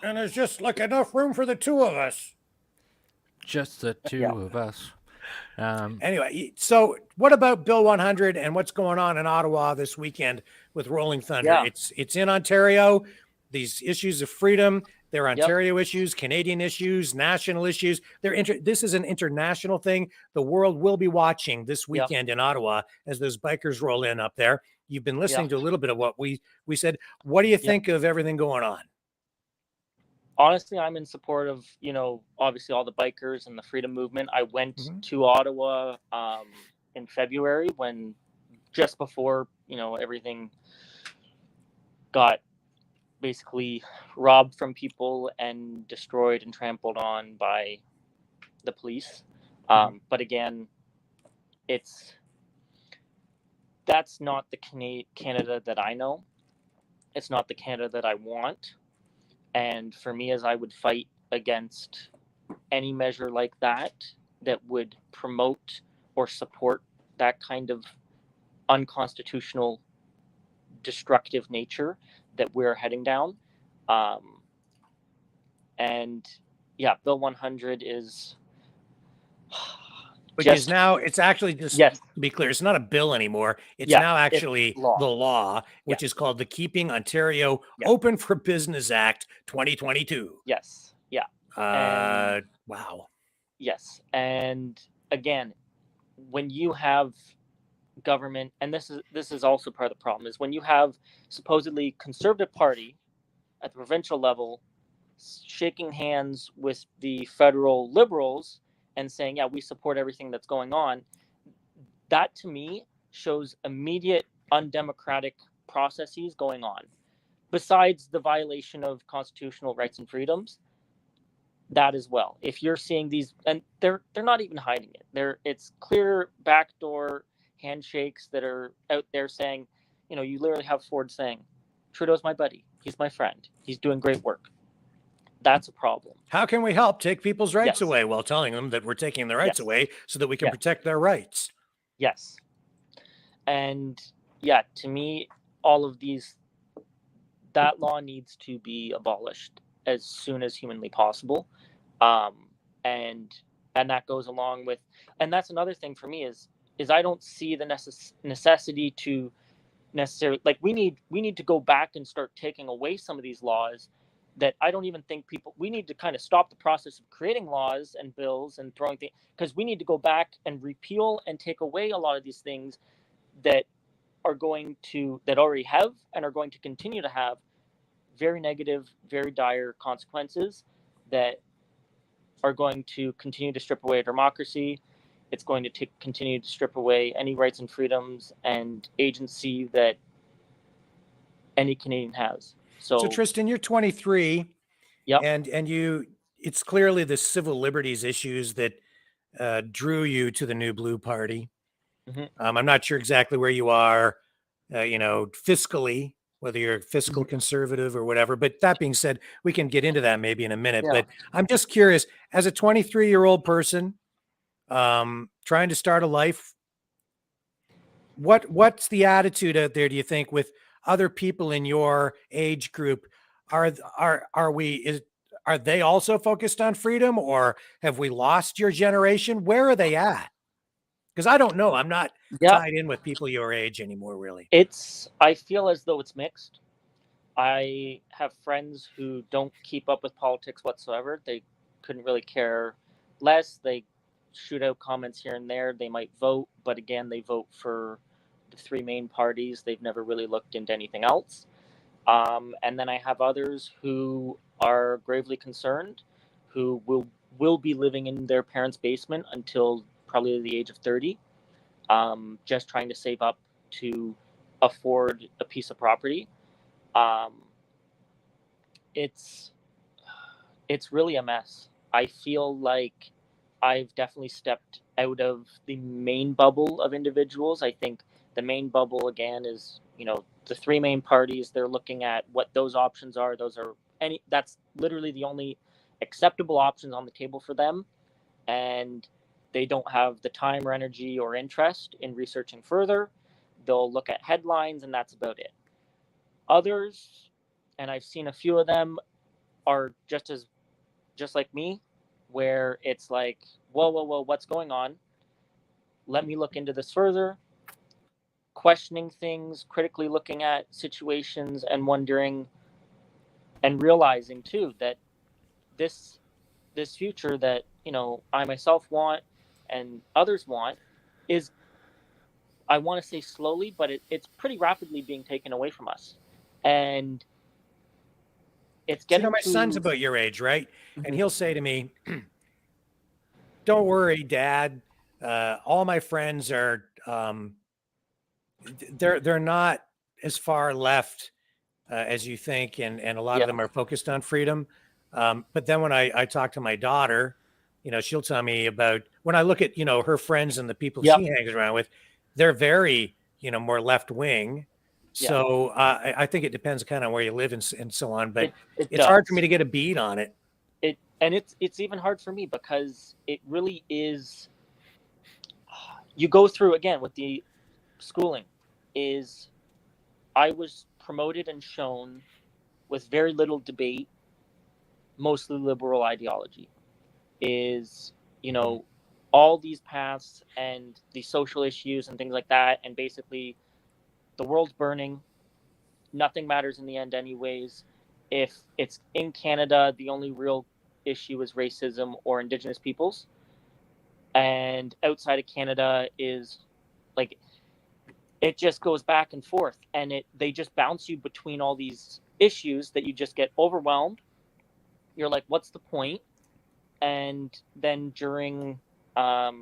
and there's just like enough room for the two of us. Just the two of us. Anyway, so what about Bill 100 and what's going on in Ottawa this weekend with Rolling Thunder? Yeah. It's in Ontario. These issues of freedom, They're Ontario issues, Canadian issues, national issues. This is an international thing. The world will be watching this weekend in Ottawa as those bikers roll in up there. You've been listening to a little bit of what we said. What do you think of everything going on? Honestly, I'm in support of, obviously all the bikers and the freedom movement. I went to Ottawa in February just before, everything got basically robbed from people and destroyed and trampled on by the police. But again, that's not the Canada that I know. It's not the Canada that I want. And for me, as I would fight against any measure like that would promote or support that kind of unconstitutional, destructive nature that we're heading down. Bill 100 is... Which is now, it's actually just to be clear, it's not a bill anymore. It's now actually the law, which is called the Keeping Ontario Open for Business Act 2022. Yes. Yeah. Wow. Yes. And again, when you have government, and this is also part of the problem, is when you have supposedly Conservative Party at the provincial level shaking hands with the federal Liberals and saying, we support everything that's going on, that to me shows immediate undemocratic processes going on. Besides the violation of constitutional rights and freedoms, that as well. If you're seeing these, and they're not even hiding it. It's clear backdoor handshakes that are out there saying, you literally have Ford saying, Trudeau's my buddy. He's my friend. He's doing great work. That's a problem. How can we help take people's rights away while telling them that we're taking their rights away so that we can protect their rights? Yes. And to me, all of these, that law needs to be abolished as soon as humanly possible. And that goes along with, and that's another thing for me is I don't see the necessity to necessarily, like, we need to go back and start taking away some of these laws that I don't even think we need to kind of stop the process of creating laws and bills and throwing things, because we need to go back and repeal and take away a lot of these things that already have and are going to continue to have very negative, very dire consequences that are going to continue to strip away democracy. It's going to continue to strip away any rights and freedoms and agency that any Canadian has. So Tristan, you're 23, Yep. and it's clearly the civil liberties issues that drew you to the New Blue Party. I'm not sure exactly where you are, fiscally, whether you're a fiscal conservative or whatever. But that being said, we can get into that maybe in a minute. But I'm just curious, as a 23-year-old person trying to start a life, what's the attitude out there, do you think, with other people in your age group? Are they also focused on freedom, or have we lost your generation? Where are they at? Because I don't know. I'm not tied in with people your age anymore, really. I feel as though it's mixed. I have friends who don't keep up with politics whatsoever. They couldn't really care less. They shoot out comments here and there. They might vote, but again, they vote for the three main parties. They've never really looked into anything else. And then I have others who are gravely concerned, who will be living in their parents' basement until probably the age of 30, just trying to save up to afford a piece of property. It's really a mess. I feel like I've definitely stepped out of the main bubble of individuals. I think the main bubble, again, is, the three main parties. They're looking at what those options are. That's literally the only acceptable options on the table for them. And they don't have the time or energy or interest in researching further. They'll look at headlines, and that's about it. Others, and I've seen a few of them, are just like me, where it's like, whoa, what's going on? Let me look into this further. Questioning things, critically looking at situations, and wondering and realizing too that this future that, I myself want and others want is, I want to say slowly, but it's pretty rapidly being taken away from us. And it's getting my son's about your age, right? And he'll say to me, "Don't worry, Dad. All my friends are they're not as far left as you think, and a lot of them are focused on freedom." But then when I talk to my daughter, she'll tell me about, when I look at her friends and the people she hangs around with, they're very more left wing. So I think it depends kind of where you live and so on. But it's hard for me to get a beat on it. It's even hard for me because it really is. You go through again with the schooling. Is I was promoted and shown with very little debate, mostly liberal ideology. Is all these paths and the social issues and things like that, and basically the world's burning, nothing matters in the end anyways. If it's in Canada, the only real issue is racism or Indigenous peoples, and outside of Canada is like, it just goes back and forth, and they just bounce you between all these issues that you just get overwhelmed. You're like, what's the point? And then during a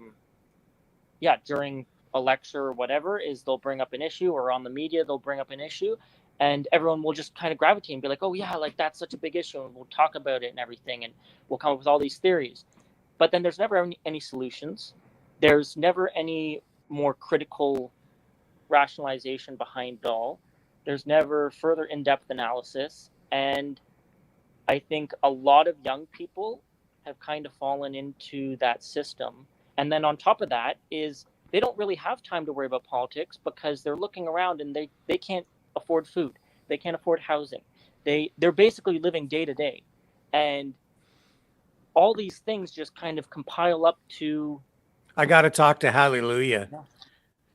lecture or whatever, is they'll bring up an issue, or on the media they'll bring up an issue, and everyone will just kind of gravitate and be like, oh yeah, like that's such a big issue, and we'll talk about it and everything, and we'll come up with all these theories. But then there's never any solutions. There's never any more critical rationalization behind it all. There's never further in-depth analysis. And I think a lot of young people have kind of fallen into that system. And then on top of that is they don't really have time to worry about politics, because they're looking around and they can't afford food. They can't afford housing. They're basically living day to day. And all these things just kind of compile up to. I got to talk to Hallelujah,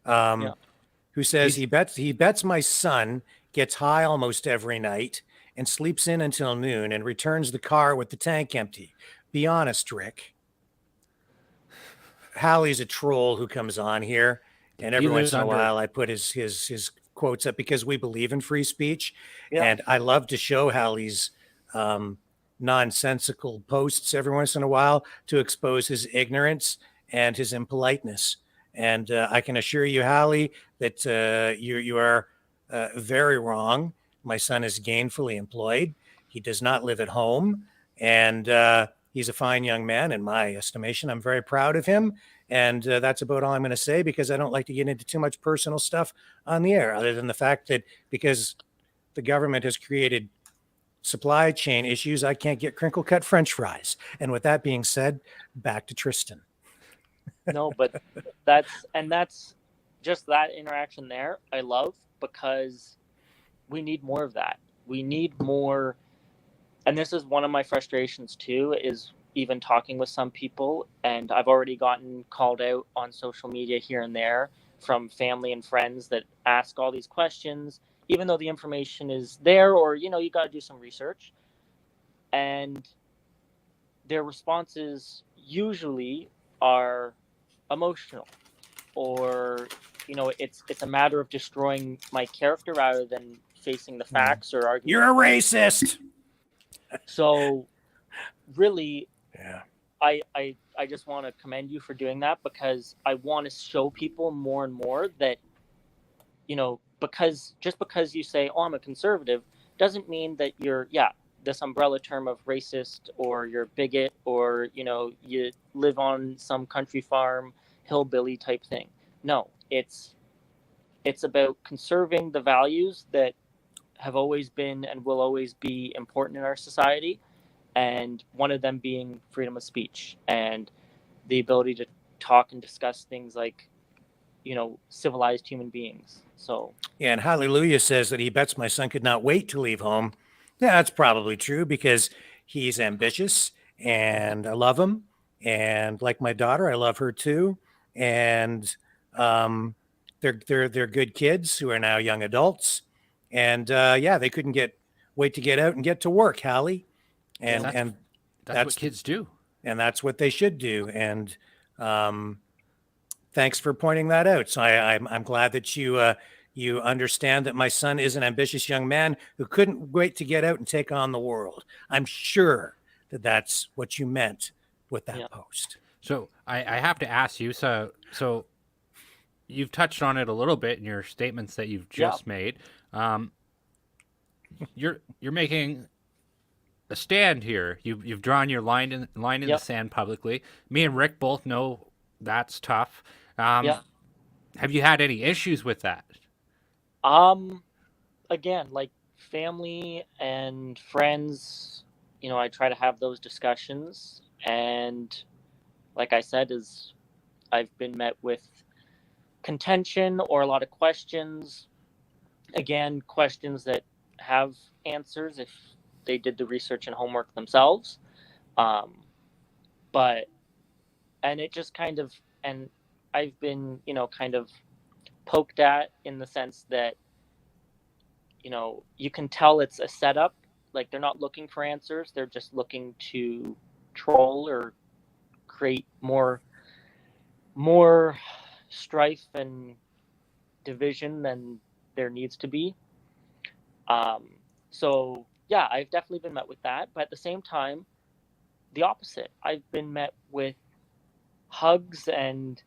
who says he bets my son gets high almost every night and sleeps in until noon and returns the car with the tank empty. Be honest, Rick. Hallie's a troll who comes on here, and every once in a while I put his quotes up because we believe in free speech, and I love to show Hallie's nonsensical posts every once in a while to expose his ignorance and his impoliteness. And I can assure you, Hallie, that you are very wrong. My son is gainfully employed. He does not live at home, and he's a fine young man in my estimation. I'm very proud of him. And that's about all I'm going to say, because I don't like to get into too much personal stuff on the air, other than the fact that because the government has created supply chain issues, I can't get crinkle cut French fries. And with that being said, back to Tristan. No, but that's just that interaction there I love, because we need more of that. We need more. And this is one of my frustrations too, is even talking with some people, and I've already gotten called out on social media here and there from family and friends that ask all these questions, even though the information is there, or, you got to do some research. And their responses usually are emotional, or, it's a matter of destroying my character rather than facing the facts or arguing. You're a racist. So really, I just want to commend you for doing that, because I want to show people more and more that, because you say, oh, I'm a conservative, doesn't mean that you're, this umbrella term of racist, or you're a bigot, or, you live on some country farm, hillbilly type thing. No, it's about conserving the values that have always been and will always be important in our society. And one of them being freedom of speech and the ability to talk and discuss things like, civilized human beings. So yeah, and Hallelujah says that he bets my son could not wait to leave home. Yeah, that's probably true, because he's ambitious, and I love him. And like my daughter, I love her too. And they're good kids who are now young adults. And they couldn't wait to get out and get to work, Hallie. And That's what kids do. And that's what they should do. And thanks for pointing that out. So I'm glad that you understand that my son is an ambitious young man who couldn't wait to get out and take on the world. I'm sure that that's what you meant with that post. So I have to ask you, so you've touched on it a little bit in your statements that you've just made. You're making a stand here. You've drawn your line in the sand publicly. Me and Rick both know that's tough. Have you had any issues with that? Again, like family and friends, I try to have those discussions, and like I said, I've been met with contention or a lot of questions. Again, questions that have answers if they did the research and homework themselves. And it just kind of, and I've been, kind of poked at in the sense that, you can tell it's a setup. Like, they're not looking for answers. They're just looking to troll or create more strife and division than there needs to be. So yeah, I've definitely been met with that, but at the same time, the opposite. I've been met with hugs and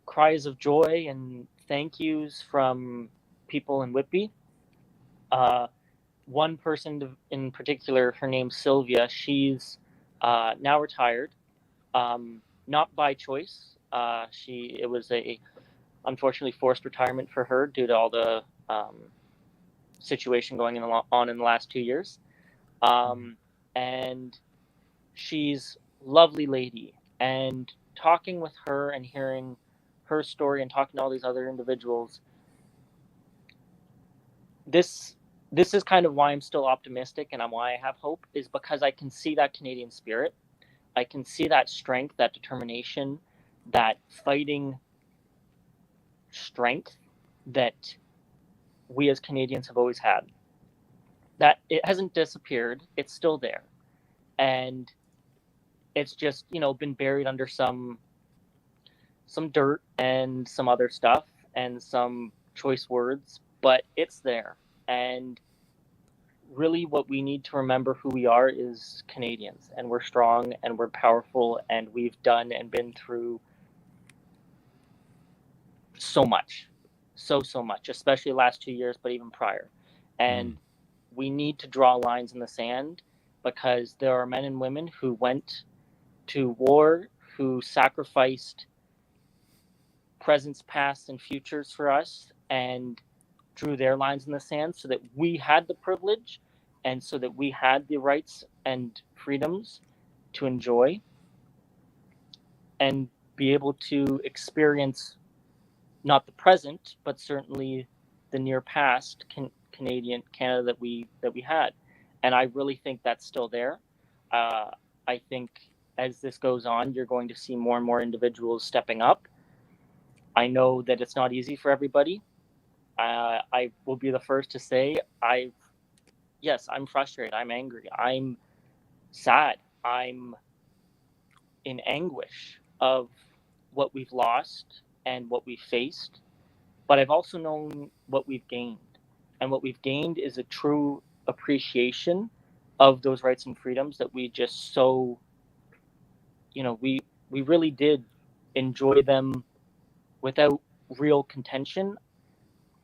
cries of joy and thank yous from people in Whitby. One person in particular, her name's Sylvia. She's now retired, not by choice. It was a unfortunately forced retirement for her due to all the situation going on in the last 2 years. And she's a lovely lady, and talking with her and hearing her story and talking to all these other individuals, this is kind of why I'm still optimistic and why I have hope, is because I can see that Canadian spirit. I can see that strength, that determination, that fighting strength that we as Canadians have always had. That it hasn't disappeared. It's still there. And it's just, been buried under some dirt and some other stuff and some choice words, but it's there. And really what we need to remember who we are is Canadians, and we're strong and we're powerful, and we've done and been through so much, so much, especially the last 2 years, but even prior. And we need to draw lines in the sand, because there are men and women who went to war, who sacrificed presents, past, and futures for us, and drew their lines in the sand so that we had the privilege and so that we had the rights and freedoms to enjoy and be able to experience not the present, but certainly the near past Canada that we had. And I really think that's still there. I think as this goes on, you're going to see more and more individuals stepping up. I know that it's not easy for everybody. I will be the first to say yes, I'm frustrated. I'm angry. I'm sad. I'm in anguish of what we've lost and what we've faced. But I've also known what we've gained. And what we've gained is a true appreciation of those rights and freedoms that we just so, we really did enjoy them without real contention.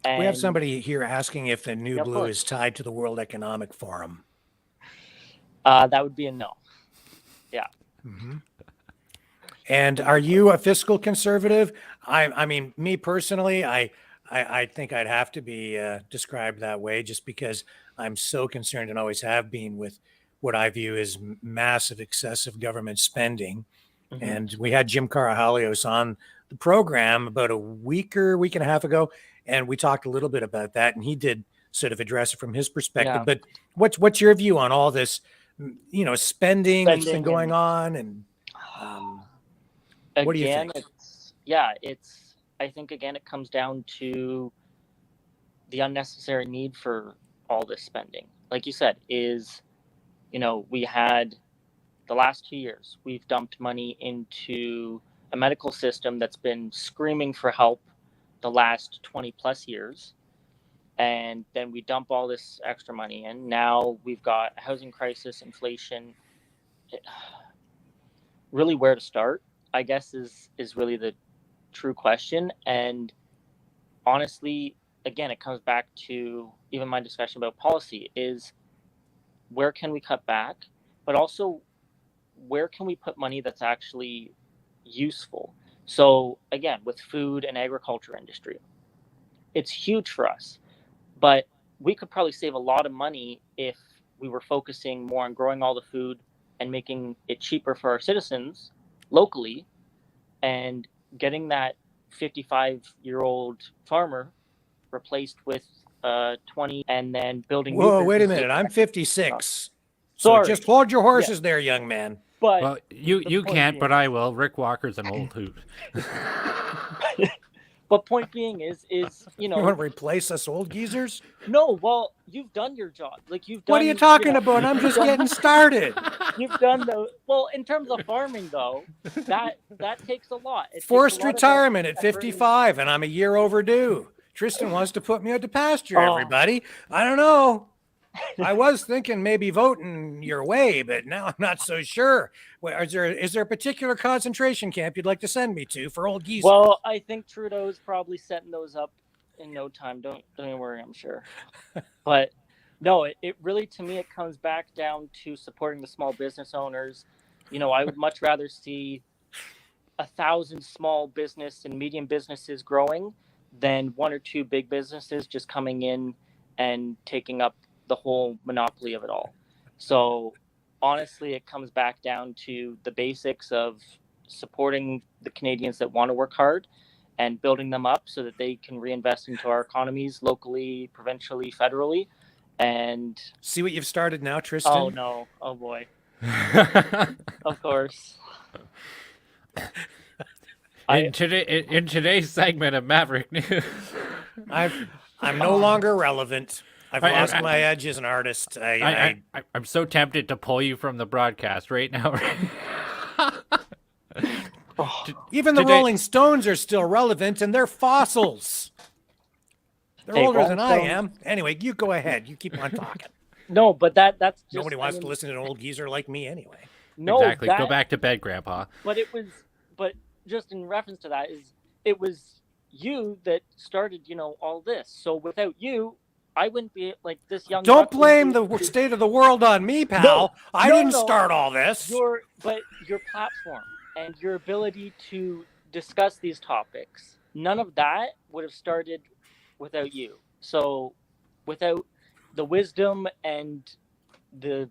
And we have somebody here asking if the New Blue is tied to the World Economic Forum. That would be a no. Yeah. Mm-hmm. And are you a fiscal conservative? I mean, me personally, I think I'd have to be described that way, just because I'm so concerned and always have been with what I view as massive, excessive government spending. Mm-hmm. And we had Jim Carahalios on the program about a week and a half ago, and we talked a little bit about that, and he did sort of address it from his perspective. Yeah. But what's your view on all this, spending that's been going on, and what do you think? I think again it comes down to the unnecessary need for all this spending. Like you said, we had the last 2 years, we've dumped money into a medical system that's been screaming for help the last 20 plus years. And then we dump all this extra money in. Now we've got a housing crisis, inflation. Really, where to start, I guess, is really the true question. And honestly, again, it comes back to even my discussion about policy is where can we cut back, but also where can we put money that's actually useful? So again, with food and agriculture industry, it's huge for us, but we could probably save a lot of money if we were focusing more on growing all the food and making it cheaper for our citizens locally, and getting that 55-year-old farmer replaced with 20, and then building. Whoa, wait a minute. I'm 56. So Sorry. just hold your horses there, young man. But Well, you can't, but I will. Rick Walker's an old hoot. But point being is You want to replace us old geezers? no. Well, you've done your job. Like you've done. What are you talking about? I'm just getting started. You've done the well in terms of farming, though. That takes a lot. It takes Forced a lot of retirement at effort. 55, and I'm a year overdue. Tristan wants to put me out to pasture, Oh. everybody. I don't know. I was thinking maybe voting your way, but now I'm not so sure. Well, is there a particular concentration camp you'd like to send me to for old geese? Well, I think Trudeau's probably setting those up in no time. Don't even worry, I'm sure. But no, it really, to me, it comes back down to supporting the small business owners. I would much rather see 1,000 small business and medium businesses growing than 1 or 2 big businesses just coming in and taking up the whole monopoly of it all. So honestly, it comes back down to the basics of supporting the Canadians that want to work hard and building them up so that they can reinvest into our economies locally, provincially, federally. And see what you've started now, Tristan? oh no, oh boy. Of course. In today's segment of Maverick News, I'm no longer relevant. I've lost my edge as an artist. I'm so tempted to pull you from the broadcast right now. Even the Rolling Stones are still relevant, and they're fossils. They're older than I am. Anyway, you go ahead. You keep on talking. No, but that's just, nobody wants to listen to an old geezer like me anyway. No, exactly. Go back to bed, Grandpa. But just in reference to that, it was you that started, all this. So without you, I wouldn't be like this young. Don't blame the state of the world on me, pal. No, I didn't start all this. But your platform and your ability to discuss these topics, none of that would have started without you. So without the wisdom and the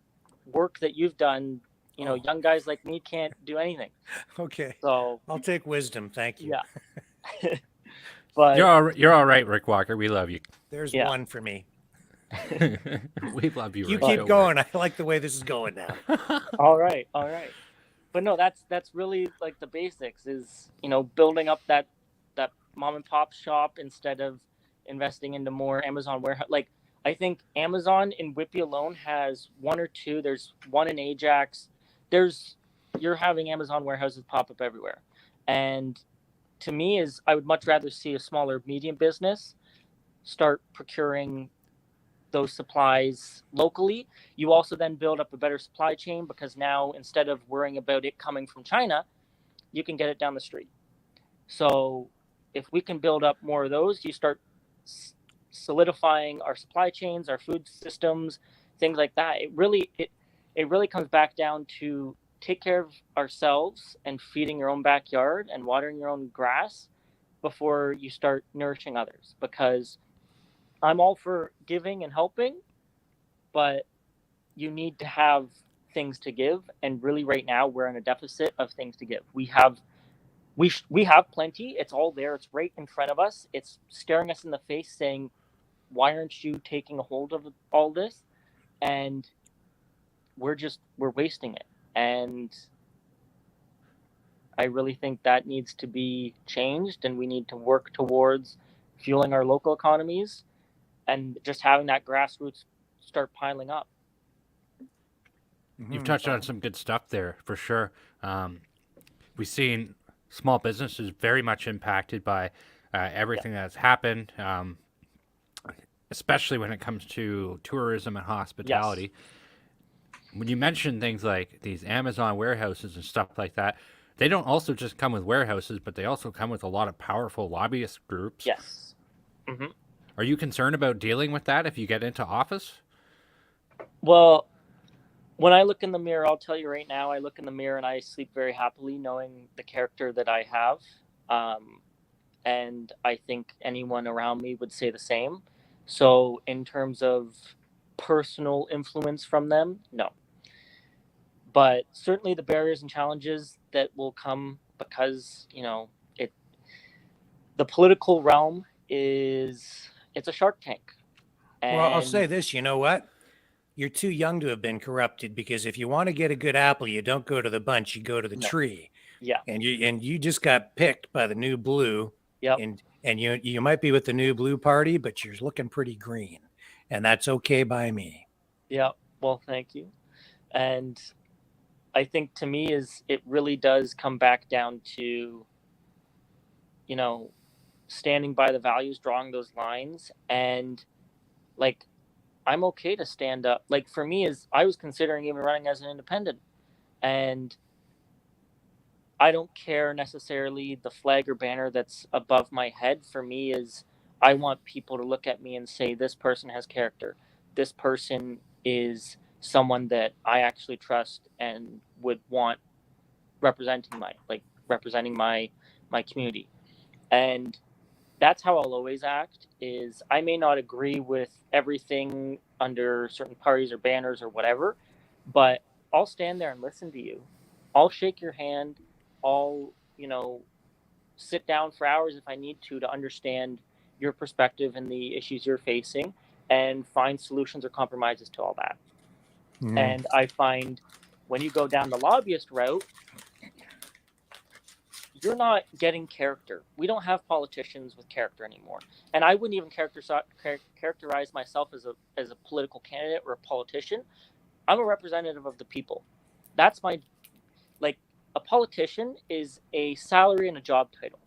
work that you've done, young guys like me can't do anything. Okay. So I'll take wisdom. Thank you. Yeah. But you're all right, Rick Walker. We love you. There's one for me. We love you. You Rick. keep going. I like the way this is going now. All right. But no, that's really like the basics is, building up that mom and pop shop instead of investing into more Amazon warehouse. Like I think Amazon in Whitby alone has 1 or 2. There's one in Ajax. You're having Amazon warehouses pop up everywhere. And to me I would much rather see a smaller medium business start procuring those supplies locally. You also then build up a better supply chain because now instead of worrying about it coming from China, you can get it down the street. So if we can build up more of those, you start solidifying our supply chains, our food systems, things like that. It really comes back down to take care of ourselves and feeding your own backyard and watering your own grass before you start nourishing others. Because I'm all for giving and helping, but you need to have things to give. And really right now we're in a deficit of things to give. We have plenty. It's all there. It's right in front of us. It's staring us in the face saying, why aren't you taking a hold of all this? And we're wasting it. And I really think that needs to be changed, and we need to work towards fueling our local economies and just having that grassroots start piling up. You've touched on some good stuff there for sure. We've seen small businesses very much impacted by everything that's happened, especially when it comes to tourism and hospitality. When you mention things like these Amazon warehouses and stuff like that, they don't also just come with warehouses, but they also come with a lot of powerful lobbyist groups. Yes. Mm-hmm. Are you concerned about dealing with that if you get into office? Well, when I look in the mirror, I'll tell you right now, I look in the mirror and I sleep very happily knowing the character that I have. And I think anyone around me would say the same. So in terms of personal influence from them, no. But certainly the barriers and challenges that will come because, the political realm it's a shark tank. And Well, I'll say this, you know what? You're too young to have been corrupted, because if you want to get a good apple, you don't go to the bunch, you go to the tree. Yeah. And you just got picked by the new blue. Yep. And you might be with the new blue party, but you're looking pretty green. And that's okay by me. Yeah. Well, thank you. And I think to me it really does come back down to, standing by the values, drawing those lines. And like, I'm okay to stand up. Like for me, I was considering even running as an independent, and I don't care necessarily the flag or banner that's above my head. For me I want people to look at me and say, this person has character. This person is someone that I actually trust and would want representing my community. And that's how I'll always act. Is I may not agree with everything under certain parties or banners or whatever, but I'll stand there and listen to you. I'll shake your hand. I'll, sit down for hours if I need to understand your perspective and the issues you're facing and find solutions or compromises to all that. Mm. And I find when you go down the lobbyist route, you're not getting character. We don't have politicians with character anymore. And I wouldn't even characterize myself as a political candidate or a politician. I'm a representative of the people. That's a politician is a salary and a job title.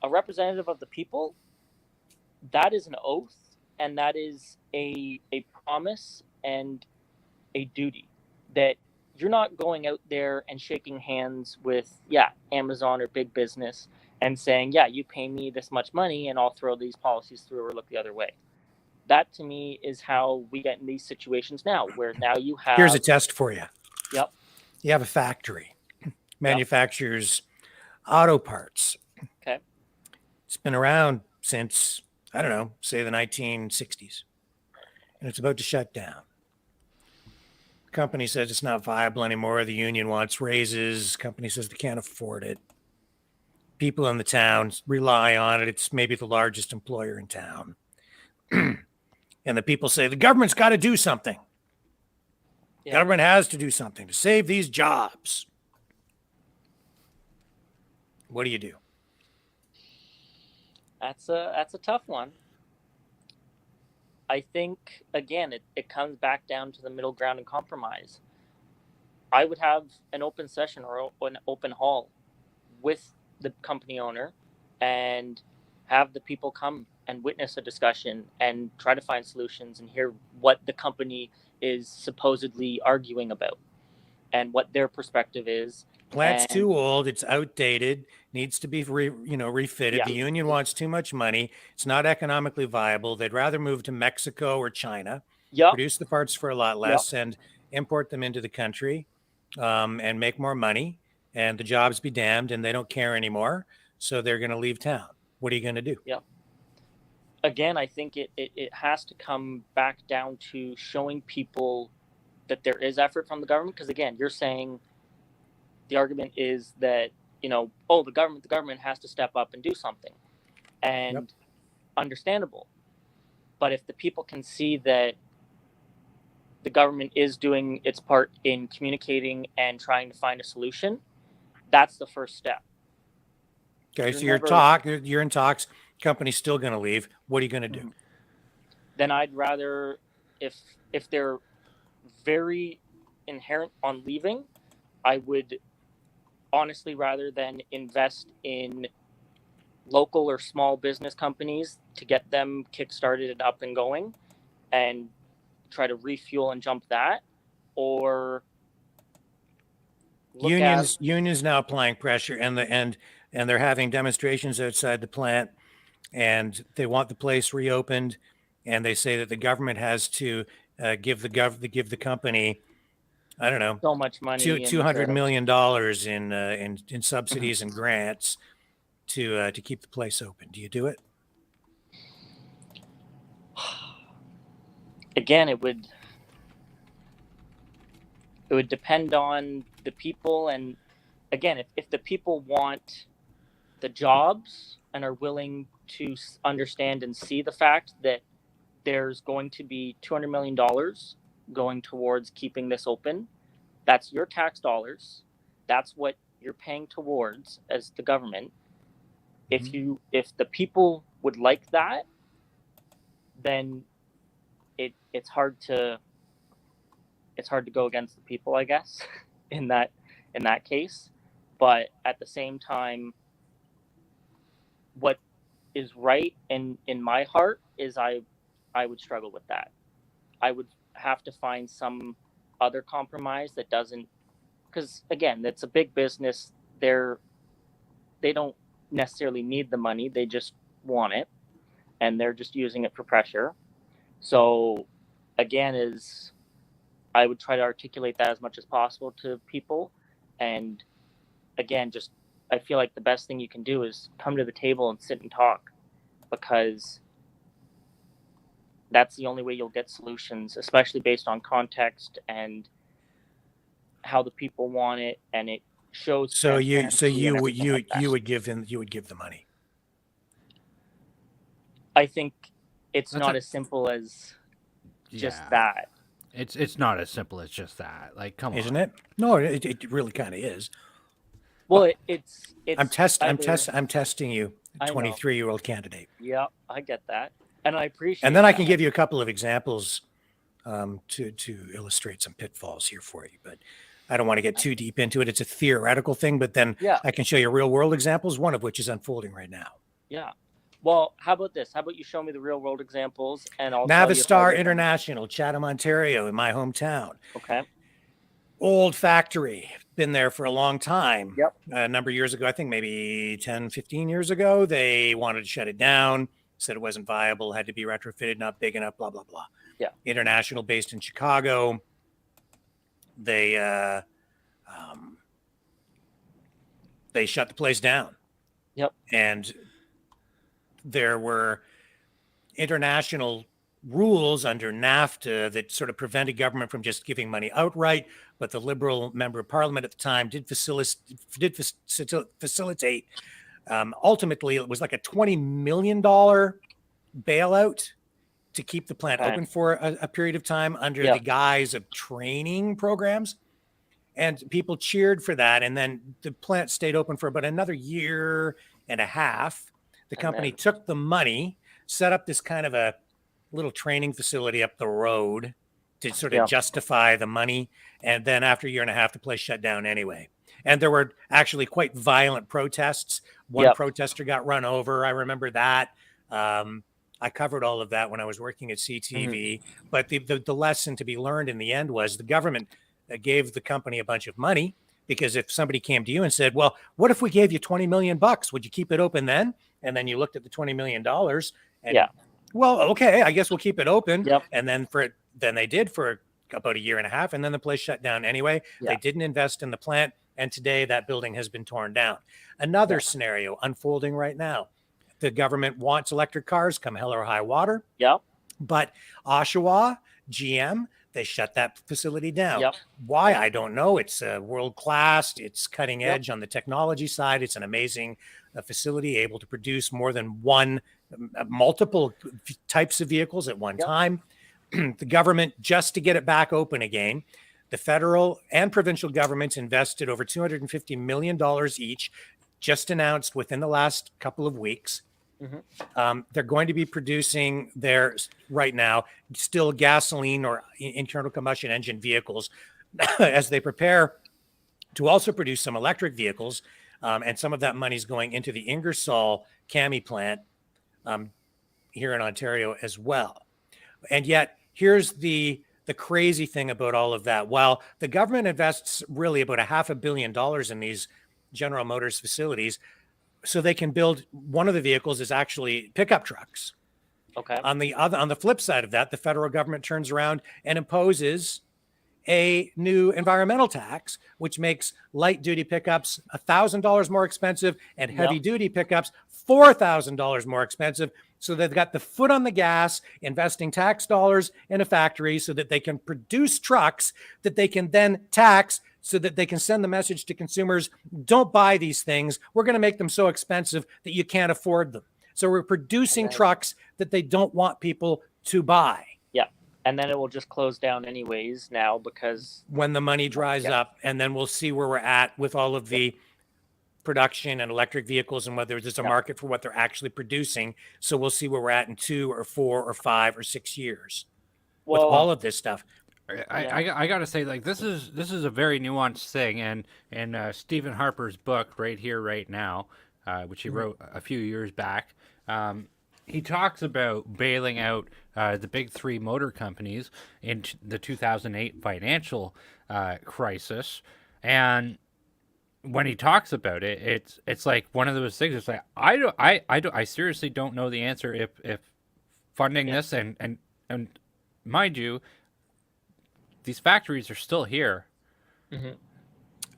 A representative of the people, that is an oath, and that is a promise and a duty that you're not going out there and shaking hands with, Amazon or big business and saying, you pay me this much money and I'll throw these policies through or look the other way. That to me is how we get in these situations now, where now you have... Here's a test for you. Yep. You have a factory, manufactures auto parts. Okay. It's been around since, I don't know, say the 1960s, and it's about to shut down. The company says it's not viable anymore. The union wants raises. The company says they can't afford it. People in the town rely on it. It's maybe the largest employer in town. And the people say the government's got to do something. Yeah. Government has to do something to save these jobs. What do? That's a tough one. I think, again, it comes back down to the middle ground and compromise. I would have an open session or an open hall with the company owner and have the people come and witness a discussion and try to find solutions and hear what the company is supposedly arguing about and what their perspective is. Plant's too old. It's outdated. Needs to be refitted. Yeah. The union wants too much money. It's not economically viable. They'd rather move to Mexico or China, produce the parts for a lot less, and import them into the country, and make more money. And the jobs be damned, and they don't care anymore. So they're going to leave town. What are you going to do? Yeah. Again, I think it has to come back down to showing people that there is effort from the government. Because again, you're saying the argument is that, the government has to step up and do something. And understandable. But if the people can see that the government is doing its part in communicating and trying to find a solution, that's the first step. Okay, so you're in talks, company's still going to leave. What are you going to do? Then I'd rather, if they're very inherent on leaving, I would honestly, rather than invest in local or small business companies to get them kickstarted and up and going and try to refuel and jump that, or unions now applying pressure, and they're having demonstrations outside the plant, and they want the place reopened, and they say that the government has to give the company, I don't know, so much money, $200 million in subsidies and grants to keep the place open. Do you do it? Again, it would depend on the people, and again, if the people want the jobs and are willing to understand and see the fact that there's going to be $200 million going towards keeping this open, that's your tax dollars, that's what you're paying towards as the government. If the people would like that, then it's hard to go against the people, I guess, in that case. But at the same time, what is right in my heart is I would struggle with that. I would have to find some other compromise that doesn't, because again, it's a big business. They don't necessarily need the money, they just want it, and they're just using it for pressure. So again, I would try to articulate that as much as possible to people, and again, just I feel like the best thing you can do is come to the table and sit and talk, because that's the only way you'll get solutions, especially based on context and how the people want it, and it shows. So you would give the money. I think it's not as simple as just that. It's not as simple as just that. Like, come on, isn't it? No, it really kind of is. Well, it's. I'm testing you, 23-year-old candidate. Yeah, I get that, and I appreciate. And then I can give you a couple of examples to illustrate some pitfalls here for you, but I don't want to get too deep into it. It's a theoretical thing, but then I can show you real world examples, one of which is unfolding right now. Yeah. Well, how about this? How about you show me the real world examples, and I'll Navistar International, Chatham, Ontario, in my hometown. Okay. Old factory, been there for a long time. Yep. A number of years ago, I think maybe 10, 15 years ago, they wanted to shut it down, said it wasn't viable, had to be retrofitted, not big enough, blah, blah, blah. Yeah. International, based in Chicago. They shut the place down. Yep. And there were international rules under NAFTA that sort of prevented government from just giving money outright, but the Liberal member of Parliament at the time did facilitate. Ultimately, it was like a $20 million bailout to keep the plant open for a period of time under the guise of training programs. And people cheered for that. And then the plant stayed open for about another year and a half. The company took the money, set up this kind of a little training facility up the road to sort of justify the money. And then after a year and a half, the place shut down anyway. And there were actually quite violent protests. One protester got run over. I remember that. I covered all of that when I was working at CTV. But the lesson to be learned in the end was the government gave the company a bunch of money, because if somebody came to you and said, well, what if we gave you $20 million? Would you keep it open then? And then you looked at the $20 million and well, okay, I guess we'll keep it open. Yep. And then they did for about a year and a half, and then the place shut down anyway. They didn't invest in the plant, and today that building has been torn down. Another scenario unfolding right now. The government wants electric cars come hell or high water. Yep. But Oshawa, GM, they shut that facility down. Yep. Why? I don't know. It's world class. It's cutting edge on the technology side. It's an amazing facility, able to produce more than multiple types of vehicles at one time. The government, just to get it back open again, the federal and provincial governments invested over $250 million each, just announced within the last couple of weeks. They're going to be producing right now still gasoline or internal combustion engine vehicles as they prepare to also produce some electric vehicles. And some of that money is going into the Ingersoll CAMI plant here in Ontario as well. And yet, here's the crazy thing about all of that. While the government invests really about $500 million in these General Motors facilities, so they can build, one of the vehicles is actually pickup trucks. Okay. On the flip side of that, the federal government turns around and imposes a new environmental tax, which makes light duty pickups $1,000 more expensive and heavy duty pickups $4,000 more expensive. So they've got the foot on the gas, investing tax dollars in a factory so that they can produce trucks that they can then tax, so that they can send the message to consumers: don't buy these things. We're going to make them so expensive that you can't afford them. So we're producing trucks that they don't want people to buy. Yeah. And then it will just close down anyways now, because when the money dries up, and then we'll see where we're at with all of the production and electric vehicles and whether there's a market for what they're actually producing. So we'll see where we're at in 2 or 4 or 5 or 6 years with all of this stuff. I gotta say, like, this is a very nuanced thing, and Stephen Harper's book Right Here, Right Now, which he wrote a few years back, he talks about bailing out the big 3 motor companies in the 2008 financial crisis, and when he talks about it, it's like one of those things. It's like I seriously don't know the answer if funding this and mind you, these factories are still here. Mm-hmm.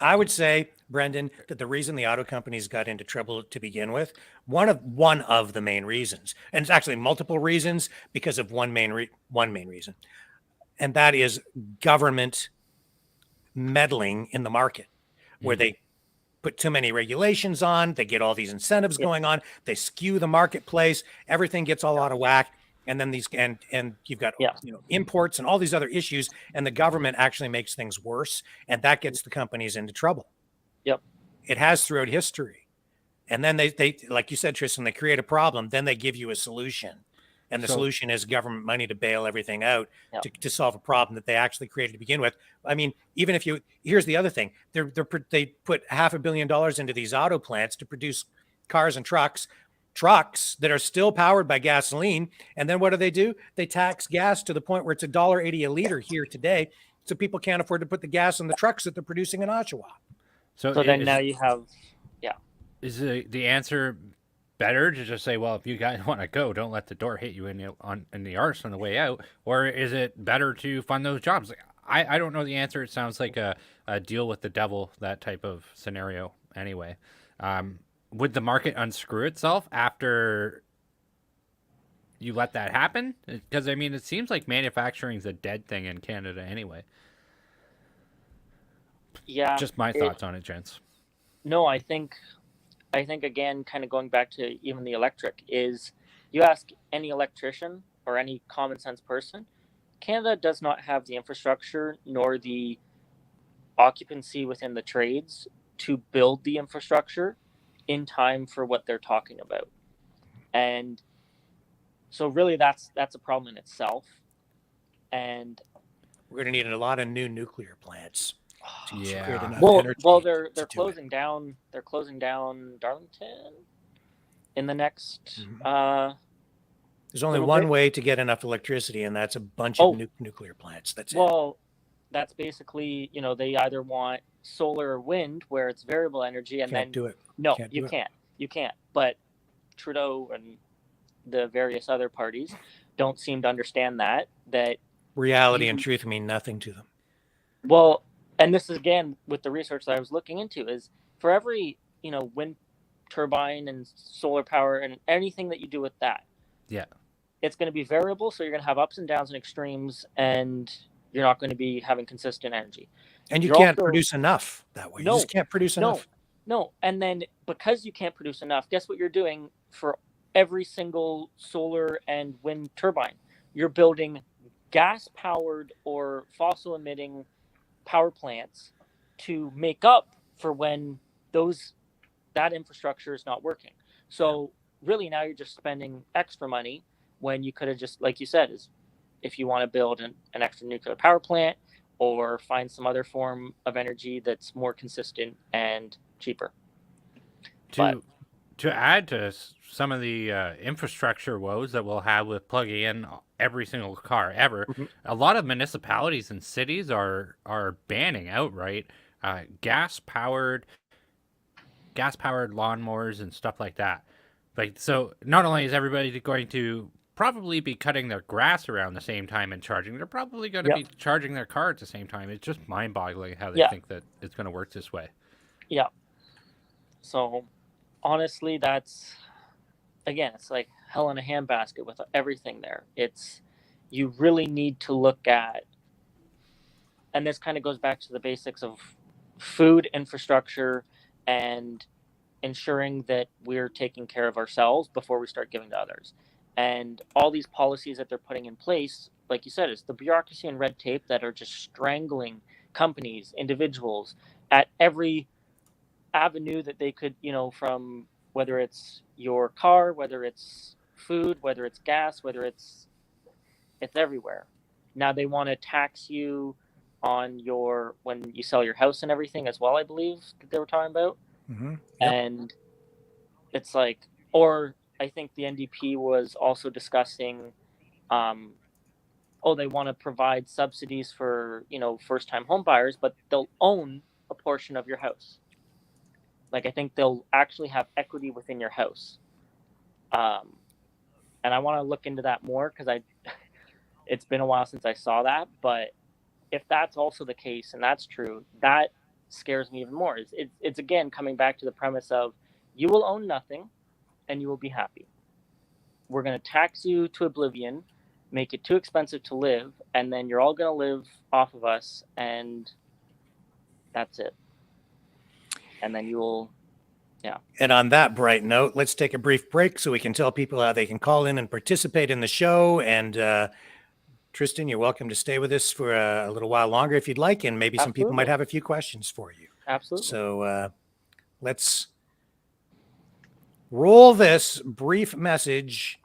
I would say, Brendan, that the reason the auto companies got into trouble to begin with, one of the main reasons, and it's actually multiple reasons because of one main reason, and that is government meddling in the market, where they put too many regulations on, they get all these incentives going on, they skew the marketplace, everything gets all out of whack. And then and you've got imports and all these other issues, and the government actually makes things worse, and that gets the companies into trouble. Yep, it has throughout history. And then they like you said, Tristan, they create a problem, then they give you a solution, and the solution is government money to bail everything out to solve a problem that they actually created to begin with. I mean, even if here's the other thing, they put $500 million into these auto plants to produce cars and trucks that are still powered by gasoline. And then what do? They tax gas to the point where it's $1.80 a liter here today. So people can't afford to put the gas in the trucks that they're producing in Oshawa. So then now you have, Is the answer better to just say, well, if you guys want to go, don't let the door hit you in the arse on the way out? Or is it better to fund those jobs? Like, I don't know the answer. It sounds like a deal with the devil, that type of scenario anyway. Would the market unscrew itself after you let that happen? Because, I mean, it seems like manufacturing is a dead thing in Canada anyway. Yeah. Just my thoughts on it, gents. No, I think again, kind of going back to even the electric, is you ask any electrician or any common sense person, Canada does not have the infrastructure nor the occupancy within the trades to build the infrastructure in time for what they're talking about. And so really that's a problem in itself. And we're going to need a lot of new nuclear plants. Well, they're closing down. They're closing down Darlington in the next. There's only one way to get enough electricity, and that's a bunch of nuclear plants. That's it. That's basically, they either want solar or wind, where it's variable energy, and can't do it. No, you can't. You can't. But Trudeau and the various other parties don't seem to understand that reality and truth mean nothing to them. Well, and this is again with the research that I was looking into, is for every wind turbine and solar power and anything that you do with that, it's going to be variable. So you're going to have ups and downs and extremes, and you're not going to be having consistent energy. And you can't produce enough that way. You just can't produce enough. No. And then because you can't produce enough, guess what you're doing for every single solar and wind turbine? You're building gas-powered or fossil-emitting power plants to make up for when that infrastructure is not working. So really now you're just spending extra money when you could have just, like you said, is if you want to build an extra nuclear power plant or find some other form of energy that's more consistent and cheaper. To add to some of the infrastructure woes that we'll have with plugging in every single car ever, a lot of municipalities and cities are banning outright gas powered lawnmowers and stuff like that. Like, so not only is everybody going to probably be cutting their grass around the same time and charging, they're probably going to be charging their car at the same time. It's just mind-boggling how they think that it's going to work this way. Yeah. So honestly, that's, again, it's like hell in a handbasket with everything there. You really need to look at, and this kind of goes back to the basics of food infrastructure and ensuring that we're taking care of ourselves before we start giving to others. And all these policies that they're putting in place, like you said, it's the bureaucracy and red tape that are just strangling companies, individuals at every avenue that they could, from whether it's your car, whether it's food, whether it's gas, whether it's everywhere. Now they want to tax you on when you sell your house and everything as well, I believe that they were talking about. Mm-hmm. And it's like, or I think the NDP was also discussing, they want to provide subsidies for, first-time home buyers, but they'll own a portion of your house. Like, I think they'll actually have equity within your house. And I want to look into that more because it's been a while since I saw that. But if that's also the case and that's true, that scares me even more. It's again coming back to the premise of you will own nothing and you will be happy. We're going to tax you to oblivion, make it too expensive to live, and then you're all going to live off of us, and that's it. And then you will, And on that bright note, let's take a brief break so we can tell people how they can call in and participate in the show. And Tristan, you're welcome to stay with us for a little while longer if you'd like, and maybe some people might have a few questions for you. Absolutely. So let's roll this brief message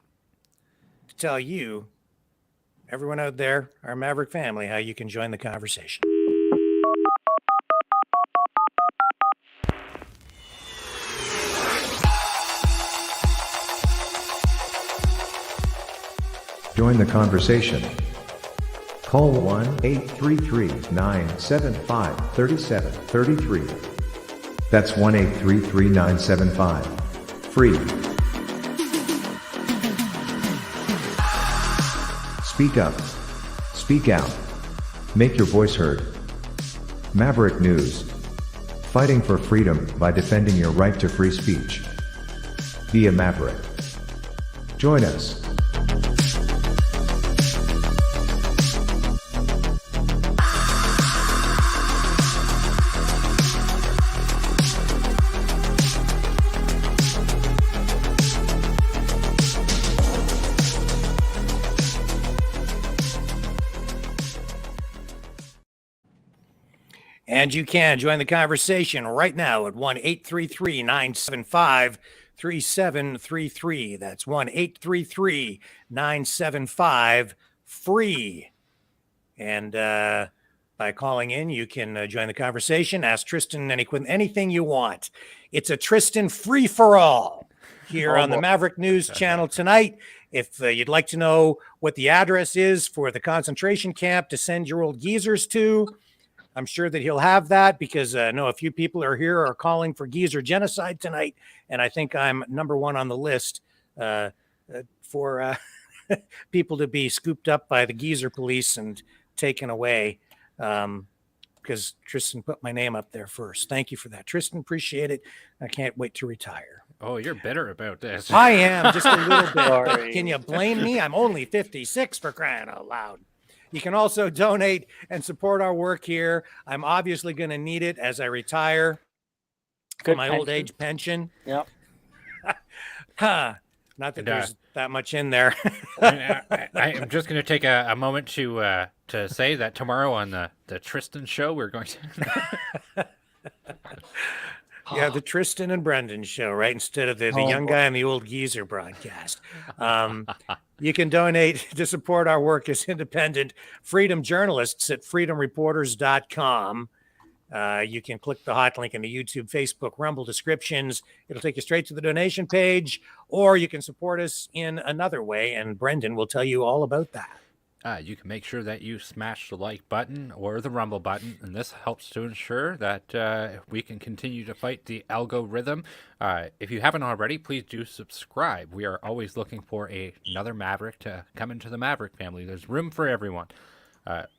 to tell you, everyone out there, our Maverick family, how you can join the conversation. Join the conversation. Call 1-833-975-3733. That's 1-833-975-FREE. Speak up. Speak out. Make your voice heard. Maverick News. Fighting for freedom by defending your right to free speech. Be a Maverick. Join us. And you can join the conversation right now at 1-833-975-3733. That's 1-833-975-FREE. And by calling in, you can join the conversation. Ask Tristan anything you want. It's a Tristan free-for-all here on the Maverick News channel tonight. If you'd like to know what the address is for the concentration camp to send your old geezers to, I'm sure that he'll have that because I know a few people are calling for geezer genocide tonight. And I think I'm number one on the list for people to be scooped up by the geezer police and taken away because Tristan put my name up there first. Thank you for that, Tristan. Appreciate it. I can't wait to retire. Oh, you're bitter about this. I am just a little bit. Sorry. Can you blame me? I'm only 56 for crying out loud. You can also donate and support our work here. I'm obviously going to need it as I retire for my old age pension. Yep. Not that there's that much in there. I am just going to take a moment to say that tomorrow on the Tristan show, we're going to... Yeah, the Tristan and Brendan show, right? Instead of the young guy and the old geezer broadcast. You can donate to support our work as independent freedom journalists at freedomreporters.com. You can click the hot link in the YouTube, Facebook, Rumble descriptions. It'll take you straight to the donation page, or you can support us in another way, and Brendan will tell you all about that. You can make sure that you smash the like button or the Rumble button, and this helps to ensure that we can continue to fight the algorithm. If you haven't already, please do subscribe. We are always looking for another Maverick to come into the Maverick family. There's room for everyone.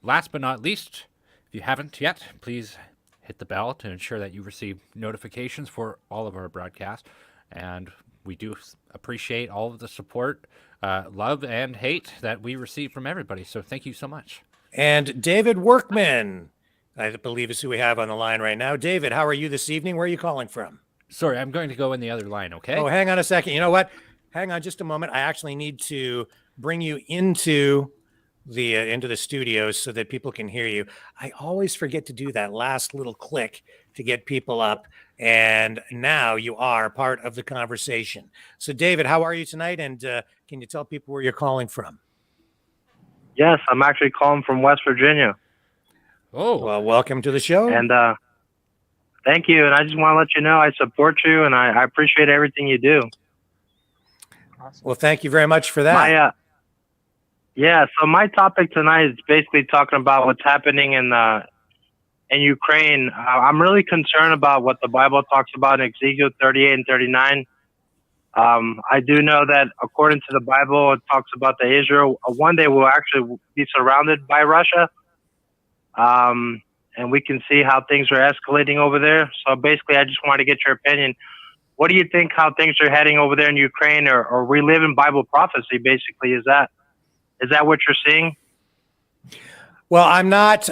Last but not least, if you haven't yet, please hit the bell to ensure that you receive notifications for all of our broadcasts. And we do appreciate all of the support, love, and hate that we receive from everybody. So thank you so much. And David Workman, I believe, is who we have on the line right now. David, how are you this evening? Where are you calling from? Sorry, I'm going to go in the other line, okay? Oh, hang on a second. You know what? Hang on just a moment. I actually need to bring you into the studio so that people can hear you. I always forget to do that last little click to get people up. And now you are part of the conversation. So, David, how are you tonight? And can you tell people where you're calling from? Yes, I'm actually calling from West Virginia. Oh, well, welcome to the show. And thank you. And I just want to let you know I support you, and I appreciate everything you do. Awesome. Well, thank you very much for that. So my topic tonight is basically talking about what's happening in Ukraine. I'm really concerned about what the Bible talks about in Ezekiel 38 and 39. I do know that according to the Bible, it talks about that Israel one day will actually be surrounded by Russia. And we can see how things are escalating over there. So basically, I just want to get your opinion. What do you think how things are heading over there in Ukraine, or we live in Bible prophecy, basically? Is that what you're seeing? Well, I'm not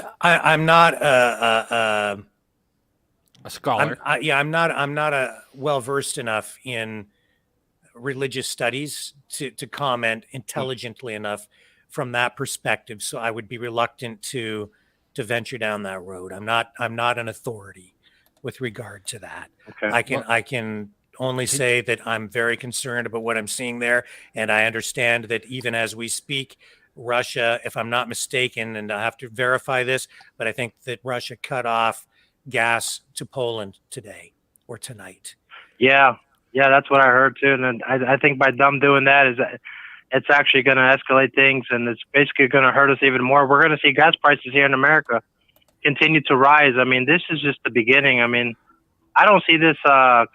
a scholar. I'm not well versed enough in religious studies to comment intelligently enough from that perspective. So I would be reluctant to venture down that road. I'm not an authority with regard to that. Okay. I can only say that I'm very concerned about what I'm seeing there, and I understand that even as we speak, Russia, if I'm not mistaken, and I have to verify this, but I think that Russia cut off gas to Poland today or tonight. Yeah, that's what I heard too. And then I think by them doing that, it's actually going to escalate things, and it's basically going to hurt us even more. We're going to see gas prices here in America continue to rise. I mean, this is just the beginning. I mean, I don't see this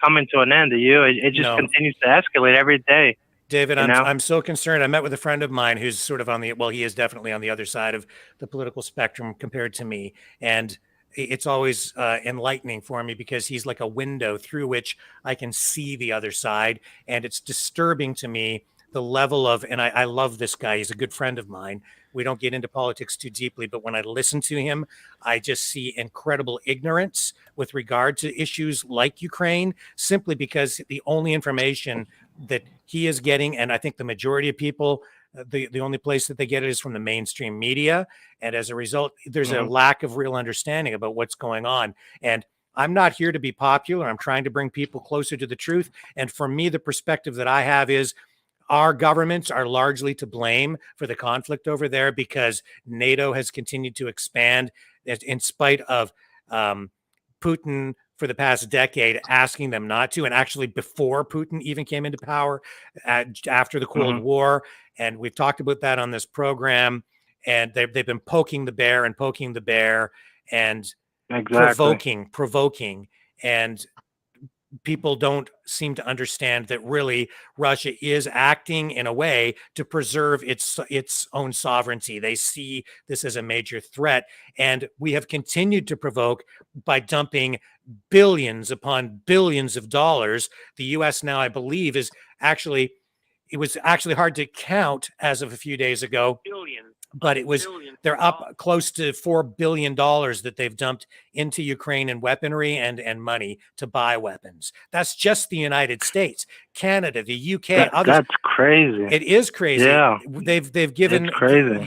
coming to an end. Do you? It just continues to escalate every day. David, I'm so concerned. I met with a friend of mine who's sort of he is definitely on the other side of the political spectrum compared to me. And it's always enlightening for me because he's like a window through which I can see the other side. And it's disturbing to me the level of, and I love this guy. He's a good friend of mine. We don't get into politics too deeply, but when I listen to him, I just see incredible ignorance with regard to issues like Ukraine, simply because the only information that he is getting, and I think the majority of people, the only place that they get it is from the mainstream media. And as a result, there's a lack of real understanding about what's going on. And I'm not here to be popular. I'm trying to bring people closer to the truth. And for me, the perspective that I have is our governments are largely to blame for the conflict over there because NATO has continued to expand in spite of Putin for the past decade asking them not to, and actually before Putin even came into power after the Cold War. And we've talked about that on this program, and they've been poking the bear and provoking. And people don't seem to understand that really Russia is acting in a way to preserve its own sovereignty. They see this as a major threat. And we have continued to provoke by dumping billions upon billions of dollars. The U.S. now, I believe, it was actually hard to count as of a few days ago. But they're up close to $4 billion that they've dumped into Ukraine in weaponry and money to buy weapons. That's just the United States, Canada, the UK. That's crazy. It is crazy. Yeah. They've given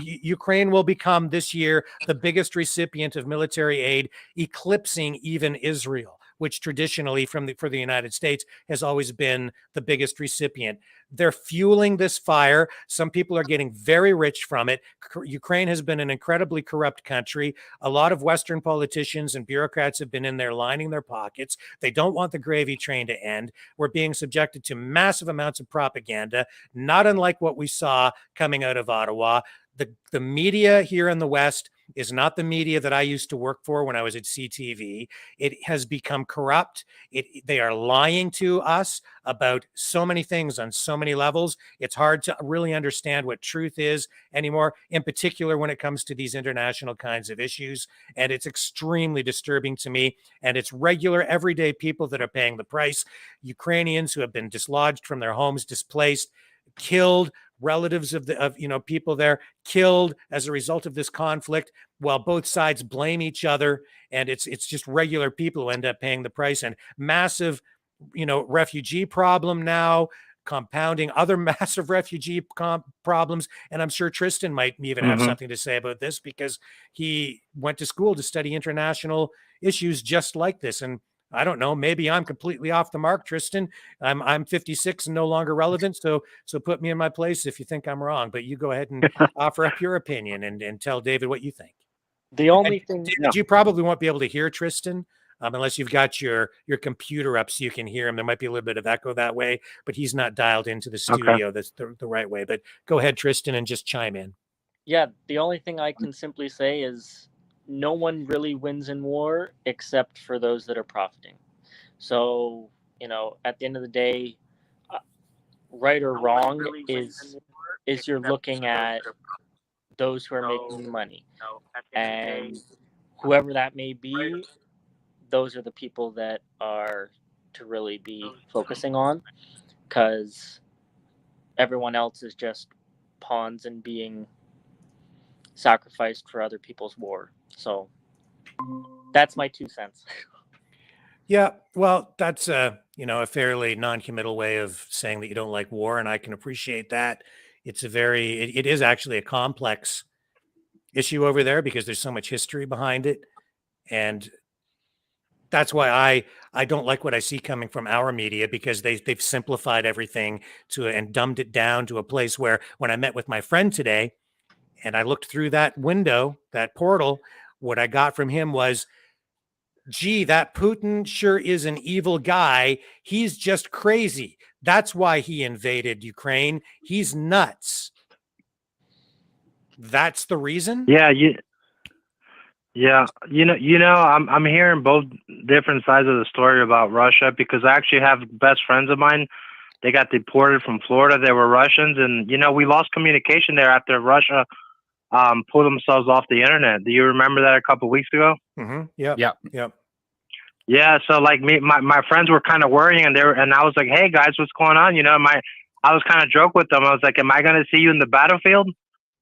Ukraine will become this year the biggest recipient of military aid, eclipsing even Israel. which traditionally for the United States has always been the biggest recipient. They're fueling this fire. Some people are getting very rich from it. Ukraine has been an incredibly corrupt country. A lot of Western politicians and bureaucrats have been in there lining their pockets. They don't want the gravy train to end. We're being subjected to massive amounts of propaganda, not unlike what we saw coming out of Ottawa. The media here in the West is not the media that I used to work for when I was at CTV. It has become corrupt. They are lying to us about so many things on so many levels. It's hard to really understand what truth is anymore, in particular when it comes to these international kinds of issues. And it's extremely disturbing to me. And it's regular, everyday people that are paying the price. Ukrainians who have been dislodged from their homes, displaced, killed, relatives of people there killed as a result of this conflict, while both sides blame each other, and it's just regular people who end up paying the price. And massive refugee problem now, compounding other massive refugee problems. And I'm sure Tristan might even have something to say about this, because he went to school to study international issues just like this. And I don't know, maybe I'm completely off the mark, Tristan. I'm 56 and no longer relevant. So put me in my place if you think I'm wrong, but you go ahead and offer up your opinion and tell David what you think. The only thing David, you probably won't be able to hear Tristan unless you've got your computer up so you can hear him. There might be a little bit of echo that way, but he's not dialed into the studio that's the right way. But go ahead, Tristan, and just chime in. Yeah, the only thing I can simply say is no one really wins in war except for those that are profiting. So, at the end of the day, right or wrong is you're looking at those who are making money. And whoever that may be, those are the people that are to really be focusing on, because everyone else is just pawns and being sacrificed for other people's war. So that's my 2 cents. Yeah, well, that's a fairly non-committal way of saying that you don't like war, and I can appreciate that. It's it is actually a complex issue over there because there's so much history behind it, and that's why I don't like what I see coming from our media, because they've simplified everything and dumbed it down to a place where when I met with my friend today and I looked through that window, that portal, what I got from him was, gee, that Putin sure is an evil guy. He's just crazy. That's why he invaded Ukraine. He's nuts. That's the reason? Yeah, I'm hearing both different sides of the story about Russia, because I actually have best friends of mine. They got deported from Florida. They were Russians, and we lost communication there after Russia pulled themselves off the internet. Do you remember that a couple of weeks ago? Yep. Yeah. So like my friends were kind of worrying, and I was like, "Hey guys, what's going on?" I was kind of joke with them. I was like, "Am I going to see you in the battlefield?"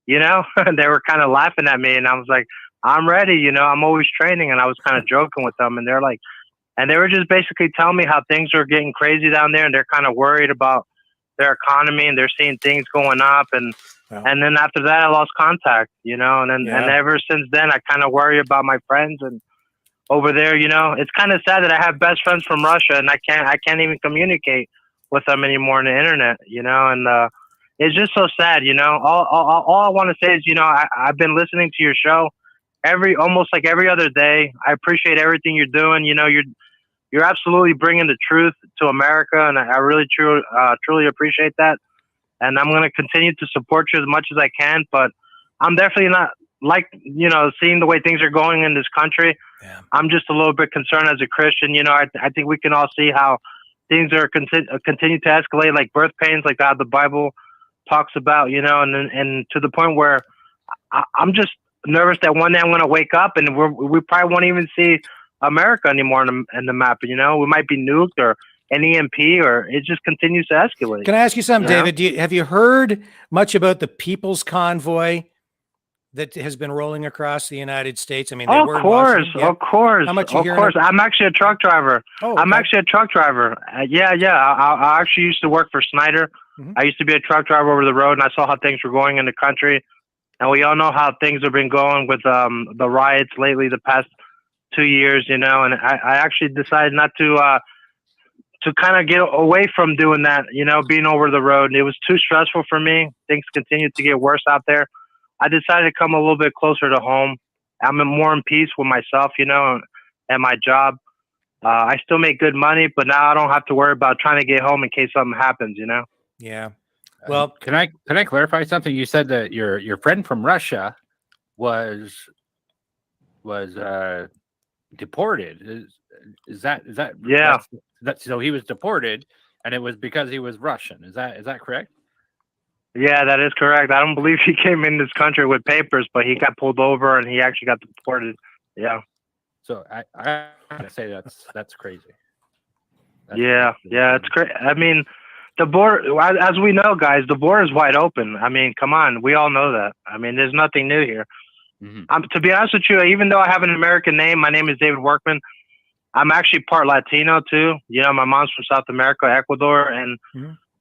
And they were kind of laughing at me, and I was like, "I'm ready. I'm always training." And I was kind of joking with them, and they were just basically telling me how things are getting crazy down there, and they're kind of worried about their economy, and they're seeing things going up, and then after that I lost contact, and ever since then I kind of worry about my friends and over there. It's kind of sad that I have best friends from Russia and I can't even communicate with them anymore on the internet, and it's just so sad. All I want to say is, I've been listening to your show almost like every other day. I appreciate everything you're doing. You're absolutely bringing the truth to America, and I really truly appreciate that. And I'm going to continue to support you as much as I can, but I'm definitely not seeing the way things are going in this country. Yeah. I'm just a little bit concerned as a Christian. I think we can all see how things are continue to escalate, like birth pains, like how the Bible talks about, and to the point where I'm just nervous that one day I'm going to wake up and we probably won't even see America anymore in the map. We might be nuked or an EMP, or it just continues to escalate. Can I ask you something, David? Have you heard much about the People's Convoy that has been rolling across the United States? I mean, of course. How much you hearing? I'm actually a truck driver. Oh, okay. I'm actually a truck driver. I actually used to work for Snyder. Mm-hmm. I used to be a truck driver over the road, and I saw how things were going in the country. And we all know how things have been going with the riots lately, the past 2 years, and I actually decided not to kind of get away from doing that, being over the road. It was too stressful for me. Things continued to get worse out there. I decided to come a little bit closer to home. I'm more in peace with myself, and my job. I still make good money, but now I don't have to worry about trying to get home in case something happens, Yeah. Well, can I clarify something? You said that your friend from Russia was deported. Is that Yeah. That's so he was deported, and it was because he was Russian. Is that correct? Yeah, that is correct. I don't believe he came in this country with papers, but he got pulled over and he actually got deported. Yeah. So I gotta say that's crazy. Yeah, it's great. I mean, the border, as we know, guys, the border is wide open. I mean, come on, we all know that. I mean, there's nothing new here. To be honest with you, even though I have an American name, my name is David Workman. I'm actually part Latino too. My mom's from South America, Ecuador, and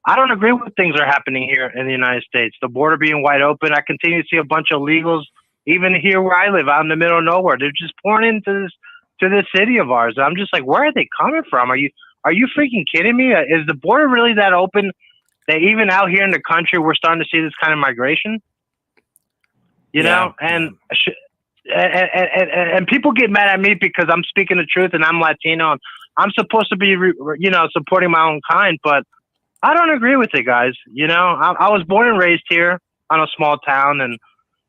I don't agree with things that are happening here in the United States. The border being wide open, I continue to see a bunch of illegals, even here where I live, out in the middle of nowhere. They're just pouring into this city of ours. I'm just like, where are they coming from? Are you freaking kidding me? Is the border really that open that even out here in the country we're starting to see this kind of migration? And people get mad at me because I'm speaking the truth and I'm Latino. And I'm supposed to be, supporting my own kind, but I don't agree with it, guys. I was born and raised here on a small town, and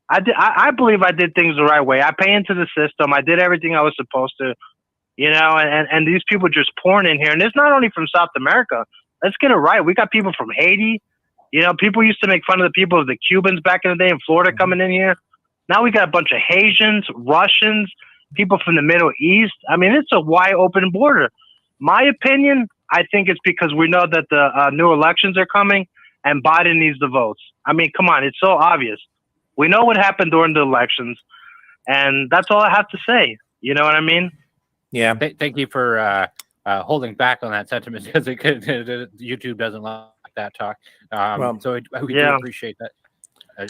I believe I did things the right way. I pay into the system. I did everything I was supposed to, and these people just pouring in here. And it's not only from South America. Let's get it right. We got people from Haiti. People used to make fun of the people of the Cubans back in the day in Florida coming in here. Now we got a bunch of Haitians, Russians, people from the Middle East. I mean, it's a wide open border. My opinion, I think it's because we know that the new elections are coming and Biden needs the votes. I mean, come on, it's so obvious. We know what happened during the elections, and that's all I have to say. You know what I mean? Yeah. Thank you for holding back on that sentiment because YouTube doesn't like that talk. So we do appreciate that.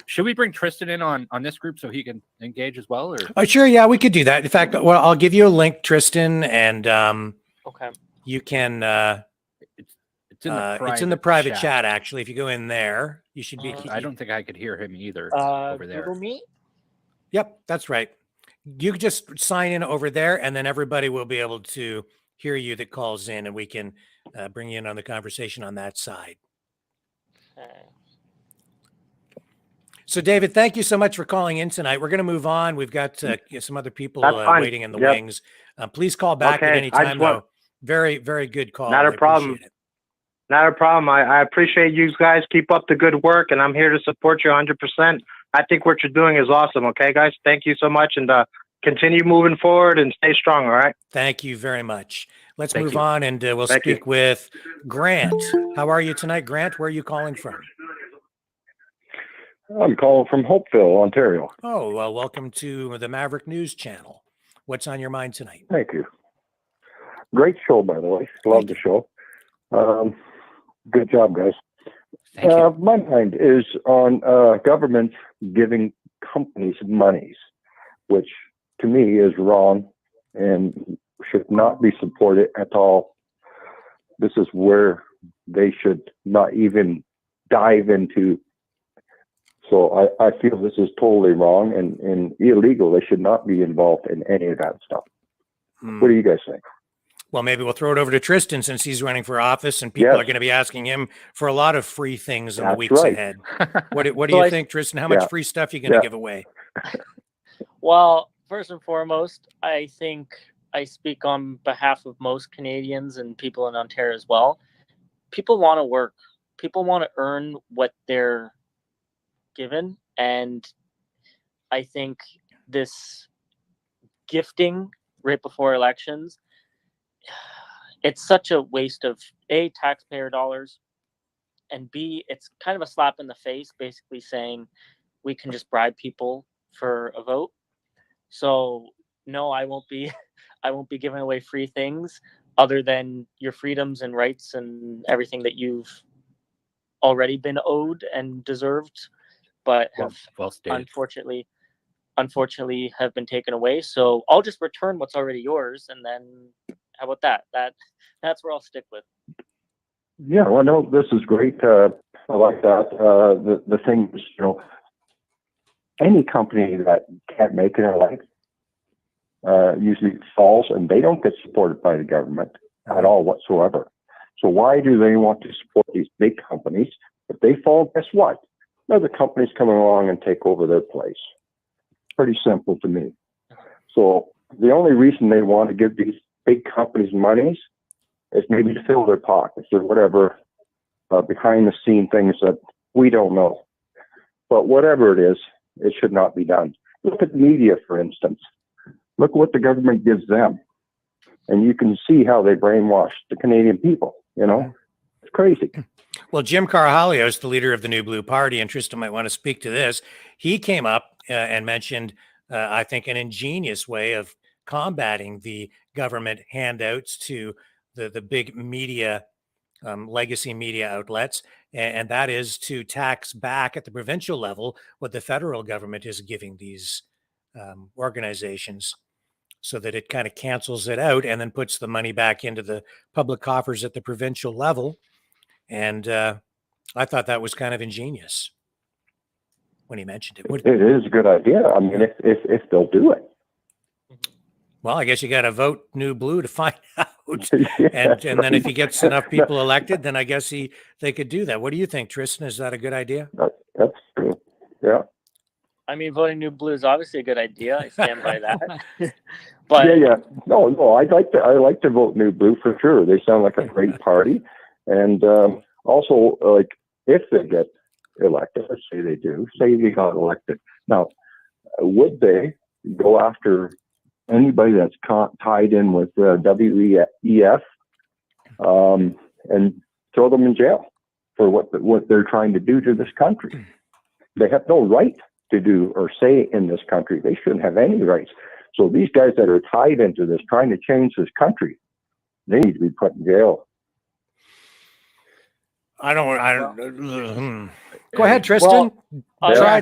Should we bring Tristan in on this group so he can engage as well? Or sure, yeah, we could do that. In fact, well, I'll give you a link, Tristan, and okay, you can. It's in the private chat. Actually. If you go in there, you should be. I don't think I could hear him either over there. Google Meet? Yep, that's right. You could just sign in over there, and then everybody will be able to hear you that calls in, and we can bring you in on the conversation on that side. Okay. So, David, thank you so much for calling in tonight. We're going to move on. We've got some other people waiting in the wings. Please call back at any time, though. Very, very good call. Not a problem. Not a problem. I appreciate you guys. Keep up the good work, and I'm here to support you 100%. I think what you're doing is awesome. Okay, guys? Thank you so much, and continue moving forward and stay strong, all right? Thank you very much. Let's move on, and we'll speak with Grant. How are you tonight, Grant? Where are you calling from? I'm calling from Hopeville, Ontario. Oh, well, welcome to the Maverick News Channel. What's on your mind tonight? Thank you. Great show, by the way. Love the show. Good job, guys. Thank you. My mind is on government giving companies monies, which to me is wrong and should not be supported at all. This is where they should not even dive into. So I feel this is totally wrong and illegal. They should not be involved in any of that stuff. What do you guys think? Well, maybe we'll throw it over to Tristan since he's running for office and people are going to be asking him for a lot of free things in the weeks ahead. What do you think, Tristan? How much free stuff are you going to give away? Well, first and foremost, I think I speak on behalf of most Canadians and people in Ontario as well. People want to work. People want to earn what they're given. And I think this gifting right before elections, it's such a waste of A, taxpayer dollars, and B, it's kind of a slap in the face, basically saying we can just bribe people for a vote. So no, I won't be giving away free things other than your freedoms and rights and everything that you've already been owed and deserved, but have unfortunately unfortunately have been taken away. So I'll just return what's already yours, and then how about that? That's where I'll stick with. Yeah, well, no, this is great. I like that. The thing is, any company that can't make it in life usually falls, and they don't get supported by the government at all whatsoever. So why do they want to support these big companies? If they fall, guess what? Other companies come along and take over their place. Pretty simple to me. So the only reason they want to give these big companies monies is maybe to fill their pockets or whatever behind the scene things that we don't know. But whatever it is, it should not be done. Look at the media, for instance. Look what the government gives them. And you can see how they brainwash the Canadian people, It's crazy. Well, Jim Carhalio is the leader of the New Blue Party, and Tristan might want to speak to this. He came up and mentioned, I think, an ingenious way of combating the government handouts to the big media, legacy media outlets, and that is to tax back at the provincial level what the federal government is giving these organizations, so that it kind of cancels it out and then puts the money back into the public coffers at the provincial level. And I thought that was kind of ingenious when he mentioned it. It is a good idea. I mean, if they'll do it. Well, I guess you got to vote New Blue to find out. Yeah, and then if he gets enough people elected, then I guess they could do that. What do you think, Tristan? Is that a good idea? That's true. Yeah. I mean, voting New Blue is obviously a good idea. I stand by that. But yeah. No, I like to vote New Blue for sure. They sound like a great party. And also, like, if they get elected, let's say they do, say they got elected. Now, would they go after anybody that's tied in with WEF and throw them in jail for what they're trying to do to this country? They have no right to do or say in this country. They shouldn't have any rights. So these guys that are tied into this, trying to change this country, they need to be put in jail. I don't. Go ahead, Tristan. Try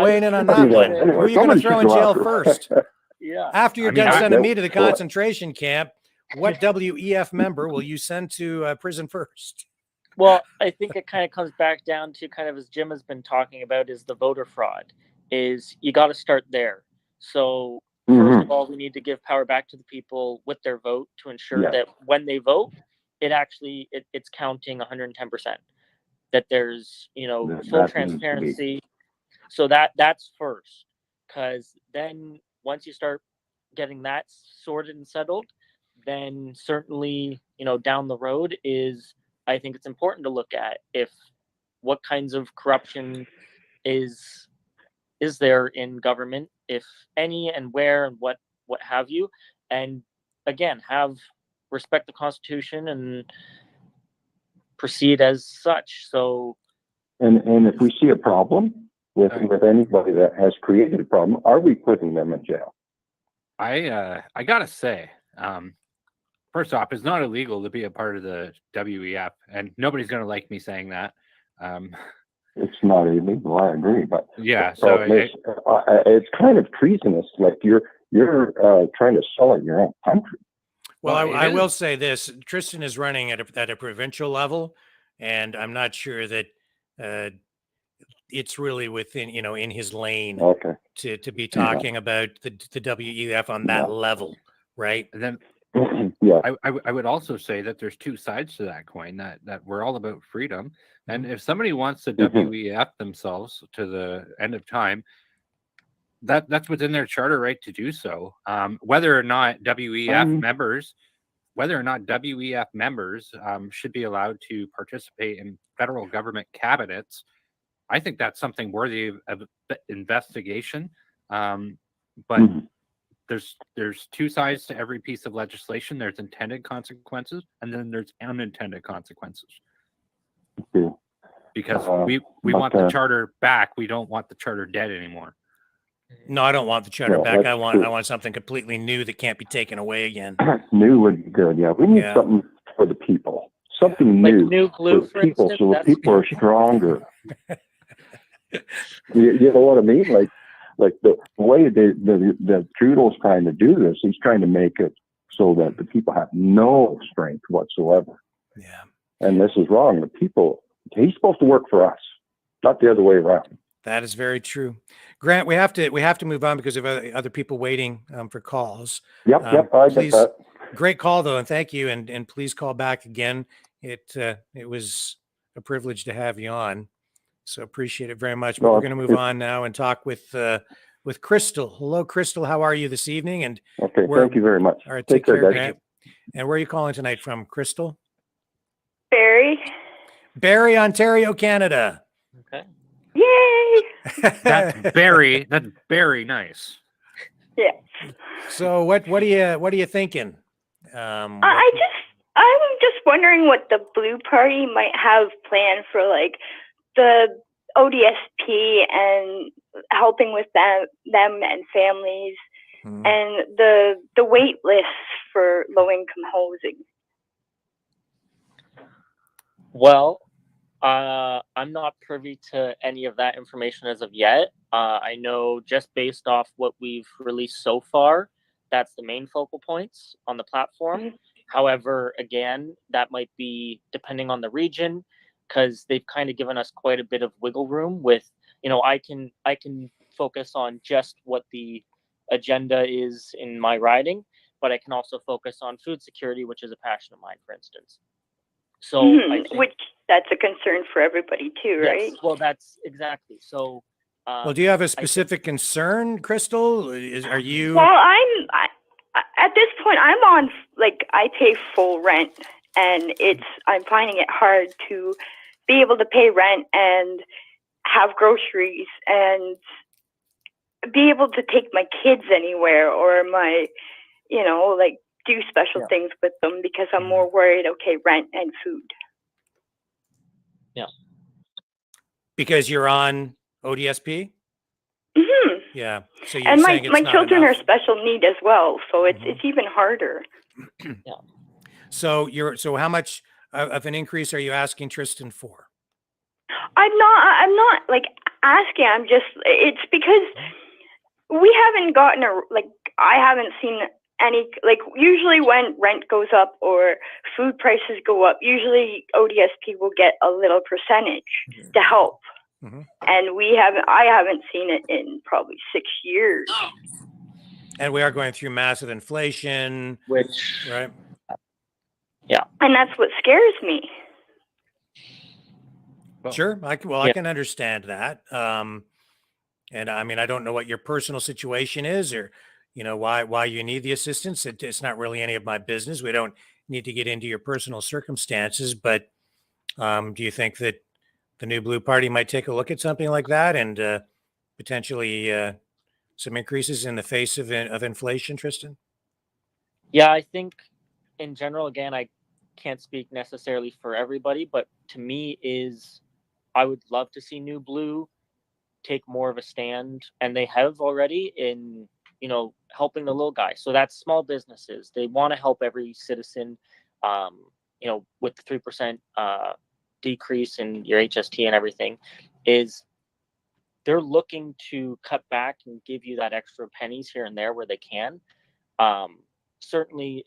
weighing in on that one. Who are you going to throw in jail first? Yeah. After you're done sending me to the concentration camp, what WEF member will you send to prison first? Well, I think it kind of comes back down to kind of, as Jim has been talking about, is the voter fraud. Is you got to start there. So first of all, we need to give power back to the people with their vote to ensure that when they vote, it's counting 110%. That there's full transparency. So that's first, because then once you start getting that sorted and settled, then certainly down the road I think it's important to look at what kinds of corruption is there in government, if any, and where, and what have you. And again, respect the Constitution and proceed as such. So, and if we see a problem with anybody that has created a problem, are we putting them in jail? I gotta say, first off, it's not illegal to be a part of the WEF, and nobody's going to like me saying that. It's not illegal, I agree, but yeah, so it's kind of treasonous. Like you're trying to sell it your own country. Well, I will say this: Tristan is running at a provincial level, and I'm not sure that it's really within in his lane to be talking about the WEF on that level, right? And then. Yeah, I would also say that there's two sides to that coin, that we're all about freedom. And if somebody wants to WEF themselves to the end of time, that's within their charter right to do so. Whether or not WEF members should be allowed to participate in federal government cabinets, I think that's something worthy of investigation. But there's two sides to every piece of legislation. There's intended consequences, and then there's unintended consequences. Because we want the charter back. We don't want the charter dead anymore. No, I don't want the charter back. I want something completely new that can't be taken away again. New would be good. Yeah, we need something for the people. Something new, New Blue, for the people, so the people are stronger. You know what I mean? like the way the Trudeau's trying to do this, he's trying to make it so that the people have no strength whatsoever. Yeah. And this is wrong. The people, he's supposed to work for us, not the other way around. That is very true. Grant, we have to move on because of other people waiting for calls. Yep, I get that. Great call though, and thank you. And please call back again. It was a privilege to have you on. So appreciate it very much. But we're going to move on now and talk with Crystal. Hello, Crystal. How are you this evening? And okay, thank you very much. All right, take care, guys. Grant. And where are you calling tonight from, Crystal? Barrie, Ontario, Canada. Okay. yay! That's very nice. Yeah. So what are you thinking? I'm just wondering what the Blue Party might have planned for like the ODSP and helping with them and families and the wait lists for low income housing. Well, I'm not privy to any of that information as of yet. I know just based off what we've released so far, that's the main focal points on the platform. However, again, that might be depending on the region, because they've kind of given us quite a bit of wiggle room with, I can focus on just what the agenda is in my riding, but I can also focus on food security, which is a passion of mine, for instance. So which that's a concern for everybody too, right? Yes, well, that's exactly. So well, do you have a specific concern, Crystal? Are you? Well, at this point, I'm on, like, I pay full rent, and I'm finding it hard to be able to pay rent and have groceries and be able to take my kids anywhere or like do special things with them, because I'm more worried, okay, rent and food. Yeah. Because you're on ODSP? Mm-hmm. Yeah. So and my children are special need as well, so it's even harder. Yeah. So how much of an increase are you asking Tristan for? I'm not like asking. It's because we haven't gotten I haven't seen any, like, usually when rent goes up or food prices go up, usually ODSP will get a little percentage to help. And I haven't seen it in probably 6 years. And we are going through massive inflation, right? Yeah. And that's what scares me. Sure. I can understand that. And I mean, I don't know what your personal situation is, or, why you need the assistance. It's not really any of my business. We don't need to get into your personal circumstances, but do you think that the new Blue Party might take a look at something like that and potentially some increases in the face of inflation, Tristan? Yeah, I think in general, again, I can't speak necessarily for everybody, but to me I would love to see New Blue take more of a stand, and they have already in, helping the little guy. So that's small businesses. They want to help every citizen, with the 3% decrease in your HST and everything, is they're looking to cut back and give you that extra pennies here and there where they can. Certainly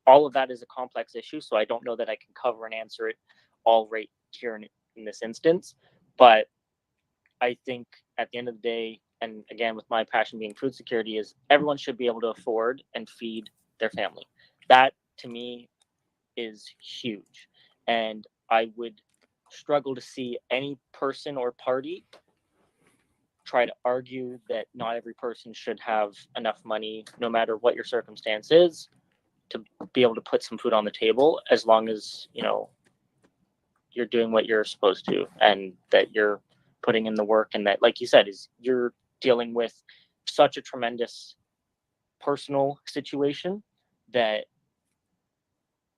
all of that is a complex issue, so I don't know that I can cover and answer it all right here in this instance, but I think at the end of the day, and again, with my passion being food security, is everyone should be able to afford and feed their family. That to me is huge. And I would struggle to see any person or party try to argue that not every person should have enough money, no matter what your circumstance is, to be able to put some food on the table, as long as, you're doing what you're supposed to, and that you're putting in the work, and that, like you said, is you're dealing with such a tremendous personal situation that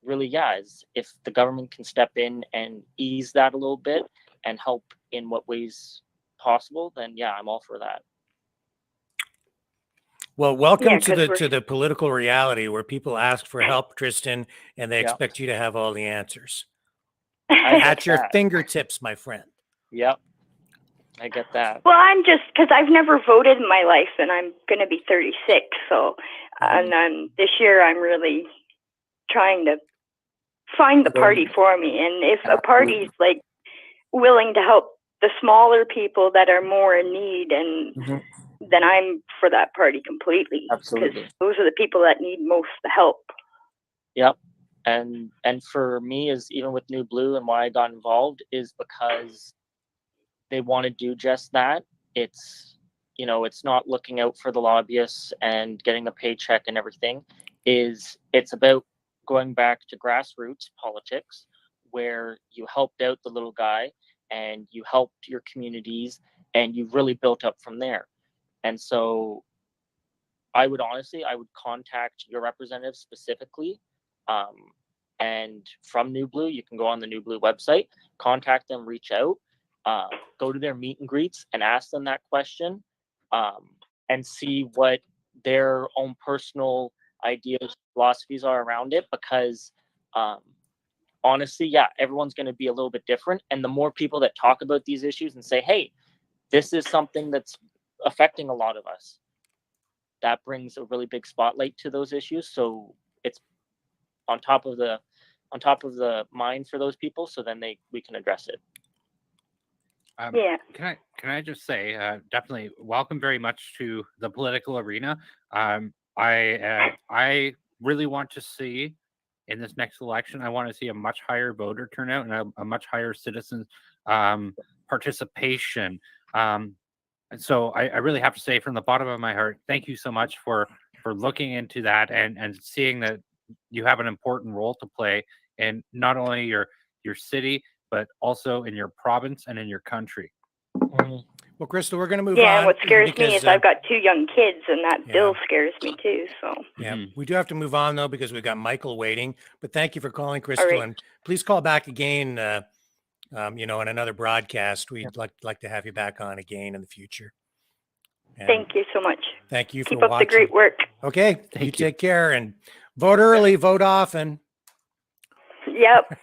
really, is if the government can step in and ease that a little bit and help in what ways possible, then I'm all for that. Well, welcome to the political reality where people ask for help, Tristan, and they expect you to have all the answers at your fingertips, my friend. Yep. I get that. Well, I'm just because I've never voted in my life, and I'm going to be 36. So, and then this year I'm really trying to find the party for me. And if a party's like willing to help the smaller people that are more in need, and then I'm for that party completely. Absolutely. Because those are the people that need most the help. Yep. And for me, is even with New Blue and why I got involved is because they want to do just that. It's, you know, it's not looking out for the lobbyists and getting the paycheck and everything. It's about going back to grassroots politics, where you helped out the little guy and you helped your communities and you've really built up from there. And so I would contact your representative specifically. And from New Blue, you can go on the New Blue website, contact them, reach out, go to their meet and greets and ask them that question, and see what their own personal ideas, philosophies are around it. Because honestly, yeah, everyone's going to be a little bit different. And the more people that talk about these issues and say, hey, this is something that's affecting a lot of us, that brings a really big spotlight to those issues. So it's on top of the mind for those people. So then we can address it. Yeah. Can I just say, definitely welcome very much to the political arena. I really want to see in this next election, I want to see a much higher voter turnout and a much higher citizen participation. And so I really have to say from the bottom of my heart, thank you so much for looking into that and seeing that you have an important role to play in not only your city, but also in your province and in your country. Well, Crystal, we're going to move on. Yeah, and what scares me is I've got 2 young kids, and that bill scares me too. So yeah, we do have to move on though, because we've got Michael waiting. But thank you for calling, Crystal, right. and please call back again. You know, in another broadcast, we'd like to have you back on again in the future. And thank you so much. Thank you for Keep up watching. the great work. Okay, you take care and vote early, vote often. Yep.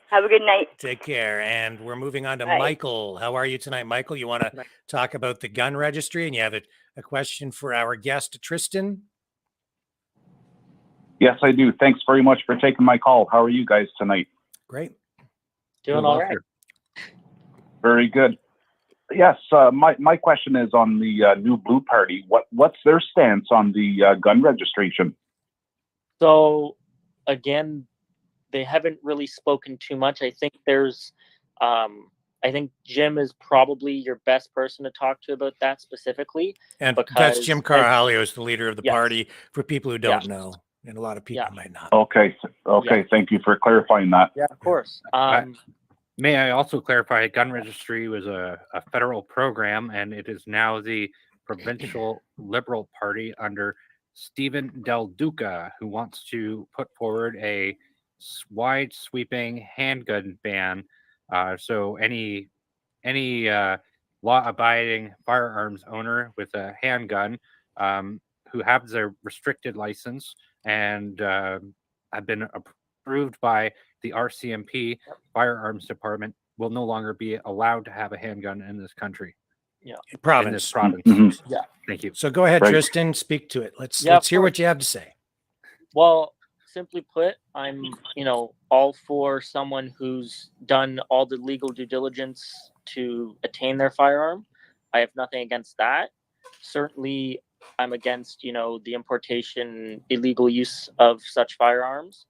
Have a good night. Take care. And we're moving on to Michael. How are you tonight, Michael? You want to talk about the gun registry, and you have a question for our guest, Tristan? Yes, I do. Thanks very much for taking my call. How are you guys tonight? Great. Doing all right. Very good. Yes, my question is on the New Blue Party. What's their stance on the gun registration? So, again, they haven't really spoken too much. I think there's, I think Jim is probably your best person to talk to about that specifically. And that's Jim Carhalio is the leader of the party, for people who don't know, and a lot of people might not. Okay. Thank you for clarifying that. Yeah, of course. May I also clarify, gun registry was a federal program, and it is now the provincial Liberal Party under Stephen Del Duca, who wants to put forward a wide sweeping handgun ban. So any law-abiding firearms owner with a handgun who has a restricted license and have been approved by the RCMP firearms department will no longer be allowed to have a handgun in this country. Yeah, province. In this province. Mm-hmm. Yeah. Thank you. So go ahead, Tristan, speak to it. Let's hear what you have to say. Well, simply put, I'm, all for someone who's done all the legal due diligence to attain their firearm. I have nothing against that. Certainly, I'm against, the importation, illegal use of such firearms.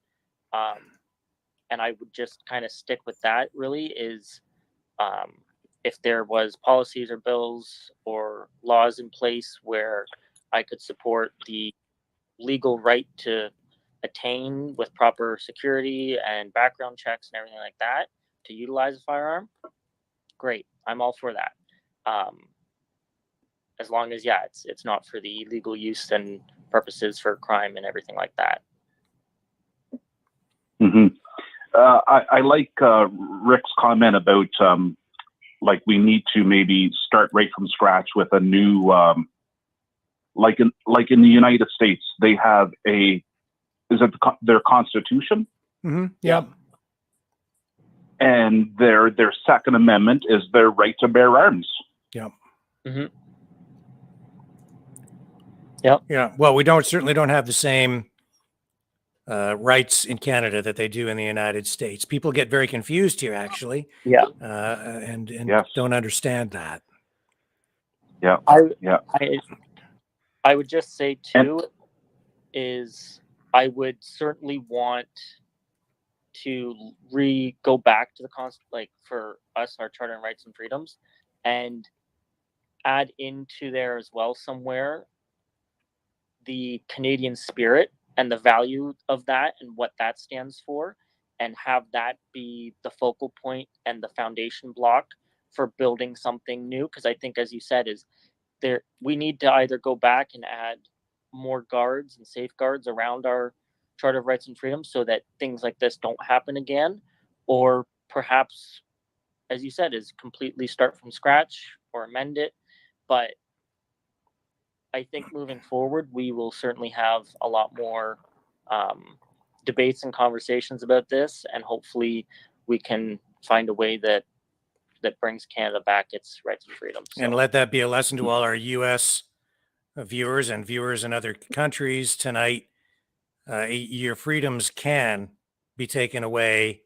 And I would just kind of stick with that, really, is if there was policies or bills or laws in place where I could support the legal right to attain with proper security and background checks and everything like that to utilize a firearm, great. I'm all for that. As long as, it's not for the illegal use and purposes for crime and everything like that. Mm-hmm. I like Rick's comment about we need to maybe start right from scratch with a new like in the United States, they have their Constitution? Mm-hmm. Yep. And their Second Amendment is their right to bear arms. Yep. Mm-hmm. Yep. Yeah. Well, we certainly don't have the same rights in Canada that they do in the United States. People get very confused here, actually. Yeah. And Yes. don't understand that. Yeah. I would just say too is I would certainly want to go back to the like for us, our Charter and Rights and Freedoms, and add into there as well somewhere the Canadian spirit and the value of that and what that stands for, and have that be the focal point and the foundation block for building something new. Because I think, as you said, is there we need to either go back and add more guards and safeguards around our Charter of Rights and Freedoms so that things like this don't happen again, or perhaps, as you said, is completely start from scratch or amend it. But I think moving forward, we will certainly have a lot more debates and conversations about this, and hopefully we can find a way that brings Canada back its rights and freedoms. And let that be a lesson to all our U.S. viewers and viewers in other countries tonight. Your freedoms can be taken away.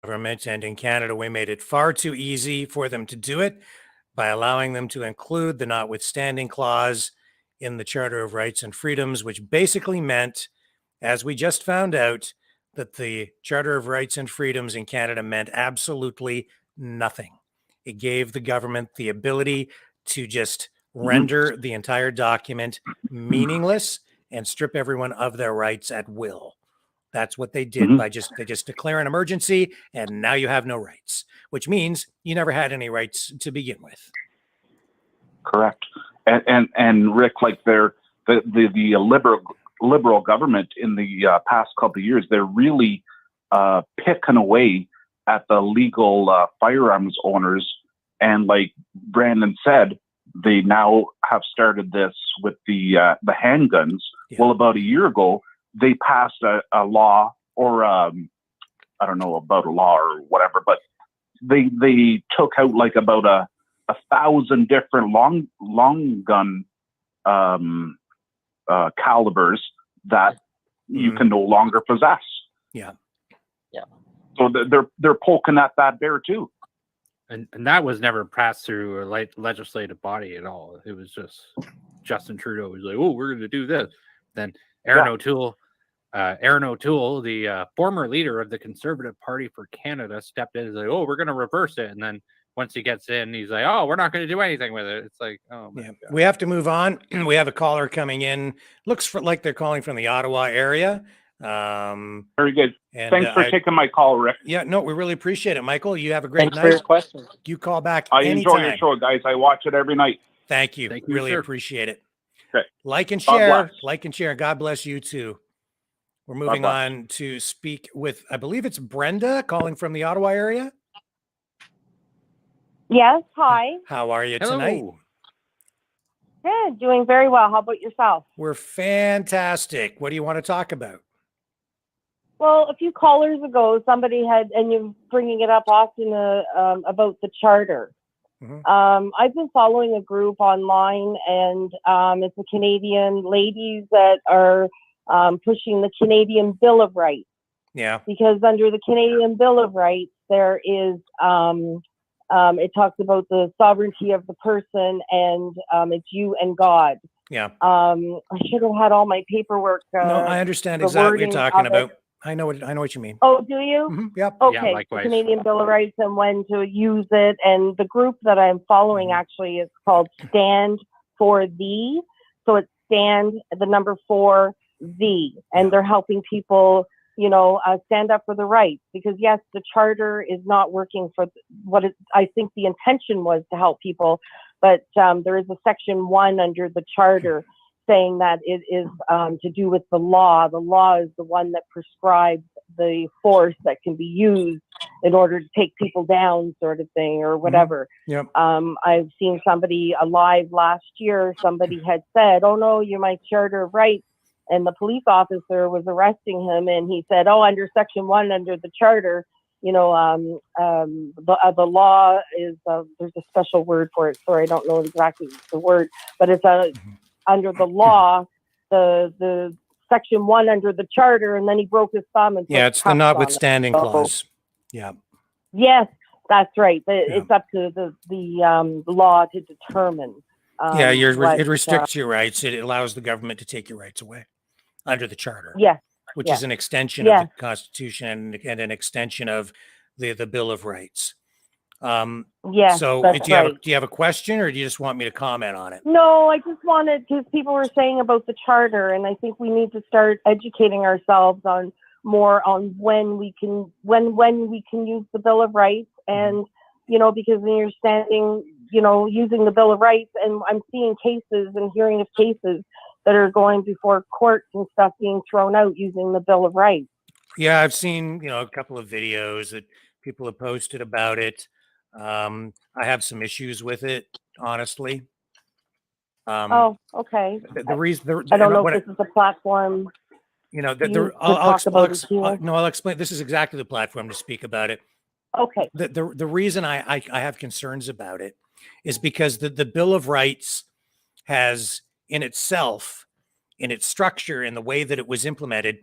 Government, and in Canada, we made it far too easy for them to do it by allowing them to include the notwithstanding clause in the Charter of Rights and Freedoms, which basically meant, as we just found out, that the Charter of Rights and Freedoms in Canada meant absolutely nothing. It gave the government the ability to just render the entire document meaningless and strip everyone of their rights at will. That's what they did they just declare an emergency, and now you have no rights, which means you never had any rights to begin with. Correct. And Rick, like the liberal government in the past couple of years, they're really picking away at the legal firearms owners. And like Brandon said, they now have started this with the handguns. Yeah. Well, about a year ago, they passed a law, or I don't know about a law or whatever, but they took out like about a 1,000 different long gun calibers that you can no longer possess. Yeah. So they're poking at that bear too. And that was never passed through a legislative body at all. It was just Justin Trudeau was like, "Oh, we're going to do this." Then Aaron O'Toole, the former leader of the Conservative Party for Canada, stepped in and was like, "Oh, we're going to reverse it." And then once he gets in, he's like, "Oh, we're not going to do anything with it." It's like, oh my God. We have to move on. We have a caller coming in. Looks like they're calling from the Ottawa area. Very good. Thanks for taking my call, Rick. Yeah, no, we really appreciate it, Michael. You have a great Thanks night. for your question. You call back I anytime. enjoy your show, guys. I watch it every night. Thank you. Thank you, really sir. appreciate it. Okay. Like and God share. bless. Like and share. God bless you too. We're moving on to speak with, I believe it's Brenda calling from the Ottawa area. Yes. Hi. How are you Hello. tonight? Good. Doing very well. How about yourself? We're fantastic. What do you want to talk about? Well, a few callers ago, somebody had, and you're bringing it up often about the charter. Mm-hmm. I've been following a group online, and it's the Canadian ladies that are pushing the Canadian Bill of Rights. Yeah. Because under the Canadian Bill of Rights, there is, it talks about the sovereignty of the person, and it's you and God. Yeah. I should have had all my paperwork. No, I understand exactly what you're talking about. I know what you mean. Oh, do you? Mm-hmm. Yep. Okay. Yeah, likewise. The Canadian Bill of Rights and when to use it. And the group that I'm following actually is called Stand for Thee. So it's stand, the number 4, thee. And they're helping people, stand up for the rights. Because yes, the charter is not working for I think the intention was to help people. But there is a section 1 under the charter saying that it is to do with the law. The law is the one that prescribes the force that can be used in order to take people down, sort of thing, or whatever. Yep. I've seen somebody alive last year, somebody had said, "Oh no, you're my Charter of Rights." And the police officer was arresting him, and he said, "Oh, under section 1, under the charter, the law is, there's a special word for it. Sorry, I don't know exactly the word, but it's under the law, the section 1 under the charter, and then he broke his thumb and Yeah, put it's the cuffs on notwithstanding it. clause. Yeah. Yes, that's right. It's up to the law to determine. Yeah, what, it restricts your rights. It allows the government to take your rights away under the charter. Yes. Which yes. is an extension yes. of the Constitution and an extension of the Bill of Rights. Yes, so that's do you have right. do you have a question, or do you just want me to comment on it? No, I just wanted, because people were saying about the charter, and I think we need to start educating ourselves on more on when we can use the Bill of Rights, and because when you're standing, using the Bill of Rights, and I'm seeing cases and hearing of cases that are going before courts and stuff being thrown out using the Bill of Rights. Yeah, I've seen a couple of videos that people have posted about it. I have some issues with it, honestly. Oh, okay. The reason I don't know if this is a platform. I'll explain. This is exactly the platform to speak about it. Okay. The reason I have concerns about it is because the Bill of Rights has in itself, in its structure, in the way that it was implemented,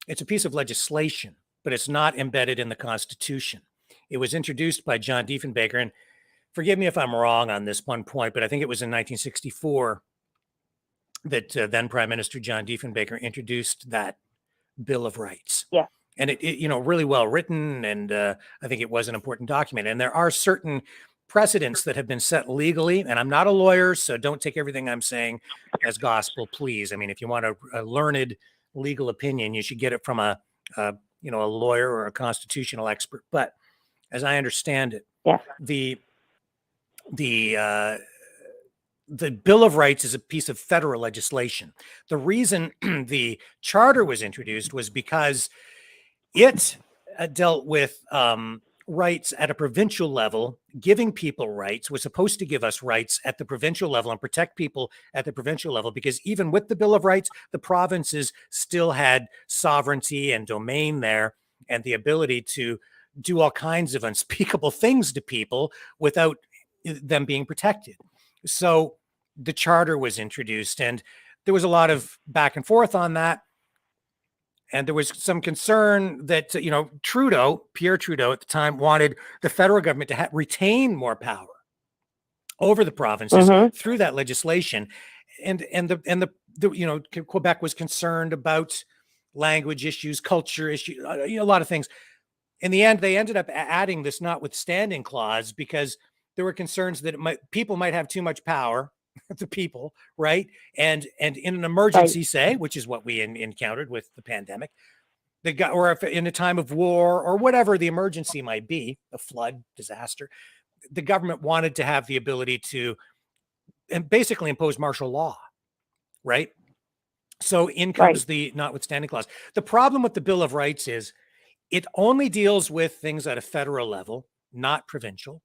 it's a piece of legislation, but it's not embedded in the Constitution. It was introduced by John Diefenbaker, and forgive me if I'm wrong on this one point, but I think it was in 1964 that then Prime Minister John Diefenbaker introduced that Bill of Rights. Yeah. And it really well written, and I think it was an important document. And there are certain precedents that have been set legally, and I'm not a lawyer, so don't take everything I'm saying as gospel, please. I mean, if you want a learned legal opinion, you should get it from a lawyer or a constitutional expert. But as I understand it, yeah, the Bill of Rights is a piece of federal legislation. The reason the charter was introduced was because it dealt with rights at a provincial level, giving people rights, was supposed to give us rights at the provincial level and protect people at the provincial level, because even with the Bill of Rights, the provinces still had sovereignty and domain there and the ability to do all kinds of unspeakable things to people without them being protected. So the charter was introduced, and there was a lot of back and forth on that. And there was some concern that, Pierre Trudeau at the time wanted the federal government to retain more power over the provinces through that legislation. And Quebec was concerned about language issues, culture issues, a lot of things. In the end, they ended up adding this notwithstanding clause because there were concerns that people might have too much power, the people, right? And in an emergency, say, which is what we encountered with the pandemic, or if in a time of war or whatever the emergency might be, a flood, disaster, the government wanted to have the ability to basically impose martial law, right? So in comes the notwithstanding clause. The problem with the Bill of Rights is it only deals with things at a federal level, not provincial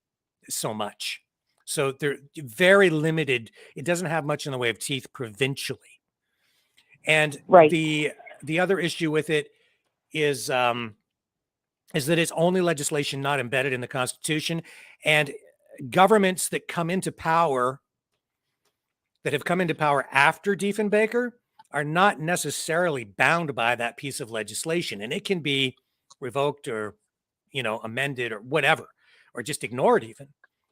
so much. So they're very limited. It doesn't have much in the way of teeth provincially. And the other issue with it is that it's only legislation not embedded in the Constitution, and governments that come into power, that have come into power after Diefenbaker, are not necessarily bound by that piece of legislation, and it can be revoked or amended or whatever, or just ignored even,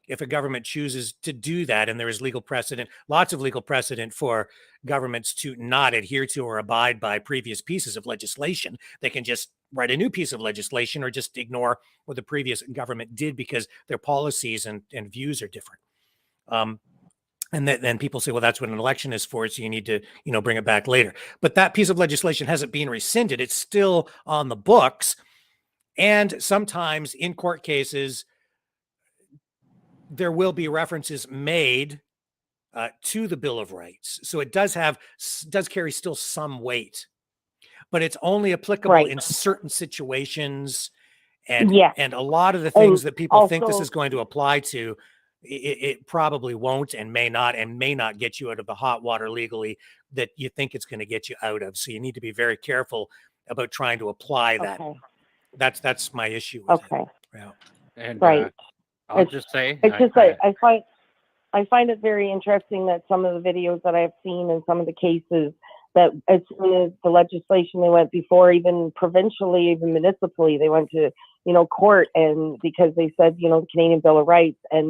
if a government chooses to do that. And there is legal precedent, lots of legal precedent for governments to not adhere to or abide by previous pieces of legislation. They can just write a new piece of legislation or just ignore what the previous government did because their policies and views are different. And then people say, well, that's what an election is for, so you need to, bring it back later. But that piece of legislation hasn't been rescinded. It's still on the books. And sometimes in court cases, there will be references made to the Bill of Rights. So it does carry still some weight, but it's only applicable in certain situations. And a lot of the things that people think this is going to apply to, it probably won't and may not get you out of the hot water legally that you think it's going to get you out of. So you need to be very careful about trying to apply That's my issue with Okay. it. Yeah. And Right. I'll It's- just say, It's just that I find it very interesting that some of the videos that I've seen and some of the cases that as soon as the legislation they went before, even provincially, even municipally, they went to, court, and because they said, the Canadian Bill of Rights, and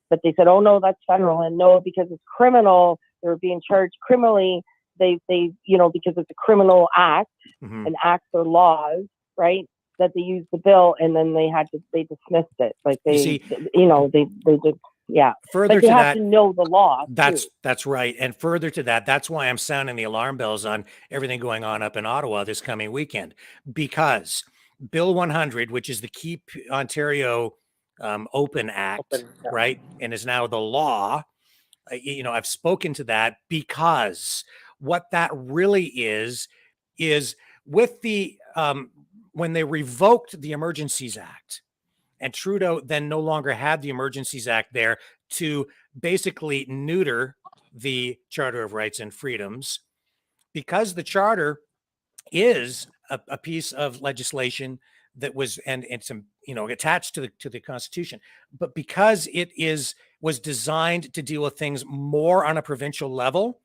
but they said, oh no, that's federal, and no, because it's criminal, they were being charged criminally. They because it's a criminal act, and acts or laws, right? That they used the bill, and then they dismissed it. Like they see, they did. Yeah. Further but you to have that, to know the law. That's right. And further to that, that's why I'm sounding the alarm bells on everything going on up in Ottawa this coming weekend, because Bill 100, which is the Keep Ontario Open Act, right, and is now the law. I've spoken to that because what that really is with the when they revoked the Emergencies Act. And Trudeau then no longer had the Emergencies Act there to basically neuter the Charter of Rights and Freedoms, because the Charter is a piece of legislation that was and some attached to the Constitution, but because it was designed to deal with things more on a provincial level.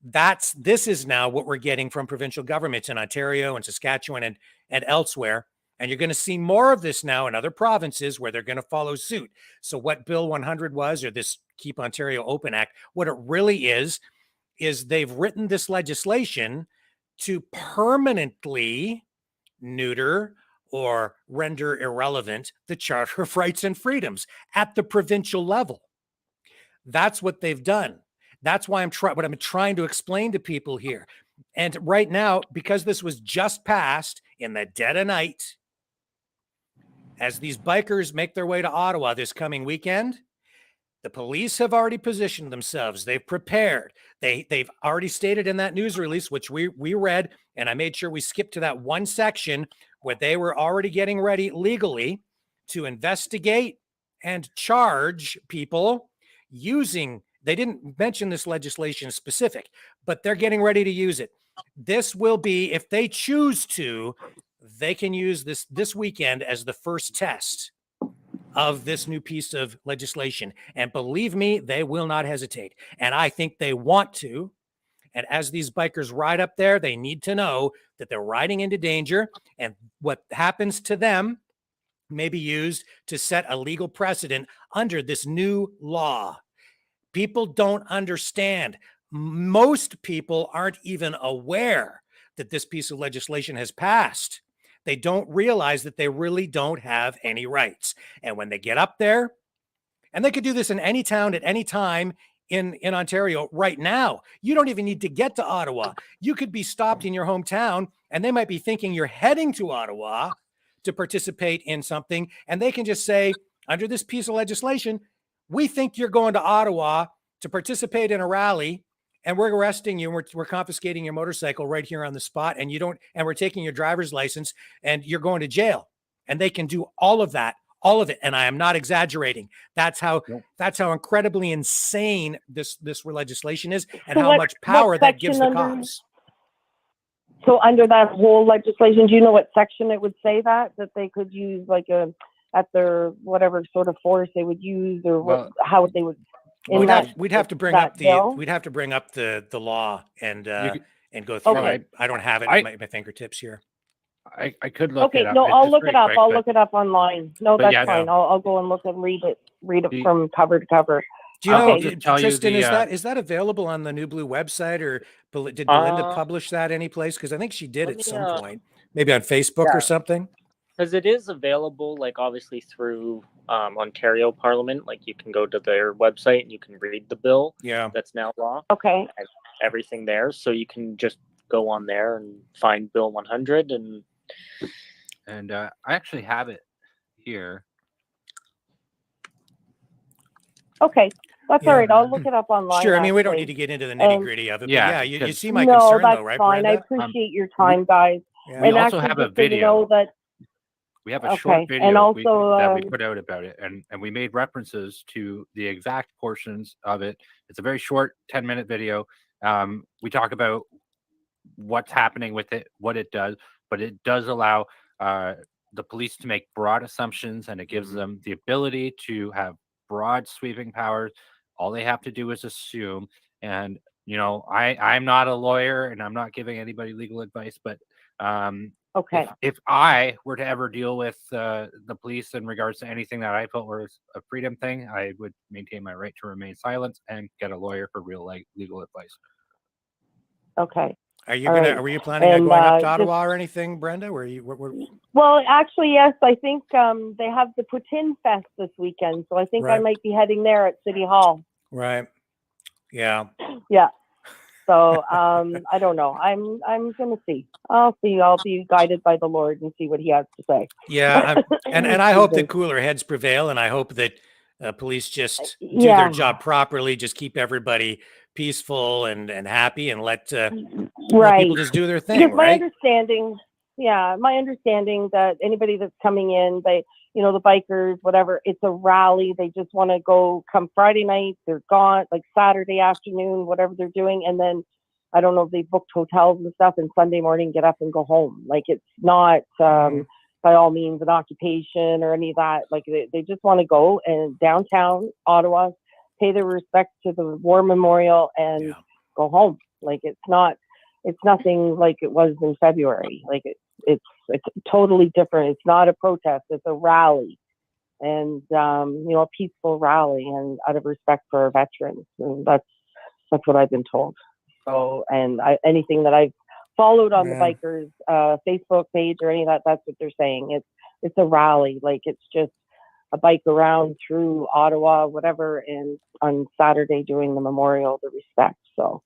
This is now what we're getting from provincial governments in Ontario and Saskatchewan and elsewhere. And you're going to see more of this now in other provinces where they're going to follow suit. So what Bill 100 was, or this Keep Ontario Open Act, what it really is they've written this legislation to permanently neuter or render irrelevant the Charter of Rights and Freedoms at the provincial level. That's what they've done. That's why what I'm trying to explain to people here. And right now, because this was just passed in the dead of night, as these bikers make their way to Ottawa this coming weekend, the police have already positioned themselves. They've prepared. They've already stated in that news release, which we read, and I made sure we skipped to that one section where they were already getting ready legally to investigate and charge people using. They didn't mention this legislation specific, but they're getting ready to use it. This will be, if they choose to, they can use this weekend as the first test of this new piece of legislation. And believe me, they will not hesitate. And I think they want to. And as these bikers ride up there, they need to know that they're riding into danger, and what happens to them may be used to set a legal precedent under this new law. People don't understand. Most people aren't even aware that this piece of legislation has passed. They don't realize that they really don't have any rights. And when they get up there, and they could do this in any town at any time in Ontario right now, you don't even need to get to Ottawa. You could be stopped in your hometown, and they might be thinking you're heading to Ottawa to participate in something. And they can just say, under this piece of legislation, we think you're going to Ottawa to participate in a rally, and we're arresting you, and we're confiscating your motorcycle right here on the spot, and we're taking your driver's license, and you're going to jail. And they can do all of that, all of it. And I am not exaggerating. That's how incredibly insane this legislation is, and how much power that gives the cops. So under that whole legislation, do you know what section it would say that they could use at their whatever sort of force they would use, or how they would? We'd have to bring up the law and go through it. I don't have it at my fingertips here. I could look it up. No, I'll look it up. I'll look it up online. No, that's fine. I'll go and look and read it from cover to cover. Do you know, Tristan, is that available on the New Blue website, or did Belinda publish that any place? Because I think she did at some point, maybe on Facebook or something. Because it is available, obviously through Ontario Parliament. You can go to their website and you can read the bill. Yeah, that's now law. Okay, and everything there, so you can just go on there and find Bill 100 and I actually have it here. Okay, that's all right. I'll look it up online. Sure. I mean, we don't need to get into the nitty gritty of it. Yeah, you see my concern, though, right? No, that's fine. Brenda? I appreciate your time, guys. Yeah. We also have a video. We have a short video and also, that we put out about it, and we made references to the exact portions of it. It's a very short 10-minute video. We talk about what's happening with it, what it does, but it does allow the police to make broad assumptions, and it gives them the ability to have broad sweeping powers. All they have to do is assume. And I'm not a lawyer, and I'm not giving anybody legal advice, but Okay. if I were to ever deal with the police in regards to anything that I felt was a freedom thing, I would maintain my right to remain silent and get a lawyer for real legal advice. Okay. Are you All gonna? right. Are you planning on And, going up to just- Ottawa or anything, Brenda? Where you? Well, actually, yes. I think they have the Putin Fest this weekend, so I think I Right. might be heading there at City Hall. Right. Yeah. Yeah. So I don't know. I'm gonna see. I'll see. I'll be guided by the Lord and see what He has to say. Yeah. And I hope that cooler heads prevail, and I hope that police just do their Yeah. job properly, just keep everybody peaceful and happy, and let Right. people just do their thing, Because my right? understanding, my understanding that anybody that's coming in, the bikers, whatever, it's a rally. They just want to go come Friday night, they're gone, like Saturday afternoon, whatever they're doing. And then I don't know if they booked hotels and stuff, and Sunday morning get up and go home. Like, it's not by all means an occupation or any of that. Like, they just want to go and downtown Ottawa, pay their respects to the war memorial and go home. Like, it's nothing like it was in February. Like, it's totally different. It's not a protest, it's a rally, and a peaceful rally, and out of respect for our veterans. And that's what I've been told. So, and anything that I've followed on the bikers Facebook page or any of that, that's what they're saying. It's a rally. Like, it's just a bike around through Ottawa, whatever, and on Saturday doing the memorial, the respect. So,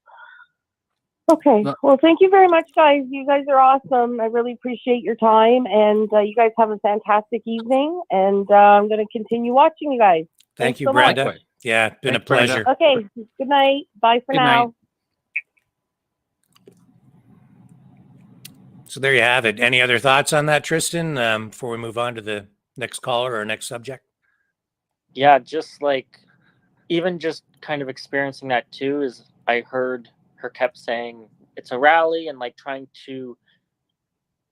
okay. Well, thank you very much, guys. You guys are awesome. I really appreciate your time, and you guys have a fantastic evening. And I'm going to continue watching you guys. Thank Thanks you, so Brenda. much. Yeah, been a Thanks, Brenda. pleasure. Okay. Good night. Bye for Good now. night. So there you have it. Any other thoughts on that, Tristan, before we move on to the next caller or next subject? Yeah, just like even just kind of experiencing that too, is I heard her kept saying it's a rally and like trying to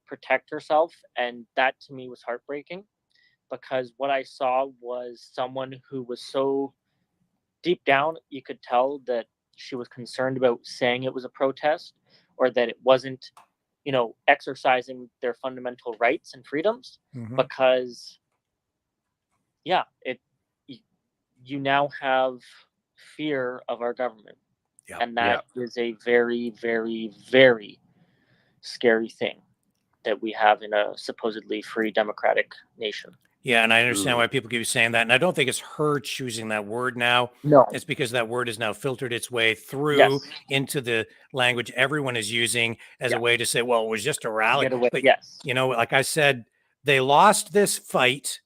protect herself, and that to me was heartbreaking, because what I saw was someone who was so deep down, you could tell that she was concerned about saying it was a protest, or that it wasn't, exercising their fundamental rights and freedoms, because you now have fear of our government. And that is a very, very, very scary thing that we have in a supposedly free democratic nation. Yeah, and I understand why people keep saying that. And I don't think it's her choosing that word now. No. It's because that word has now filtered its way through into the language everyone is using as a way to say, well, it was just a rally. But, like I said, they lost this fight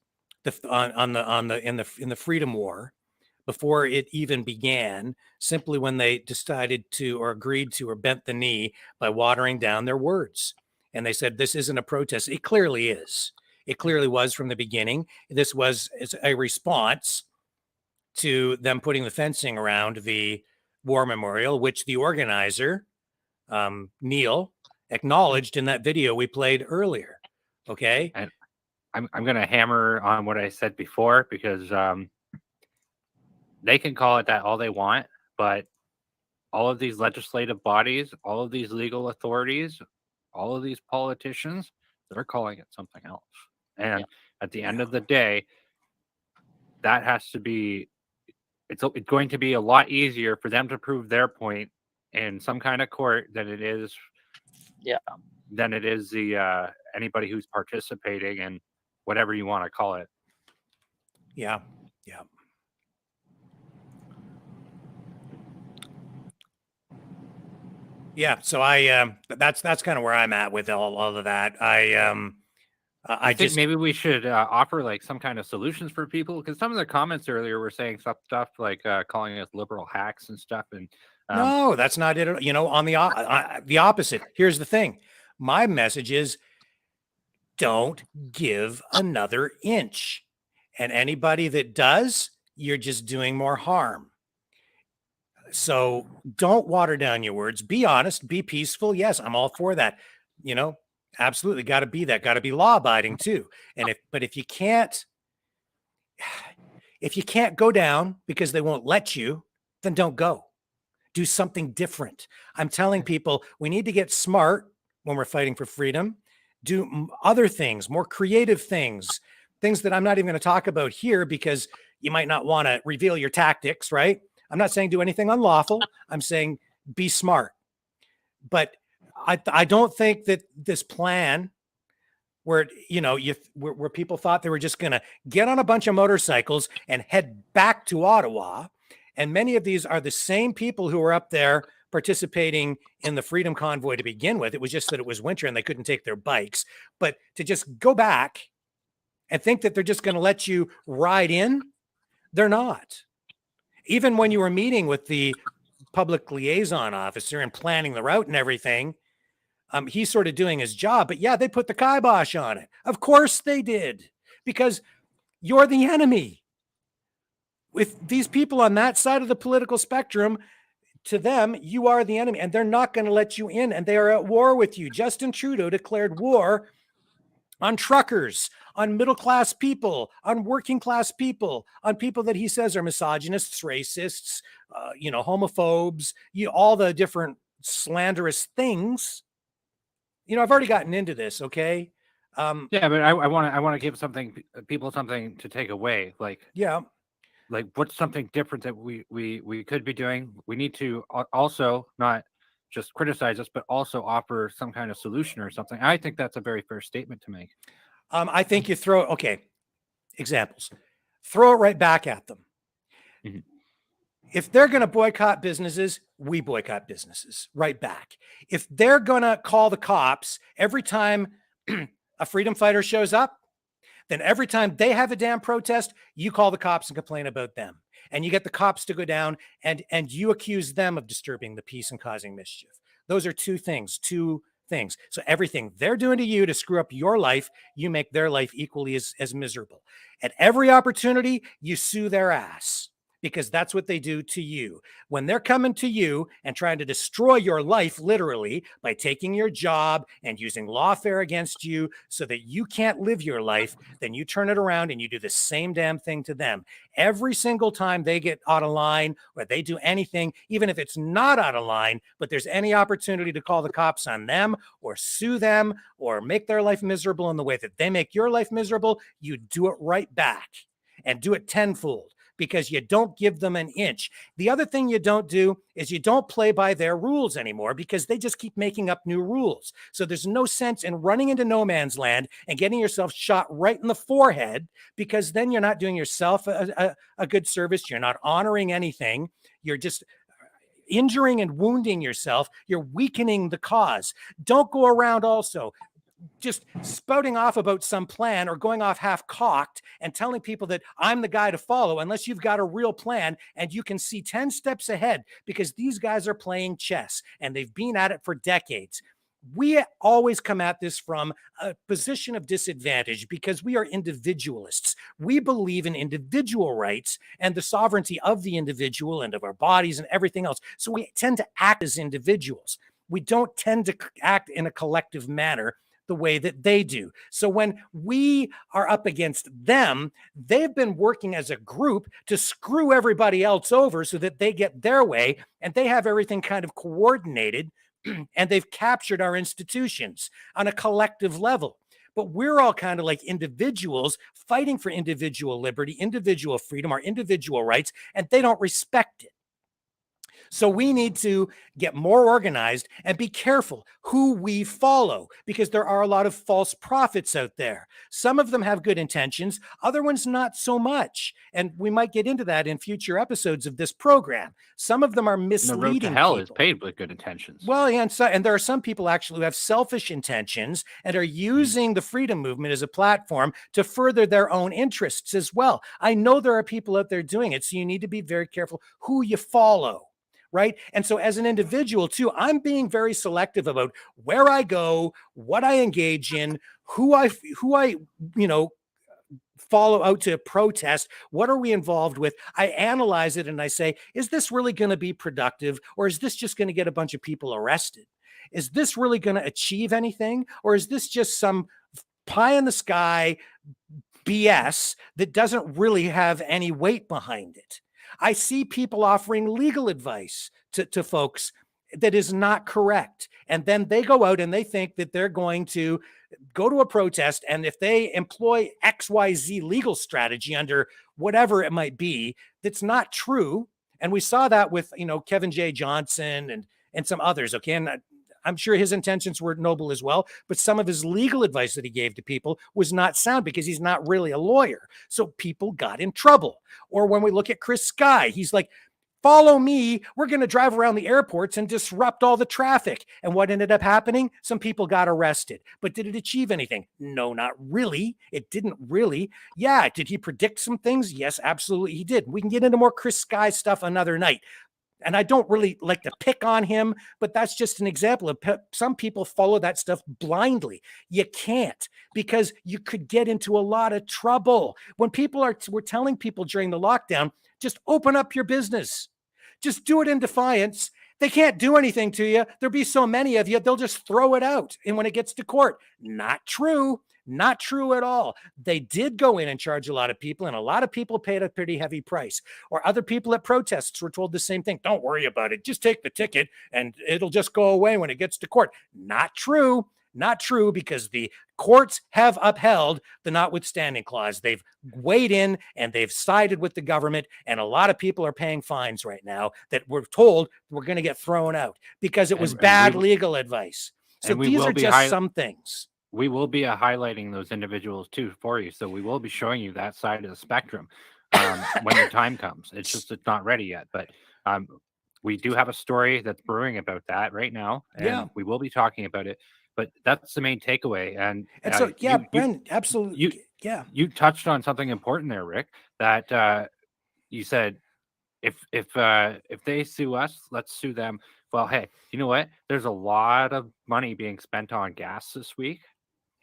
in the Freedom War before it even began, simply when they decided to, or agreed to, or bent the knee by watering down their words. And they said, this isn't a protest. It clearly is. It clearly was from the beginning. This was a response to them putting the fencing around the war memorial, which the organizer, Neil, acknowledged in that video we played earlier. Okay. And I'm going to hammer on what I said before, because they can call it that all they want, but all of these legislative bodies, all of these legal authorities, all of these politicians, they're calling it something else. And at the end of the day, that has to be, it's going to be a lot easier for them to prove their point in some kind of court than it is the anybody who's participating in whatever you want to call it. Yeah. So that's kind of where I'm at with all of that. I think just maybe we should offer like some kind of solutions for people, because some of the comments earlier were saying stuff like calling us liberal hacks and stuff. And no, that's not it. On the opposite. Here's the thing. My message is, don't give another inch. And anybody that does, you're just doing more harm. So don't water down your words. Be honest, be peaceful. Yes, I'm all for that. Absolutely. Got to be that. Got to be law abiding too. And if you can't go down because they won't let you, then don't go. Do something different. I'm telling people we need to get smart when we're fighting for freedom. Do other things, more creative things that I'm not even going to talk about here because you might not want to reveal your tactics, right? I'm not saying do anything unlawful. I'm saying be smart. But I don't think that this plan where, where people thought they were just going to get on a bunch of motorcycles and head back to Ottawa. And many of these are the same people who were up there participating in the Freedom Convoy to begin with. It was just that it was winter and they couldn't take their bikes. But to just go back and think that they're just going to let you ride in, they're not. Even when you were meeting with the public liaison officer and planning the route and everything, he's sort of doing his job. But yeah, they put the kibosh on it. Of course they did, because you're the enemy. With these people on that side of the political spectrum, to them, you are the enemy, and they're not going to let you in, and they are at war with you. Justin Trudeau declared war on truckers, on middle-class people, on working-class people, on people that he says are misogynists, racists, homophobes, all the different slanderous things. I've already gotten into this, okay? Yeah, but I want to give people something to take away. Like what's something different that we could be doing? We need to also not just criticize us, but also offer some kind of solution or something. I think that's a very fair statement to make. I think you examples. Throw it right back at them. Mm-hmm. If they're going to boycott businesses, we boycott businesses right back. If they're going to call the cops every time a freedom fighter shows up, then every time they have a damn protest, you call the cops and complain about them. And you get the cops to go down and you accuse them of disturbing the peace and causing mischief. Those are two things. So everything they're doing to you to screw up your life, you make their life equally as miserable. At every opportunity, you sue their ass, because that's what they do to you. When they're coming to you and trying to destroy your life, literally, by taking your job and using lawfare against you so that you can't live your life, then you turn it around and you do the same damn thing to them. Every single time they get out of line or they do anything, even if it's not out of line, but there's any opportunity to call the cops on them or sue them or make their life miserable in the way that they make your life miserable, you do it right back and do it tenfold. Because you don't give them an inch. The other thing you don't do is you don't play by their rules anymore, because they just keep making up new rules. So there's no sense in running into no man's land and getting yourself shot right in the forehead, because then you're not doing yourself a good service. You're not honoring anything. You're just injuring and wounding yourself. You're weakening the cause. Don't go around also just spouting off about some plan or going off half-cocked and telling people that I'm the guy to follow, unless you've got a real plan and you can see 10 steps ahead, because these guys are playing chess and they've been at it for decades. We always come at this from a position of disadvantage because we are individualists. We believe in individual rights and the sovereignty of the individual and of our bodies and everything else. So we tend to act as individuals. We don't tend to act in a collective manner the way that they do. So when we are up against them, they've been working as a group to screw everybody else over so that they get their way, and they have everything kind of coordinated, and they've captured our institutions on a collective level. But we're all kind of like individuals fighting for individual liberty, individual freedom, our individual rights, and they don't respect it. So we need to get more organized and be careful who we follow, because there are a lot of false prophets out there. Some of them have good intentions, other ones not so much. And we might get into that in future episodes of this program. Some of them are misleading. The road to hell is paved with good intentions. Well, yeah, and there are some people actually who have selfish intentions and are using the freedom movement as a platform to further their own interests as well. I know there are people out there doing it, so you need to be very careful who you follow. Right. And so as an individual, too, I'm being very selective about where I go, what I engage in, who I follow out to protest. What are we involved with? I analyze it and I say, is this really going to be productive, or is this just going to get a bunch of people arrested? is this really going to achieve anything? Or is this just some pie in the sky BS that doesn't really have any weight behind it? I see people offering legal advice to folks that is not correct. And then they go out and they think that they're going to go to a protest. And if they employ XYZ legal strategy under whatever it might be, that's not true. And we saw that with, Kevin J. Johnson and some others. Okay. And I'm sure his intentions were noble as well, but some of his legal advice that he gave to people was not sound because he's not really a lawyer. So people got in trouble. Or when we look at Chris Sky, he's like, follow me. We're going to drive around the airports and disrupt all the traffic. And what ended up happening? Some people got arrested. But did it achieve anything? No, not really. It didn't really. Yeah. Did he predict some things? Yes, absolutely he did. We can get into more Chris Sky stuff another night. And I don't really like to pick on him, but that's just an example of some people follow that stuff blindly. You can't, because you could get into a lot of trouble. When we're telling people during the lockdown, just open up your business. Just do it in defiance. They can't do anything to you. There'll be so many of you, they'll just throw it out. And when it gets to court, not true. Not true at all. They did go in and charge a lot of people, and a lot of people paid a pretty heavy price. Or other people at protests were told the same thing. Don't worry about it. Just take the ticket and it'll just go away when it gets to court. Not true. Not true, because the courts have upheld the notwithstanding clause. They've weighed in and they've sided with the government, and a lot of people are paying fines right now that we're told we're going to get thrown out because it was bad legal advice. So these are just some things. We will be highlighting those individuals too for you. So we will be showing you that side of the spectrum when the time comes. It's not ready yet, but we do have a story that's brewing about that right now, and we will be talking about it. But that's the main takeaway. And so, Brent, absolutely. You touched on something important there, Rick, that you said, if they sue us, let's sue them. Well, hey, you know what? There's a lot of money being spent on gas this week,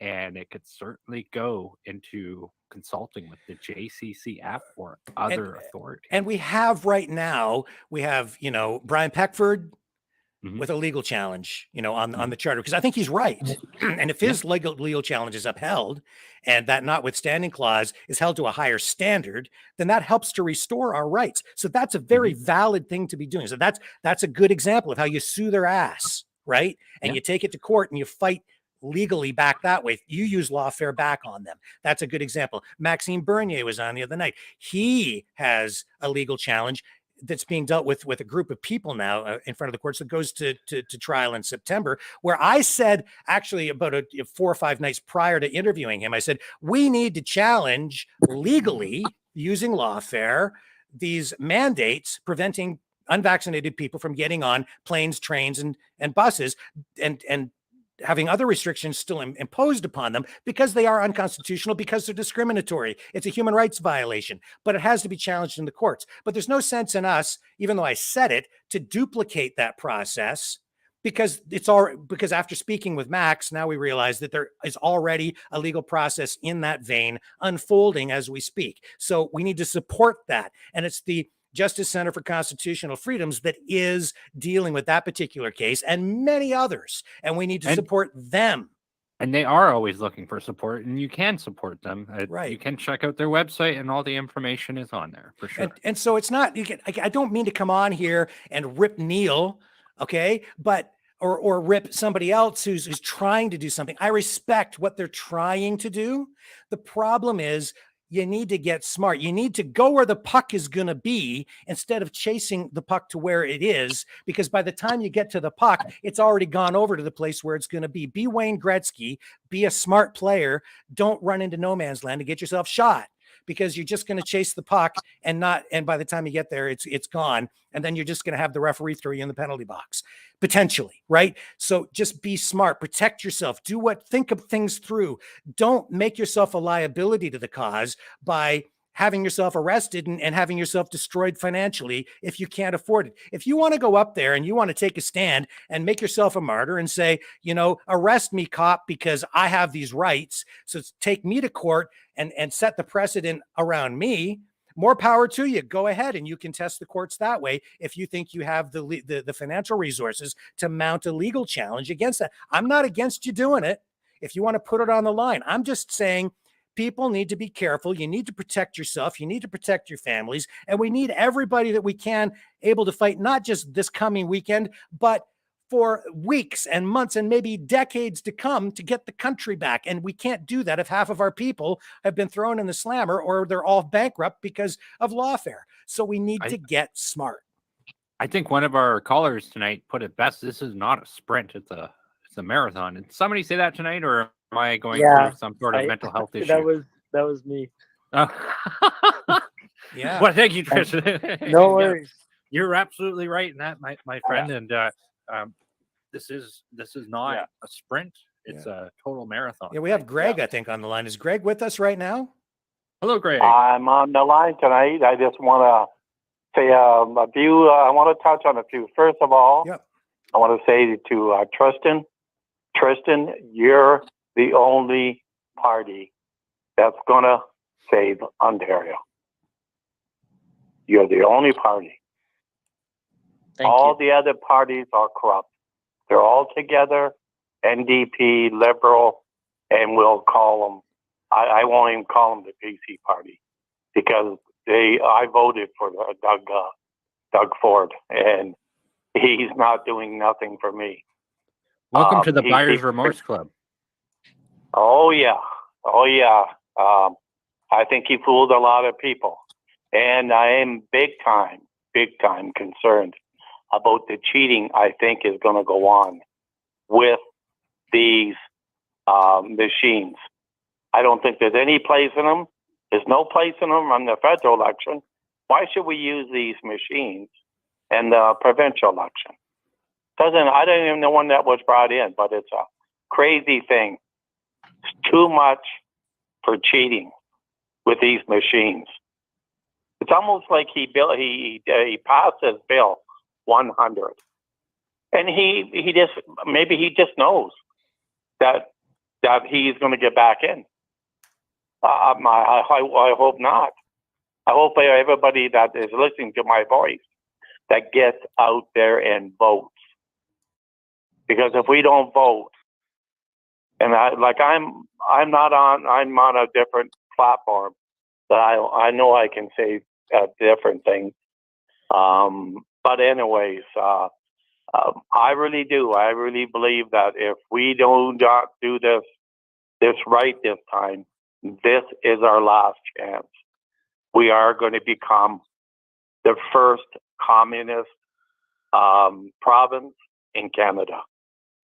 and it could certainly go into consulting with the JCCF or other authorities. And we have right now, Brian Peckford with a legal challenge, on the charter, because I think he's right. And if his legal challenge is upheld and that notwithstanding clause is held to a higher standard, then that helps to restore our rights. So that's a very valid thing to be doing. So that's a good example of how you sue their ass, right? And you take it to court and you fight legally back that way. You use lawfare back on them. That's a good example. Maxime Bernier was on the other night. He has a legal challenge that's being dealt with a group of people now in front of the courts that goes to trial in September, where I said, actually about 4 or 5 nights prior to interviewing him, I said, we need to challenge legally using lawfare these mandates preventing unvaccinated people from getting on planes, trains, and buses, and having other restrictions still imposed upon them because they are unconstitutional, because they're discriminatory. It's a human rights violation, but it has to be challenged in the courts. But there's no sense in us, even though I said it, to duplicate that process, because because after speaking with Max, now we realize that there is already a legal process in that vein unfolding as we speak. So we need to support that. And it's the Justice Center for Constitutional Freedoms that is dealing with that particular case and many others. And we need to support them. And they are always looking for support, and you can support them. Right. You can check out their website, and all the information is on there for sure. And so it's not, I don't mean to come on here and rip Neil, okay, but or rip somebody else who's trying to do something. I respect what they're trying to do. The problem is, you need to get smart. You need to go where the puck is going to be instead of chasing the puck to where it is, because by the time you get to the puck, it's already gone over to the place where it's going to be. Be Wayne Gretzky, be a smart player. Don't run into no man's land to get yourself shot, because you're just going to chase the puck and by the time you get there, it's gone. And then you're just going to have the referee throw you in the penalty box, potentially, right? So just be smart, protect yourself, think of things through. Don't make yourself a liability to the cause by having yourself arrested and having yourself destroyed financially if you can't afford it. If you want to go up there and you want to take a stand and make yourself a martyr and say, arrest me, cop, because I have these rights, so take me to court and set the precedent around me, more power to you. Go ahead and you can test the courts that way if you think you have the financial resources to mount a legal challenge against that. I'm not against you doing it if you want to put it on the line. I'm just saying people need to be careful. You need to protect yourself. You need to protect your families. And we need everybody that we can able to fight, not just this coming weekend, but for weeks and months and maybe decades to come to get the country back. And we can't do that if half of our people have been thrown in the slammer or they're all bankrupt because of lawfare. So we need to get smart. I think one of our callers tonight put it best. This is not a sprint. It's a marathon. Did somebody say that tonight, or am I going through some sort of mental health issue? That was me. Yeah. Well, thank you, Tristan. No worries. You're absolutely right in that, my friend. And this is not a sprint. It's a total marathon. Yeah, we have Greg, I think, on the line. Is Greg with us right now? Hello, Greg. I'm on the line tonight. I just want to say a few. I want to touch on a few. First of all, I want to say to Tristan, you're the only party that's going to save Ontario. You're the only party. All the other parties are corrupt. They're all together, NDP, Liberal, and we'll call them, I won't even call them the PC party, because I voted for Doug Ford, and he's not doing nothing for me. Welcome to the Buyer's Remorse Club. Oh, yeah. I think he fooled a lot of people. And I am big time concerned about the cheating I think is going to go on with these machines. I don't think there's any place in them. There's no place in them on the federal election. Why should we use these machines in the provincial election? I don't even know when that was brought in, but it's a crazy thing. It's too much for cheating with these machines. It's almost like he passed his bill 100, and he just knows that he's going to get back in. I hope not. I hope everybody that is listening to my voice that gets out there and votes. Because if we don't vote, and I'm on a different platform, but I know I can say different things. But anyways, I really do. I really believe that if we do not do this right this time, this is our last chance. We are going to become the first communist province in Canada,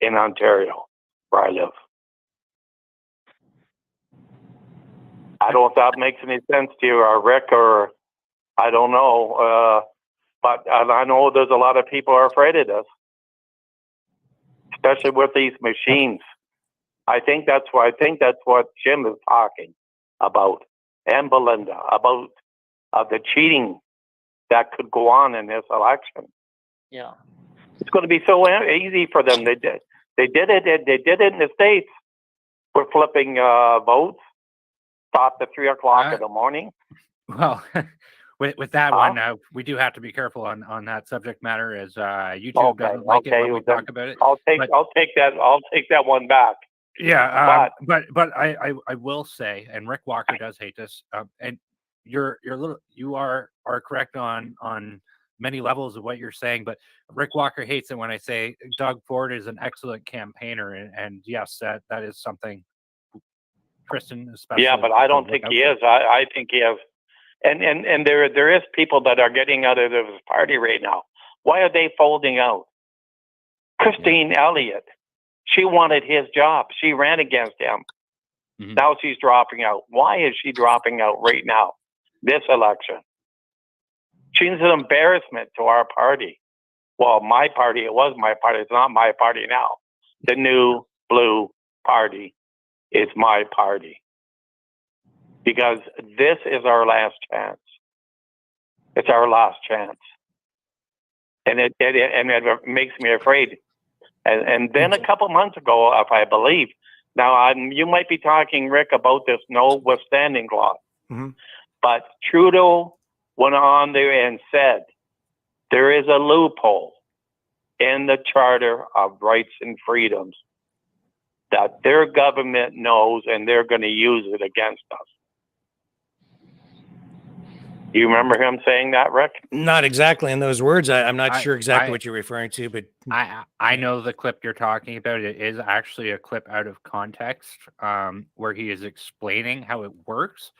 in Ontario, where I live. I don't know if that makes any sense to you, or Rick, or I don't know. But I know there's a lot of people are afraid of this, especially with these machines. I think that's what Jim is talking about, and Belinda, about the cheating that could go on in this election. Yeah, it's going to be so easy for them. They did it in the States. We're flipping votes. Stop at 3 o'clock in the morning. Well, with that one, we do have to be careful on that subject matter, as YouTube doesn't like it when we talk about it. I'll take that one back. Yeah, but I will say, and Rick Walker does hate this, and you are correct on many levels of what you're saying, but Rick Walker hates it when I say Doug Ford is an excellent campaigner, and yes, that is something Tristan especially. Yeah, but I don't think he is. I think he has, and there is people that are getting out of his party right now. Why are they folding out? Christine Elliott, she wanted his job. She ran against him. Mm-hmm. Now she's dropping out. Why is she dropping out right now? This election. She's an embarrassment to our party. Well, my party, it was my party. It's not my party now. The new blue party is my party. Because this is our last chance. It's our last chance. And it makes me afraid. And then a couple months ago, if I believe, now you might be talking, Rick, about this no withstanding clause. Mm-hmm. But Trudeau went on there and said there is a loophole in the Charter of Rights and Freedoms that their government knows and they're going to use it against us. You remember him saying that, Rick? Not exactly in those words. I'm not sure exactly what you're referring to, but I know the clip you're talking about. It is actually a clip out of context, where he is explaining how it works.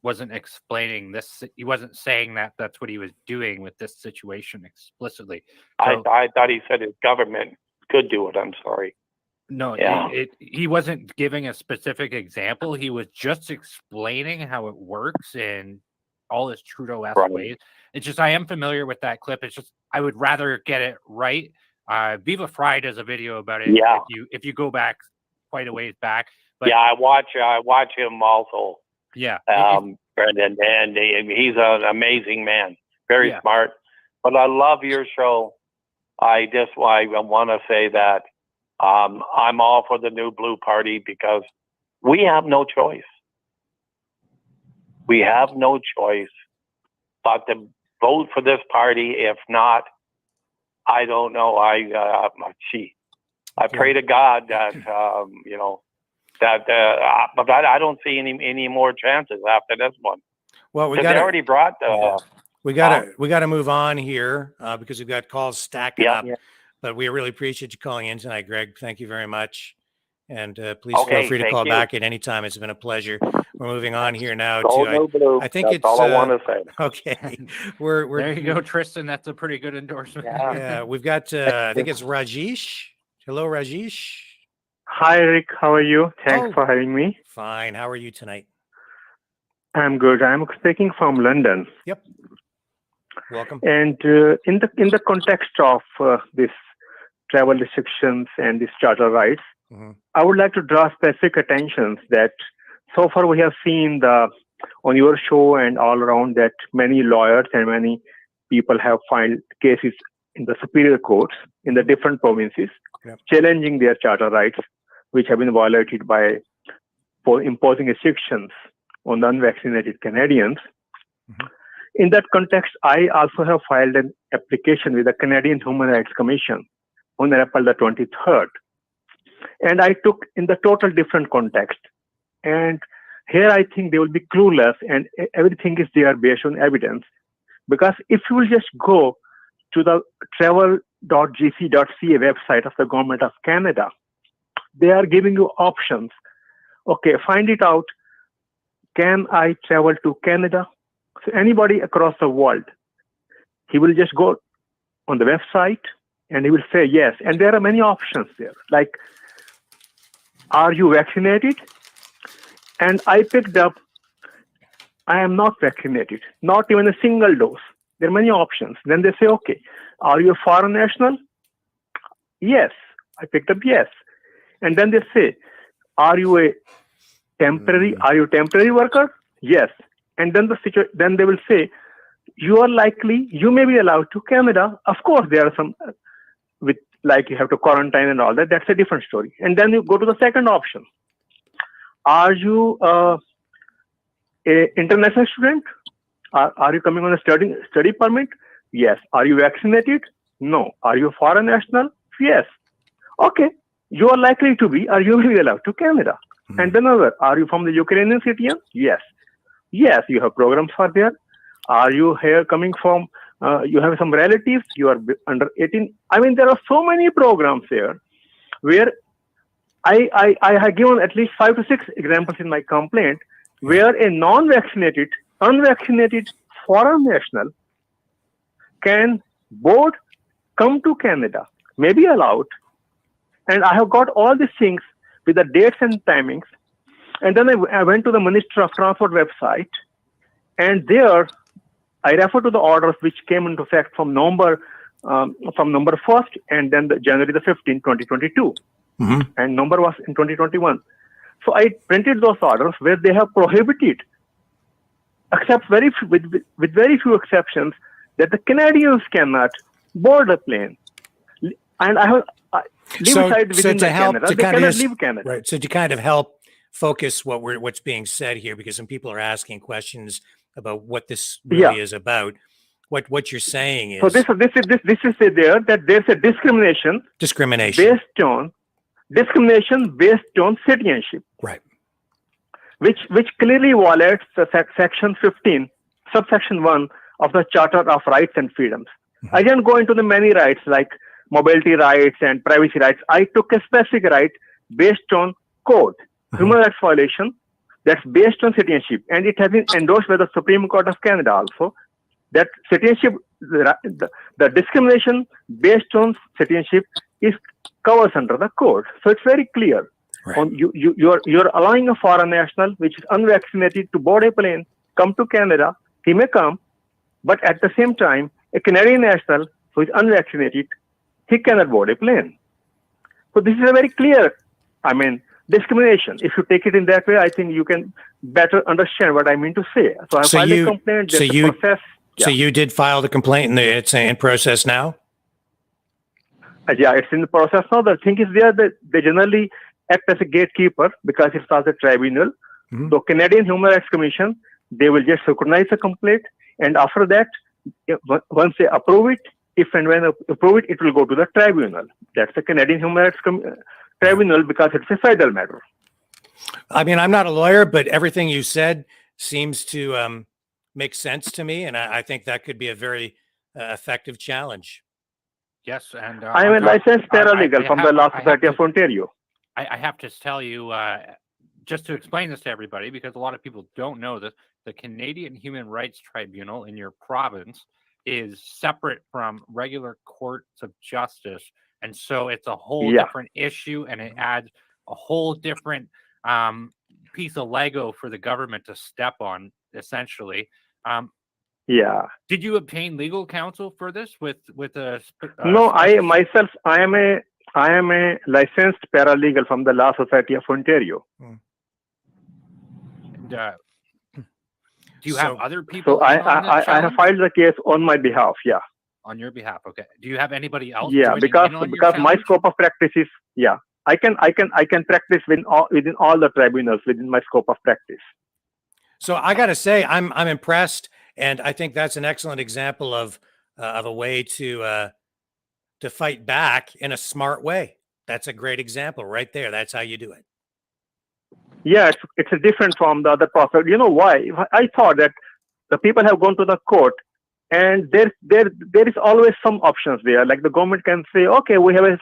Wasn't explaining this. He wasn't saying that that's what he was doing with this situation explicitly. So, I thought he said his government could do it. I'm sorry. No, Yeah. he wasn't giving a specific example. He was just explaining how it works in all his Trudeau-esque ways. It's just, I am familiar with that clip. It's just, I would rather get it right. Viva Fry does a video about it. Yeah. If you go back quite a ways back. But, yeah, I watch him also. Yeah. Brendan, and he's an amazing man. Very smart. But I love your show. I want to say that I'm all for the new Blue Party because we have no choice. We have no choice but to vote for this party. If not, I don't know. I pray to God that but I don't see any more chances after this one. Well, they already brought. We gotta move on here because we've got calls stacking up. Yeah. But we really appreciate you calling in tonight, Greg. Thank you very much. And please feel free to call back at any time. It's been a pleasure. We're moving on here now to I think that's it's all I want to say. Okay. We're there you go, Tristan. That's a pretty good endorsement. Yeah, we've got I think it's Rajesh. Hello, Rajesh. Hi, Rick. How are you? Thanks for having me. Fine. How are you tonight? I'm good. I'm speaking from London. Yep. Welcome. And in the context of this travel restrictions and these charter rights, I would like to draw specific attention that so far we have seen on your show and all around that many lawyers and many people have filed cases in the superior courts in the different provinces, challenging their charter rights, which have been violated for imposing restrictions on the unvaccinated Canadians. In that context, I also have filed an application with the Canadian Human Rights Commission on April the 23rd. And I took in the total different context. And here I think they will be clueless and everything is there based on evidence. Because if you will just go to the travel.gc.ca website of the Government of Canada, they are giving you options. Okay, find it out. Can I travel to Canada? So anybody across the world, he will just go on the website and he will say yes. And there are many options there. Like, are you vaccinated? And I picked up, I am not vaccinated, not even a single dose. There are many options. Then they say, okay, are you a foreign national? Yes. I picked up yes. And then they say, are you a temporary worker? Yes. And then then they will say, you may be allowed to Canada. Of course, there are some you have to quarantine and all that. That's a different story. And then you go to the second option. Are you a international student? Are you coming on a study permit? Yes. Are you vaccinated? No. Are you a foreign national? Yes. Okay. You are likely to be, or you will be allowed to Canada. And then are you from the Ukrainian citizen? Yes. Yes, you have programs for there. Are you here coming from, you have some relatives, you are under 18. I mean, there are so many programs here where I have given at least 5 to 6 examples in my complaint where a unvaccinated foreign national can board, come to Canada, may be allowed. And I have got all these things with the dates and timings. And then I went to the Minister of Transport website, and there I refer to the orders which came into effect from November 1st, and then January the 15th, 2022. And number was in 2021. So I printed those orders where they have prohibited, except with very few exceptions, that the Canadians cannot board a plane. And I have leave aside within Canada. They cannot leave Canada. Right. So to kind of help focus what's being said here, because some people are asking questions about what this really is about. What you're saying is so this is there that there's a discrimination based on citizenship, right? Which clearly violates the section 15, subsection 1 of the Charter of Rights and Freedoms. I didn't go into the many rights like mobility rights and privacy rights. I took a specific right based on code, human rights violation that's based on citizenship, and it has been endorsed by the Supreme Court of Canada also. That citizenship, the discrimination based on citizenship is covers under the code. So it's very clear. Right. You're allowing a foreign national which is unvaccinated to board a plane, come to Canada. He may come, but at the same time, a Canadian national who is unvaccinated, he cannot board a plane. So this is a very clear, discrimination. If you take it in that way, I think you can better understand what I mean to say. So I filed a complaint. There's a process. So you did file the complaint, and it's in process now? Yeah, it's in the process now. The thing is there that they generally act as a gatekeeper because it's not a tribunal. So Canadian Human Rights Commission, they will just scrutinize the complaint, and after that, once they approve it, if and when approve it, it will go to the tribunal. That's the Canadian Human Rights Tribunal because it's a federal matter. I'm not a lawyer, but everything you said seems to make sense to me, and I think that could be a very effective challenge. Yes, and I am a licensed paralegal from the Law Society of Ontario. I have to tell you, just to explain this to everybody, because a lot of people don't know this, the Canadian Human Rights Tribunal in your province is separate from regular courts of justice. And so it's a whole different issue, and it adds a whole different piece of Lego for the government to step on, essentially. Did you obtain legal counsel for this with a? No, I am a licensed paralegal from the Law Society of Ontario. Do you have other people? So I have filed the case on my behalf. Yeah. On your behalf, okay. Do you have anybody else? Yeah, because my scope of practice is I can practice within all the tribunals within my scope of practice. So I got to say, I'm impressed, and I think that's an excellent example of a way to fight back in a smart way. That's a great example right there. That's how you do it. Yeah, it's a different from the other process. You know why? I thought that the people have gone to the court, and there is always some options there. Like the government can say, okay, we have a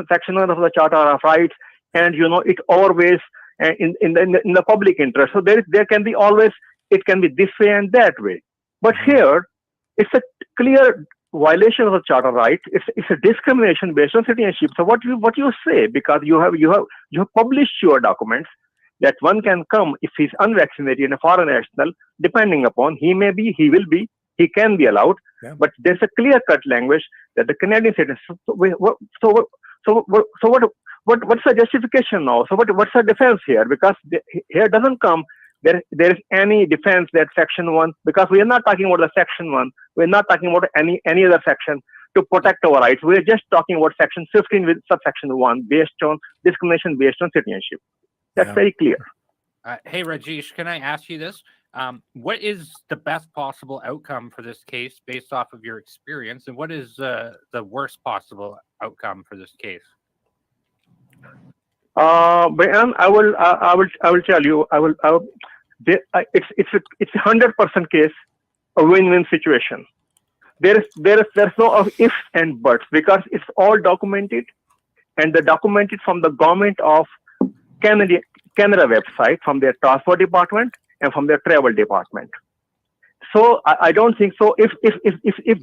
section 1 of the Charter of Rights, and it overweighs in the public interest. So there can be always, it can be this way and that way. But here, it's a clear violation of the Charter Right. It's a discrimination based on citizenship. So what you say, because you have published your documents, that one can come if he's unvaccinated and a foreign national, depending upon he may be, he will be, he can be allowed. But there's a clear-cut language that the Canadian citizens. So what's the justification now? So what's the defense here? Because here doesn't come there is any defense that section 1, because we are not talking about the section 1. We're not talking about any other section to protect our rights. We're just talking about section 15 with subsection 1 based on discrimination based on citizenship. That's very clear. Hey, Rajesh, can I ask you this? What is the best possible outcome for this case based off of your experience, and what is the worst possible outcome for this case? Brian, I will tell you. It's a 100% case, a win-win situation. There's no ifs and buts, because it's all documented, and they're documented from the government of Canada website, from their transport department and from their travel department. So I don't think so. If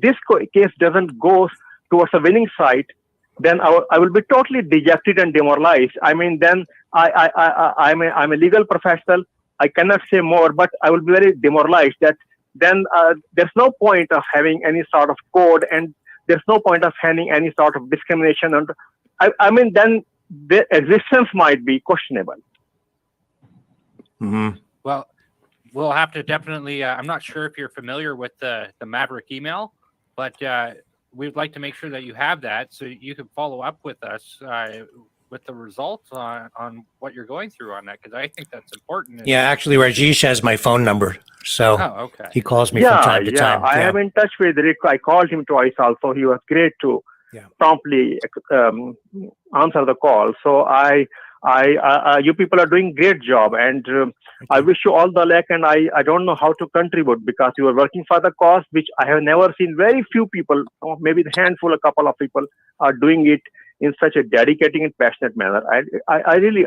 this case doesn't go towards a winning side, then I will be totally dejected and demoralized. I mean, then I'm a legal professional. I cannot say more, but I will be very demoralized. That then there's no point of having any sort of code, and there's no point of having any sort of discrimination. And I mean, then the existence might be questionable. Mm-hmm. Well, we'll have to definitely. I'm not sure if you're familiar with the Maverick email, but we'd like to make sure that you have that, so you can follow up with us with the results on what you're going through on that, because I think that's important. Yeah, actually, Rajesh has my phone number, so okay. he calls me from time to time. I am in touch with Rick. I called him twice also. He was great to promptly answer the call. So you people are doing great job, and I wish you all the luck. And I don't know how to contribute because you are working for the cause, which I have never seen. Very few people, maybe a handful, a couple of people, are doing it in such a dedicating and passionate manner. I really,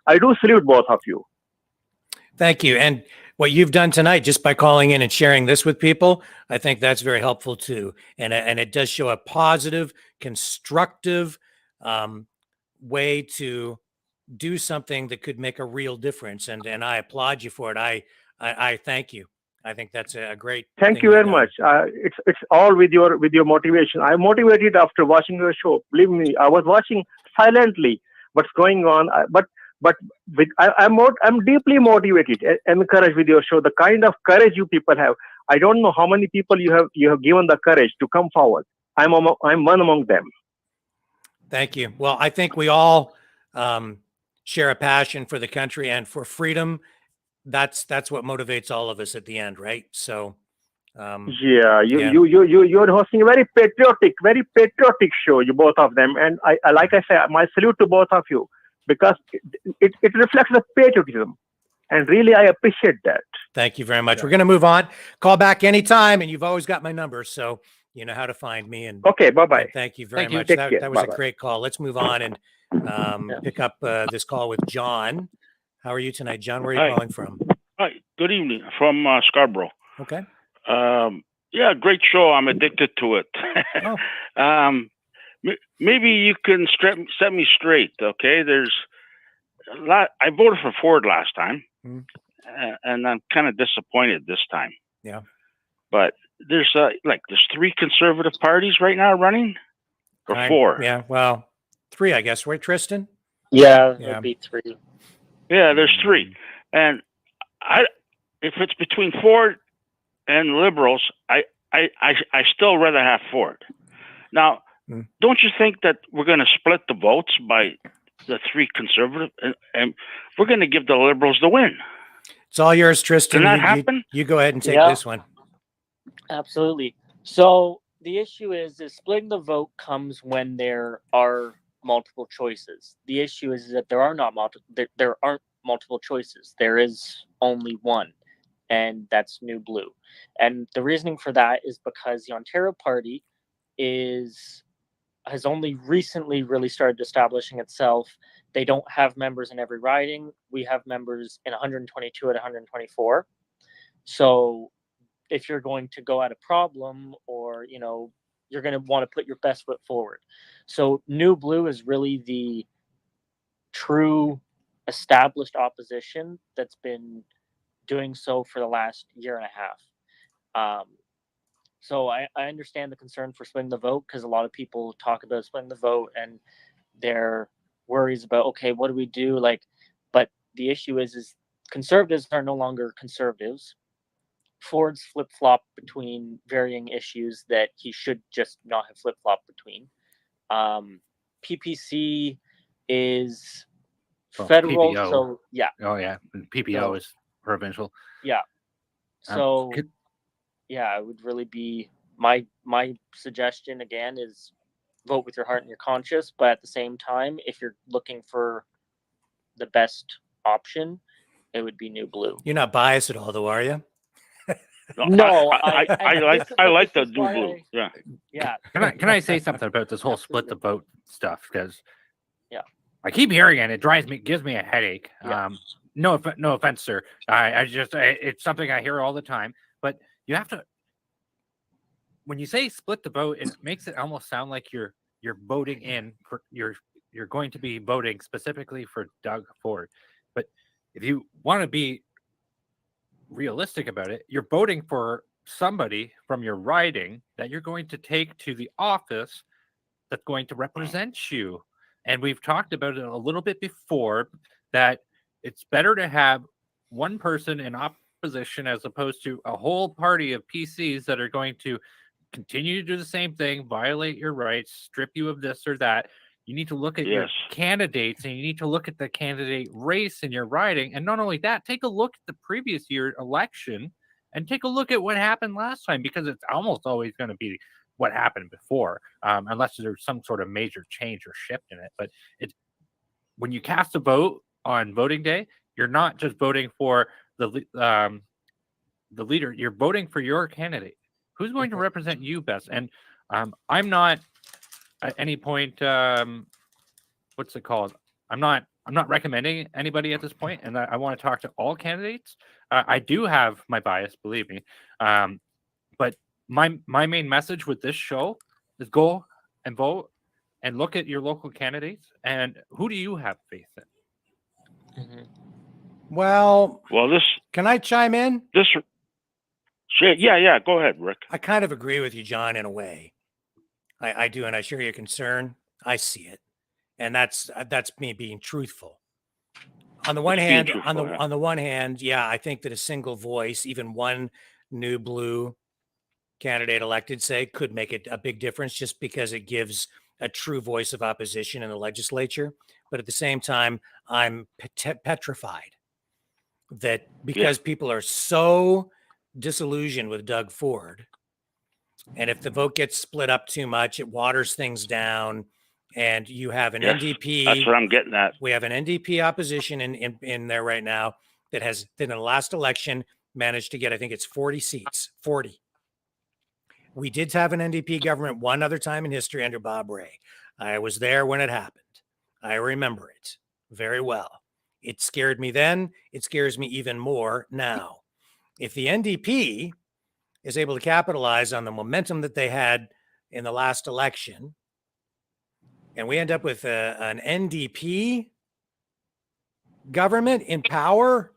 I do salute both of you. Thank you. And what you've done tonight, just by calling in and sharing this with people, I think that's very helpful too. And it does show a positive, constructive way to do something that could make a real difference. And I applaud you for it. I thank you. I think that's a great. Thank you very much. It's all with your motivation. I'm motivated after watching your show. Believe me, I was watching silently what's going on, I'm deeply motivated, encouraged with your show. The kind of courage you people have. I don't know how many people you have given the courage to come forward. I'm one among them. Thank you. Well, I think we all share a passion for the country and for freedom. That's what motivates all of us at the end, right? So, you're hosting a very patriotic show. You both of them, and I like I said, my salute to both of you because it reflects the patriotism, and really I appreciate that. Thank you very much. We're going to move on. Call back anytime, and you've always got my number, so you know how to find me. And okay, bye-bye. Thank you very much. Take That care. was Bye-bye. a great call. Let's move on and pick up this call with John. How are you tonight, John? Where are you calling from? Hi, good evening. From Scarborough. Okay. Yeah, great show. I'm addicted to it. Maybe you can set me straight, okay? There's a lot. I voted for Ford last time, and I'm kind of disappointed this time. Yeah. But there's three conservative parties right now running, or four? Yeah, well, three, I guess, right, Tristan? Yeah, it'd be three. Yeah, there's three, and if it's between Ford and Liberals, I still rather have Ford. Now, don't you think that we're going to split the votes by the three conservative, and we're going to give the Liberals the win? It's all yours, Tristan. Can that happen? You go ahead and take this one. Absolutely. So the issue is splitting the vote comes when there are multiple choices. The issue is that there aren't multiple choices. There is only one, and that's New Blue. And the reasoning for that is because the Ontario Party has only recently really started establishing itself. They don't have members in every riding. We have members in 122 at 124. So if you're going to go at a problem, or you're going to want to put your best foot forward. So New Blue is really the true established opposition that's been doing so for the last year and a half. So I understand the concern for splitting the vote, because a lot of people talk about splitting the vote and their worries about, okay, what do we do? But the issue is conservatives are no longer conservatives. Ford's flip-flop between varying issues that he should just not have flip-flopped between. PPC is federal, PPO. so yeah. Oh yeah, PPO is provincial. Yeah. So yeah, it would really be my suggestion again is vote with your heart and your conscience, but at the same time, if you're looking for the best option, it would be New Blue. You're not biased at all, though, are you? No, I like the New Blue. Yeah. Yeah. Can I say something about this whole split the vote stuff? Because I keep hearing it. It gives me a headache. No offense, sir. It's something I hear all the time. But you have to, when you say split the vote, it makes it almost sound like you're voting in for you're going to be voting specifically for Doug Ford. But if you want to be realistic about it, you're voting for somebody from your riding that you're going to take to the office that's going to represent you. And we've talked about it a little bit before, that it's better to have one person in opposition as opposed to a whole party of PCs that are going to continue to do the same thing, violate your rights, strip you of this or that. You need to look at your candidates, and you need to look at the candidate race in your riding. And not only that, take a look at the previous year election and take a look at what happened last time, because it's almost always going to be what happened before, unless there's some sort of major change or shift in it. But when you cast a vote on voting day, you're not just voting for the leader, you're voting for your candidate. Who's going to represent you best? And I'm not at any point, what's it called? I'm not recommending anybody at this point, and I want to talk to all candidates. I do have my bias, believe me, but my main message with this show is go and vote and look at your local candidates and who do you have faith in. Well, this. Can I chime in? Yeah. Go ahead, Rick. I kind of agree with you, John, in a way. I do, and I share your concern. I see it, and that's me being truthful. On the one hand, on the one hand, yeah, I think that a single voice, even one new blue candidate elected, say, could make it a big difference, just because it gives a true voice of opposition in the legislature. But at the same time, I'm petrified that because people are so disillusioned with Doug Ford, and if the vote gets split up too much, it waters things down, and you have an NDP. That's what I'm getting at. We have an NDP opposition in there right now that has, in the last election, managed to get, I think it's 40 seats, 40. We did have an NDP government one other time in history under Bob Rae. I was there when it happened. I remember it very well. It scared me then. It scares me even more now. If the NDP is able to capitalize on the momentum that they had in the last election, and we end up with an NDP government in power,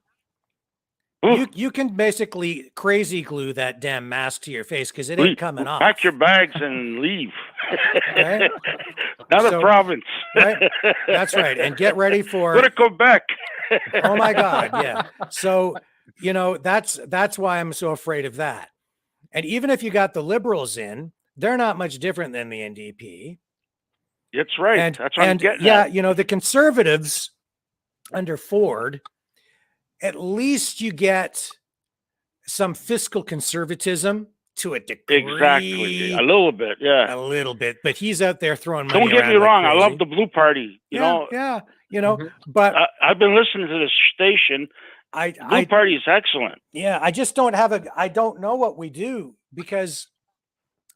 you can basically crazy glue that damn mask to your face, because it ain't coming off. Pack your bags and leave. Right? Not a province. Right? That's right. And get ready for... Go to Quebec. Oh, my God, yeah. So, that's why I'm so afraid of that. And even if you got the Liberals in, they're not much different than the NDP. That's right. That's what I'm getting at. at. The Conservatives under Ford, at least you get some fiscal conservatism to a degree. Exactly. A little bit, yeah. A little bit. But he's out there throwing money Don't get around me wrong. like I crazy. love the Blue Party. You know. Yeah. But I've been listening to this station. Blue Party is excellent. Yeah. I just don't know what we do, because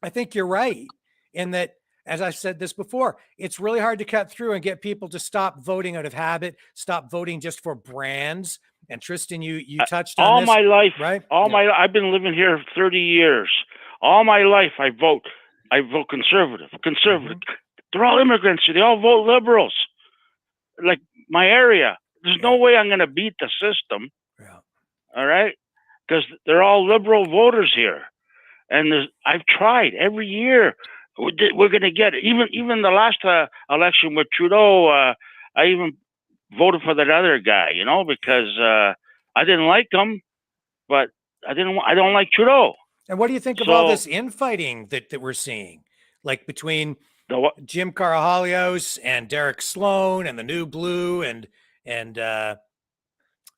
I think you're right in that, as I've said this before, it's really hard to cut through and get people to stop voting out of habit, stop voting just for brands. And Tristan, you touched on all this, my life, right? I've been living here 30 years. All my life, I vote conservative. They're all immigrants. They all vote Liberals. Like my area, there's no way I'm going to beat the system. Yeah. All right, because they're all Liberal voters here, and I've tried every year. We're going to get it. Even the last election with Trudeau, I even voted for that other guy, because I didn't like him, but I don't like Trudeau. And what do you think of all this infighting that we're seeing, like between Jim Carahalios and Derek Sloan and the New Blue and the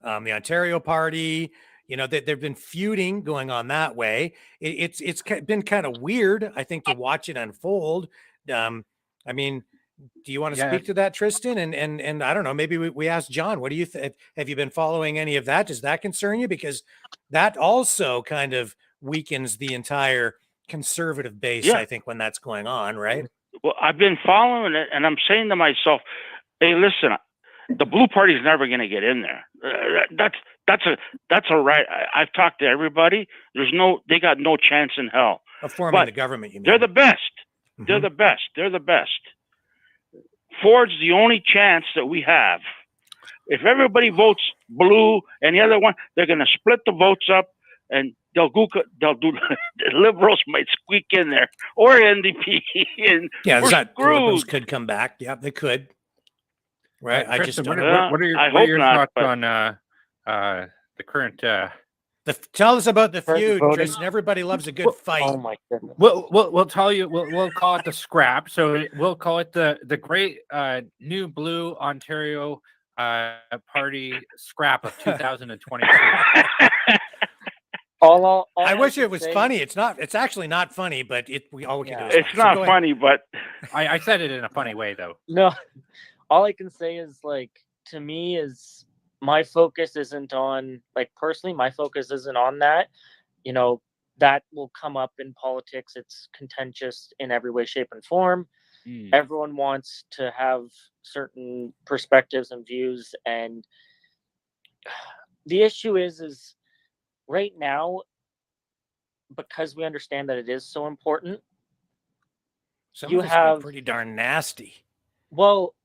Ontario Party? That there've been feuding going on that way. It's been kind of weird, I think, to watch it unfold. I mean, do you want to speak to that, Tristan? And I don't know, maybe we ask John, what do you think? Have you been following any of that? Does that concern you? Because that also kind of weakens the entire conservative base, I think, when that's going on, right? Well, I've been following it, and I'm saying to myself, hey, listen, the Blue Party is never going to get in there. That's a right. I've talked to everybody. They got no chance in hell of forming the government. You mean? They're the best. Mm-hmm. They're the best. They're the best. Ford's the only chance that we have. If everybody votes blue and the other one, they're going to split the votes up, and they'll do. The Liberals might squeak in there, or NDP. And the Liberals could come back. Yeah, they could. Right. I just don't know. What are your thoughts on the current Tell us about the feud, voting. Tristan. Everybody loves a good fight. Oh my goodness. We'll tell you. We'll call it the scrap. So we'll call it the great New Blue Ontario Party scrap of 2022. I wish it was funny. It's not. It's actually not funny, but all we can do is It's laugh. not funny, but I said it in a funny way, though. No, all I can say is, like, to me, is my focus isn't on, like, personally, my focus isn't on that. You know, that will come up in politics. It's contentious in every way, shape, and form. Everyone wants to have certain perspectives and views, and the issue is right now, because we understand that it is so important. Some of this has been pretty darn nasty. Well,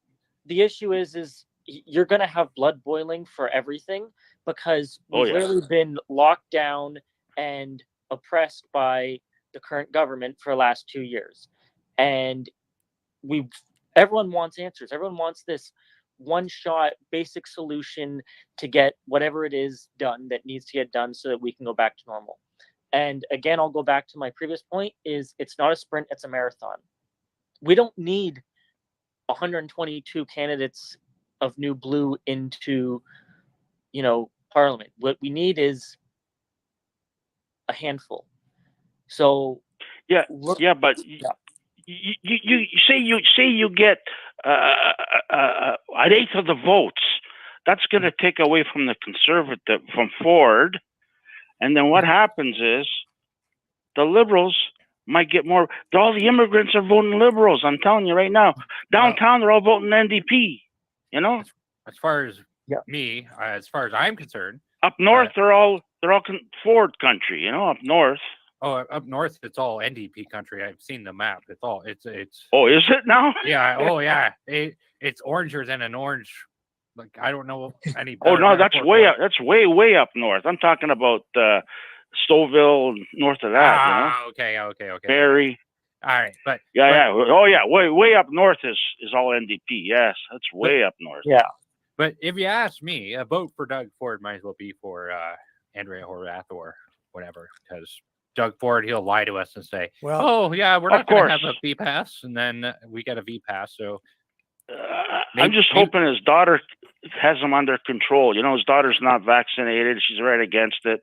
the issue is you're going to have blood boiling for everything, because we've really been locked down and oppressed by the current government for the last 2 years. And everyone wants answers. Everyone wants this one-shot basic solution to get whatever it is done that needs to get done so that we can go back to normal. And again, I'll go back to my previous point, is it's not a sprint, it's a marathon. We don't need 122 candidates of New Blue into, Parliament. What we need is a handful. So but you say you get an eighth of the votes. That's going to take away from the Conservative, from Ford, and then what happens is the Liberals might get more. All the immigrants are voting Liberals. I'm telling you right now. Downtown, they're all voting NDP. As far as me, as far as I'm concerned, up north they're all Ford country. Up north. Oh, up north it's all NDP country. I've seen the map. It's all it's. Oh, is it now? Yeah. Oh, yeah. It's oranger than an orange. Like, I don't know any. Oh no, that's way up. That's way up north. I'm talking about Stouffville, north of that. Okay. Barrie. All right, but Oh yeah, way up north is all NDP. Yes, that's way up north. Yeah, but if you ask me, a vote for Doug Ford might as well be for Andrea Horwath or whatever, because Doug Ford, he'll lie to us and say, well, "Oh yeah, we're not going to have a V pass," and then we get a V pass. So I'm just hoping his daughter has him under control. His daughter's not vaccinated. She's right against it.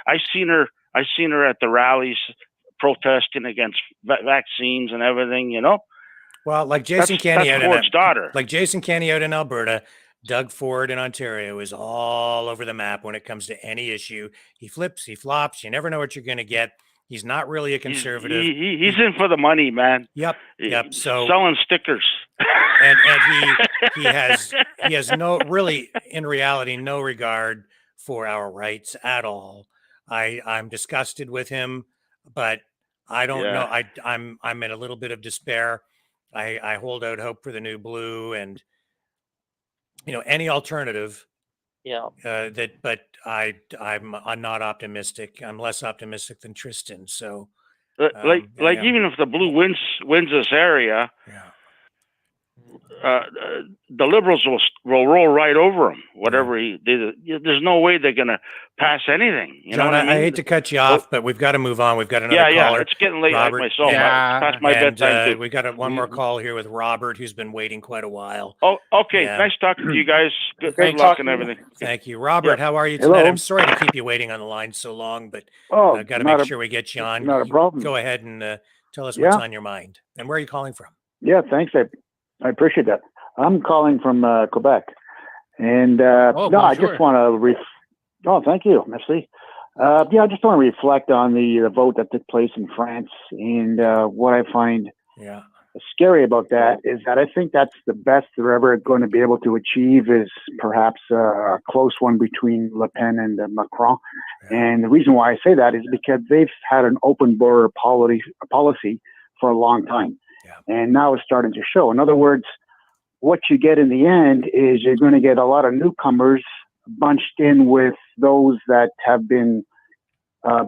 I seen her at the rallies protesting against vaccines and everything. Well, like Jason Kenney that's Ford's daughter. Like Jason Kenney out in Alberta, Doug Ford in Ontario is all over the map when it comes to any issue. He flips, he flops. You never know what you're going to get. He's not really a conservative. He's in for the money, man. Yep. So selling stickers. And he has in reality, no regard for our rights at all. I'm disgusted with him, but I don't know. I'm in a little bit of despair. I hold out hope for the New Blue and any alternative. Yeah. But I'm not optimistic. I'm less optimistic than Tristan. So, even if the Blue wins this area, the Liberals will roll right over him. Whatever he did, there's no way they're going to pass anything. John, I hate to cut you off, but we've got to move on. We've got another caller. Yeah, it's getting late. Robert, like myself. Past my bedtime too. We got one more call here with Robert, who's been waiting quite a while. Oh, okay. Yeah. Nice talking to you guys. Good luck and everything. Thank you, Robert. How are you tonight? I'm sorry to keep you waiting on the line so long, but I've got to make sure we get you on. Not a problem. Go ahead and tell us what's on your mind and where are you calling from? Yeah, thanks. I appreciate that. I'm calling from Quebec, and I just want to. Thank you, merci. I just want to reflect on the vote that took place in France, and what I find scary about that is that I think that's the best they're ever going to be able to achieve is perhaps a close one between Le Pen and Macron. And the reason why I say that is because they've had an open border policy for a long time, and now it's starting to show. In other words, what you get in the end is you're going to get a lot of newcomers bunched in with those that have been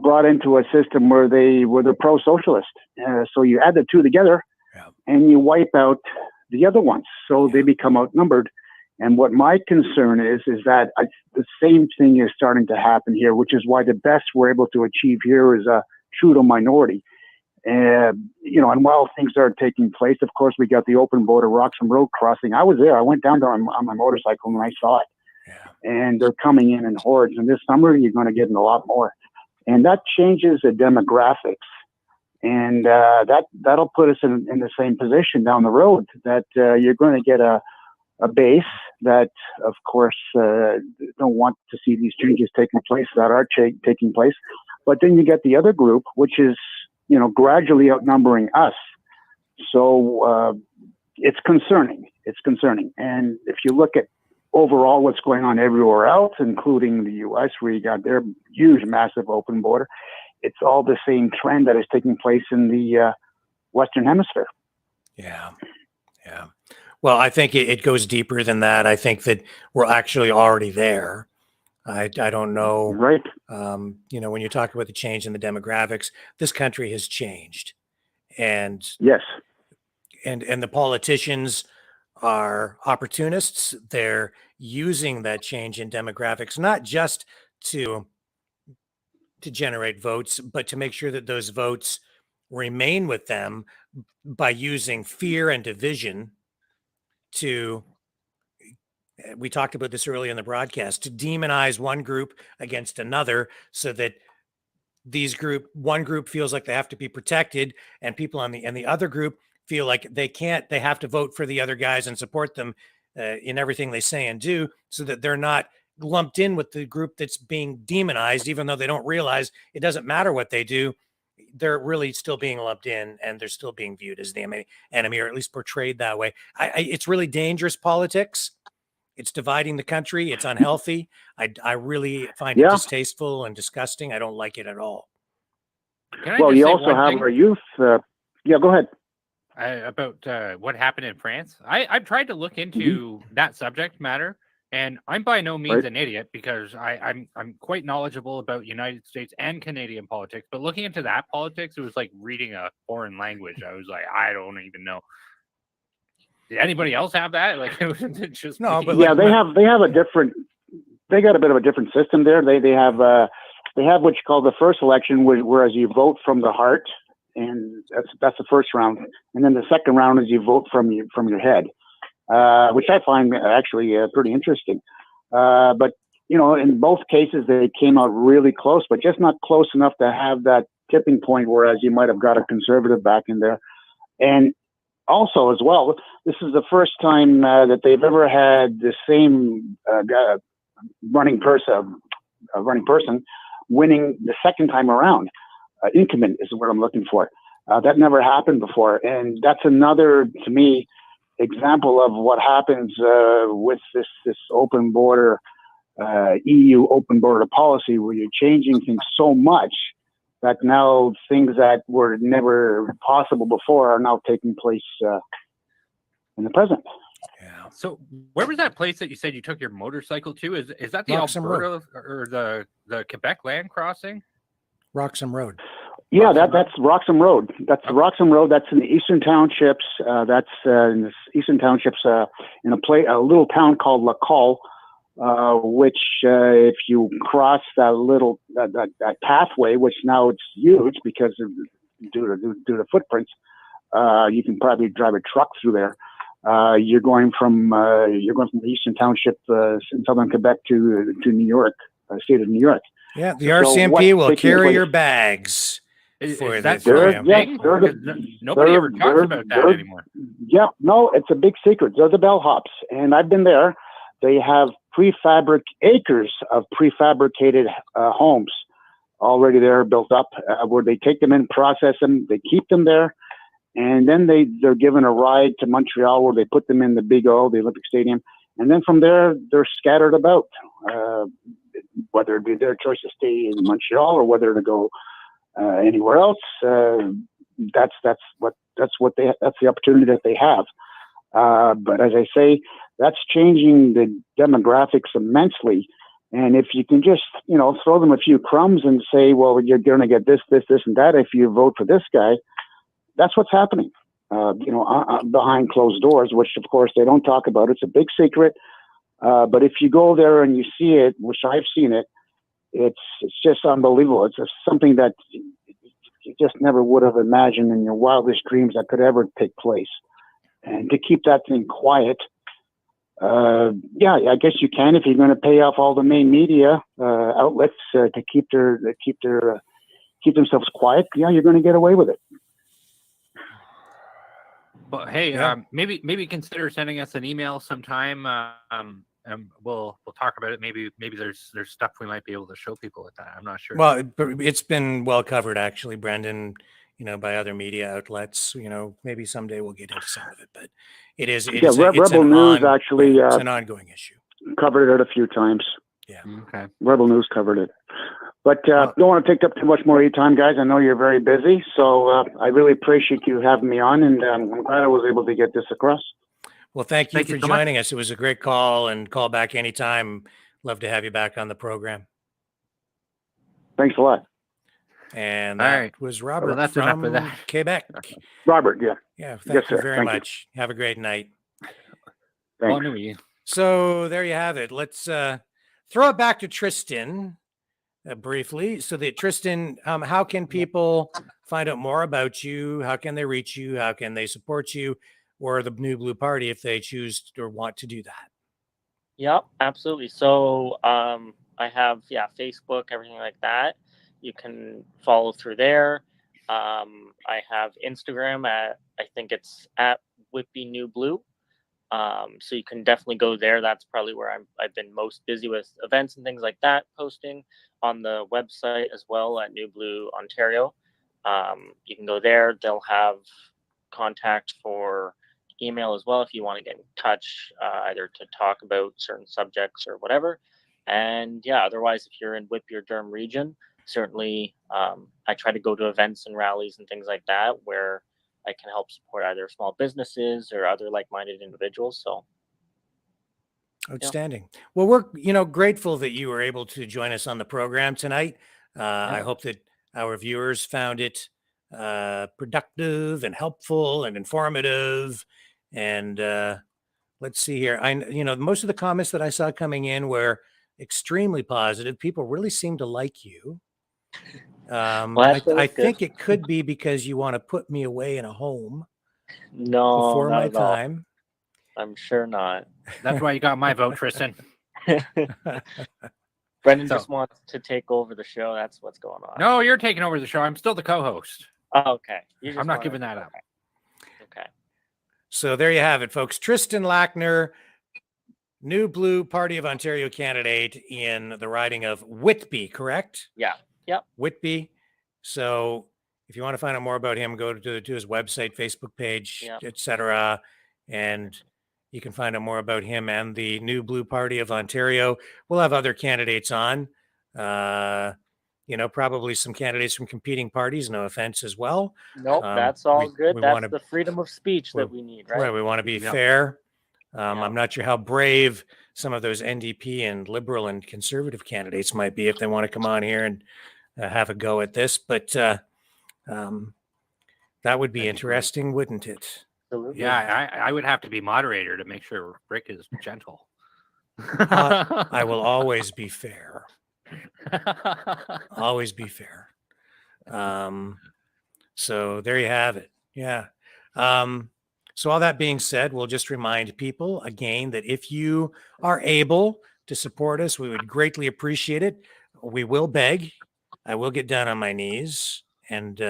brought into a system where they're pro-socialist. So you add the two together and you wipe out the other ones. So they become outnumbered. And what my concern is that the same thing is starting to happen here, which is why the best we're able to achieve here is a Trudeau minority. And while things are taking place, of course, we got the open border Roxham Road crossing. I was there. I went down there on my motorcycle and I saw it. Yeah. And they're coming in hordes. And this summer, you're going to get in a lot more. And that changes the demographics. And that'll put us in the same position down the road, that you're going to get a base that, of course, don't want to see these changes taking place that are taking place. But then you get the other group, which is, gradually outnumbering us. So it's concerning. It's concerning. And if you look at overall what's going on everywhere else, including the U.S., where you got their huge, massive open border, it's all the same trend that is taking place in the Western Hemisphere. Yeah. Yeah. Well, I think it goes deeper than that. I think that we're actually already there. I don't know. Right. When you talk about the change in the demographics, this country has changed. And yes. And the politicians are opportunists. They're using that change in demographics, not just to generate votes, but to make sure that those votes remain with them by using fear and division to, we talked about this earlier in the broadcast, to demonize one group against another, so that one group feels like they have to be protected, and people on the other group feel like they have to vote for the other guys and support them in everything they say and do, so that they're not lumped in with the group that's being demonized, even though they don't realize it doesn't matter what they do. They're really still being lumped in, and they're still being viewed as the enemy, or at least portrayed that way. It's really dangerous politics. It's dividing the country. It's unhealthy. I really find it distasteful and disgusting. I don't like it at all. Well, you also have our youth. Go ahead. About what happened in France. I've tried to look into that subject matter, and I'm by no means an idiot, because I'm quite knowledgeable about United States and Canadian politics. But looking into that politics, it was like reading a foreign language. I was like, I don't even know. Did anybody else have that? Like, it was just no. But yeah, they have a different. They got a bit of a different system there. They have what you call the first election, whereas you vote from the heart. And that's the first round, and then the second round is you vote from your head, which I find actually pretty interesting. But in both cases they came out really close, but just not close enough to have that tipping point. Whereas you might have got a conservative back in there, and also as well, this is the first time that they've ever had the same running person winning the second time around. Incumbent is what I'm looking for. That never happened before. And that's another, to me, example of what happens with this open border, EU open border policy, where you're changing things so much that now things that were never possible before are now taking place in the present. Yeah. So where was that place that you said you took your motorcycle to? Is that the Roxham Alberta or the Quebec land crossing? Roxham Road. Yeah, that's Roxham Road. That's Roxham Road. That's in the Eastern Townships. That's in the Eastern Townships in a little town called LaColle, which if you cross that pathway, which now it's huge because due to footprints, you can probably drive a truck through there. You're going from the Eastern Township in southern Quebec to New York, state of New York. Yeah, the RCMP will carry your bags. Nobody ever talks about that anymore. Yeah, no, it's a big secret. They're the bellhops, and I've been there. They have acres of prefabricated homes already there built up, where they take them in, process them, they keep them there, and then they're given a ride to Montreal, where they put them in the Big O, the Olympic Stadium, and then from there they're scattered about. Whether it be their choice to stay in Montreal or whether to go anywhere else, that's the opportunity that they have. But as I say, that's changing the demographics immensely. And if you can just throw them a few crumbs and say, well, you're going to get this, and that if you vote for this guy, that's what's happening. Behind closed doors, which of course they don't talk about. It's a big secret. But if you go there and you see it, which I've seen it, it's just unbelievable. It's just something that you just never would have imagined in your wildest dreams that could ever take place. And to keep that thing quiet, yeah, I guess you can if you're going to pay off all the main media outlets to keep themselves quiet. Yeah, you're going to get away with it. But hey, Yeah. maybe consider sending us an email sometime. And we'll talk about it. Maybe there's stuff we might be able to show people with that. I'm not sure. Well, it's been well covered, actually, Brendan, by other media outlets. Maybe someday we'll get into some of it, but it's Rebel News actually it's an ongoing issue. Covered it a few times. Yeah. Okay. Rebel News covered it. But don't want to take up too much more of your time, guys. I know you're very busy, so I really appreciate you having me on, and I'm glad I was able to get this across. Well, thank you for so joining us. It was a great call, and call back anytime. Love to have you back on the program. Thanks a lot. And All that right. was Robert Well, that's enough from of that. Quebec. Robert, yeah. Yeah, Yes, thank you sir. very Thank you. much. Have a great night. Thanks. So there you have it. Let's throw it back to Tristan briefly. So that Tristan, how can people find out more about you? How can they reach you? How can they support you or the New Blue Party if they choose or want to do that? Yep, absolutely. So I have Facebook, everything like that. You can follow through there. I have Instagram I think it's at Whippy New Blue. So you can definitely go there. That's probably where I've been most busy with events and things like that, posting on the website as well at New Blue Ontario. You can go there. They'll have contact for email as well if you want to get in touch, either to talk about certain subjects or whatever. And yeah, otherwise, if you're in Whitby or Durham region, certainly I try to go to events and rallies and things like that where I can help support either small businesses or other like-minded individuals. So outstanding. Well, we're grateful that you were able to join us on the program tonight. I hope that our viewers found it productive and helpful and informative. And let's see here. Most of the comments that I saw coming in were extremely positive. People really seem to like you. I think it could be because you want to put me away in a home. No, before not my at all. time. I'm sure not. That's why you got my vote, Tristan. Brendan just wants to take over the show. That's what's going on. No, you're taking over the show. I'm still the co-host. Oh, okay. I'm not giving that up. Okay. So there you have it, folks. Tristan Lackner, New Blue Party of Ontario candidate in the riding of Whitby, correct? Yeah. Yep. Whitby. So if you want to find out more about him, go to his website, Facebook page, etc. And you can find out more about him and the New Blue Party of Ontario. We'll have other candidates on, probably some candidates from competing parties, no offense as well. Nope, that's all good. That's the the freedom of speech that we need, right? Right. We want to be fair. I'm not sure how brave some of those NDP and Liberal and Conservative candidates might be if they want to come on here and have a go at this, but that would be interesting, wouldn't it? Absolutely. Yeah, I would have to be moderator to make sure Rick is gentle. I will always be fair. Always be fair. So there you have it. Yeah. So all that being said, we'll just remind people again that if you are able to support us, we would greatly appreciate it. We will beg. I will get down on my knees and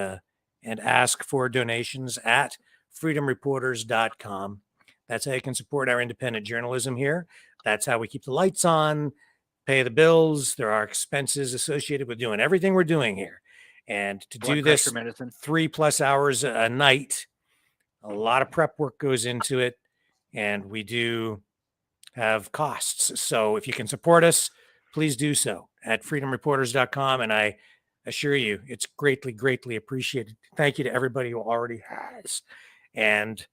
ask for donations at freedomreporters.com. That's how you can support our independent journalism here. That's how we keep the lights on, pay the bills. There are expenses associated with doing everything we're doing here. And to do this 3+ hours a night, a lot of prep work goes into it, and we do have costs. So if you can support us, please do so at freedomreporters.com. And I assure you, it's greatly, greatly appreciated. Thank you to everybody who already has. And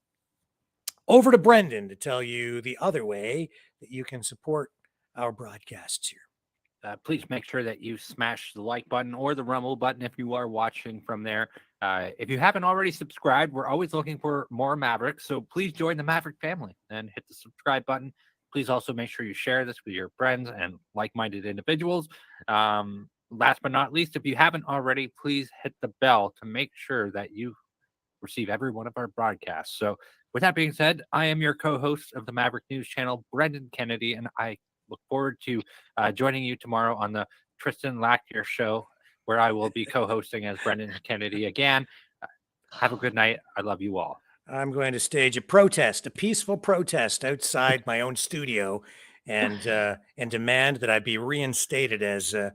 over to Brendan to tell you the other way that you can support our broadcasts here. Please make sure that you smash the like button or the Rumble button if you are watching from there. If you haven't already subscribed, we're always looking for more Mavericks. So please join the Maverick family and hit the subscribe button. Please also make sure you share this with your friends and like-minded individuals. Last but not least, if you haven't already, please hit the bell to make sure that you receive every one of our broadcasts. So with that being said, I am your co-host of the Maverick News Channel, Brendan Kennedy, and I look forward to joining you tomorrow on the Tristan Lackyer Show, where I will be co-hosting as Brendan Kennedy again. Have a good night. I love you all. I'm going to stage a protest, a peaceful protest outside my own studio, and demand that I be reinstated as a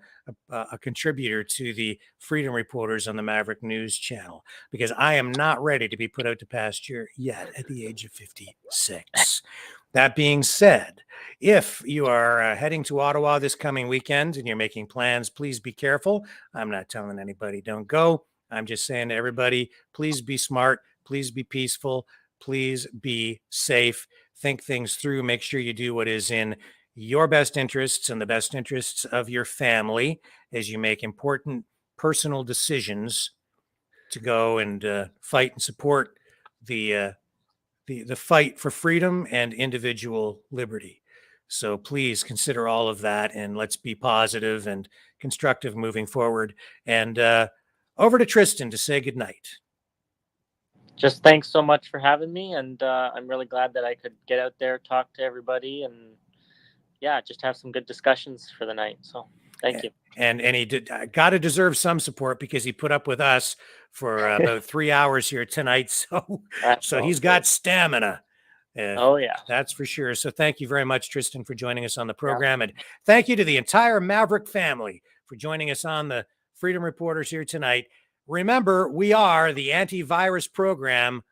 contributor to the Freedom Reporters on the Maverick News Channel, because I am not ready to be put out to pasture yet at the age of 56. That being said, if you are heading to Ottawa this coming weekend and you're making plans, please be careful. I'm not telling anybody don't go. I'm just saying to everybody, please be smart. Please be peaceful. Please be safe. Think things through. Make sure you do what is in your best interests and the best interests of your family as you make important personal decisions to go and fight and support the fight for freedom and individual liberty. So please consider all of that, and let's be positive and constructive moving forward. And over to Tristan to say goodnight. Just thanks so much for having me, and I'm really glad that I could get out there, talk to everybody, and yeah, just have some good discussions for the night. So thank you. And he got to deserve some support because he put up with us for about 3 hours here tonight. So he's got stamina. Oh yeah, that's for sure. So thank you very much, Tristan, for joining us on the program, and thank you to the entire Maverick family for joining us on the Freedom Reporters here tonight. Remember, we are the antivirus program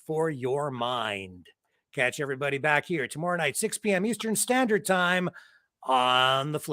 for your mind. Catch everybody back here tomorrow night, 6 p.m. Eastern Standard Time on the Flip.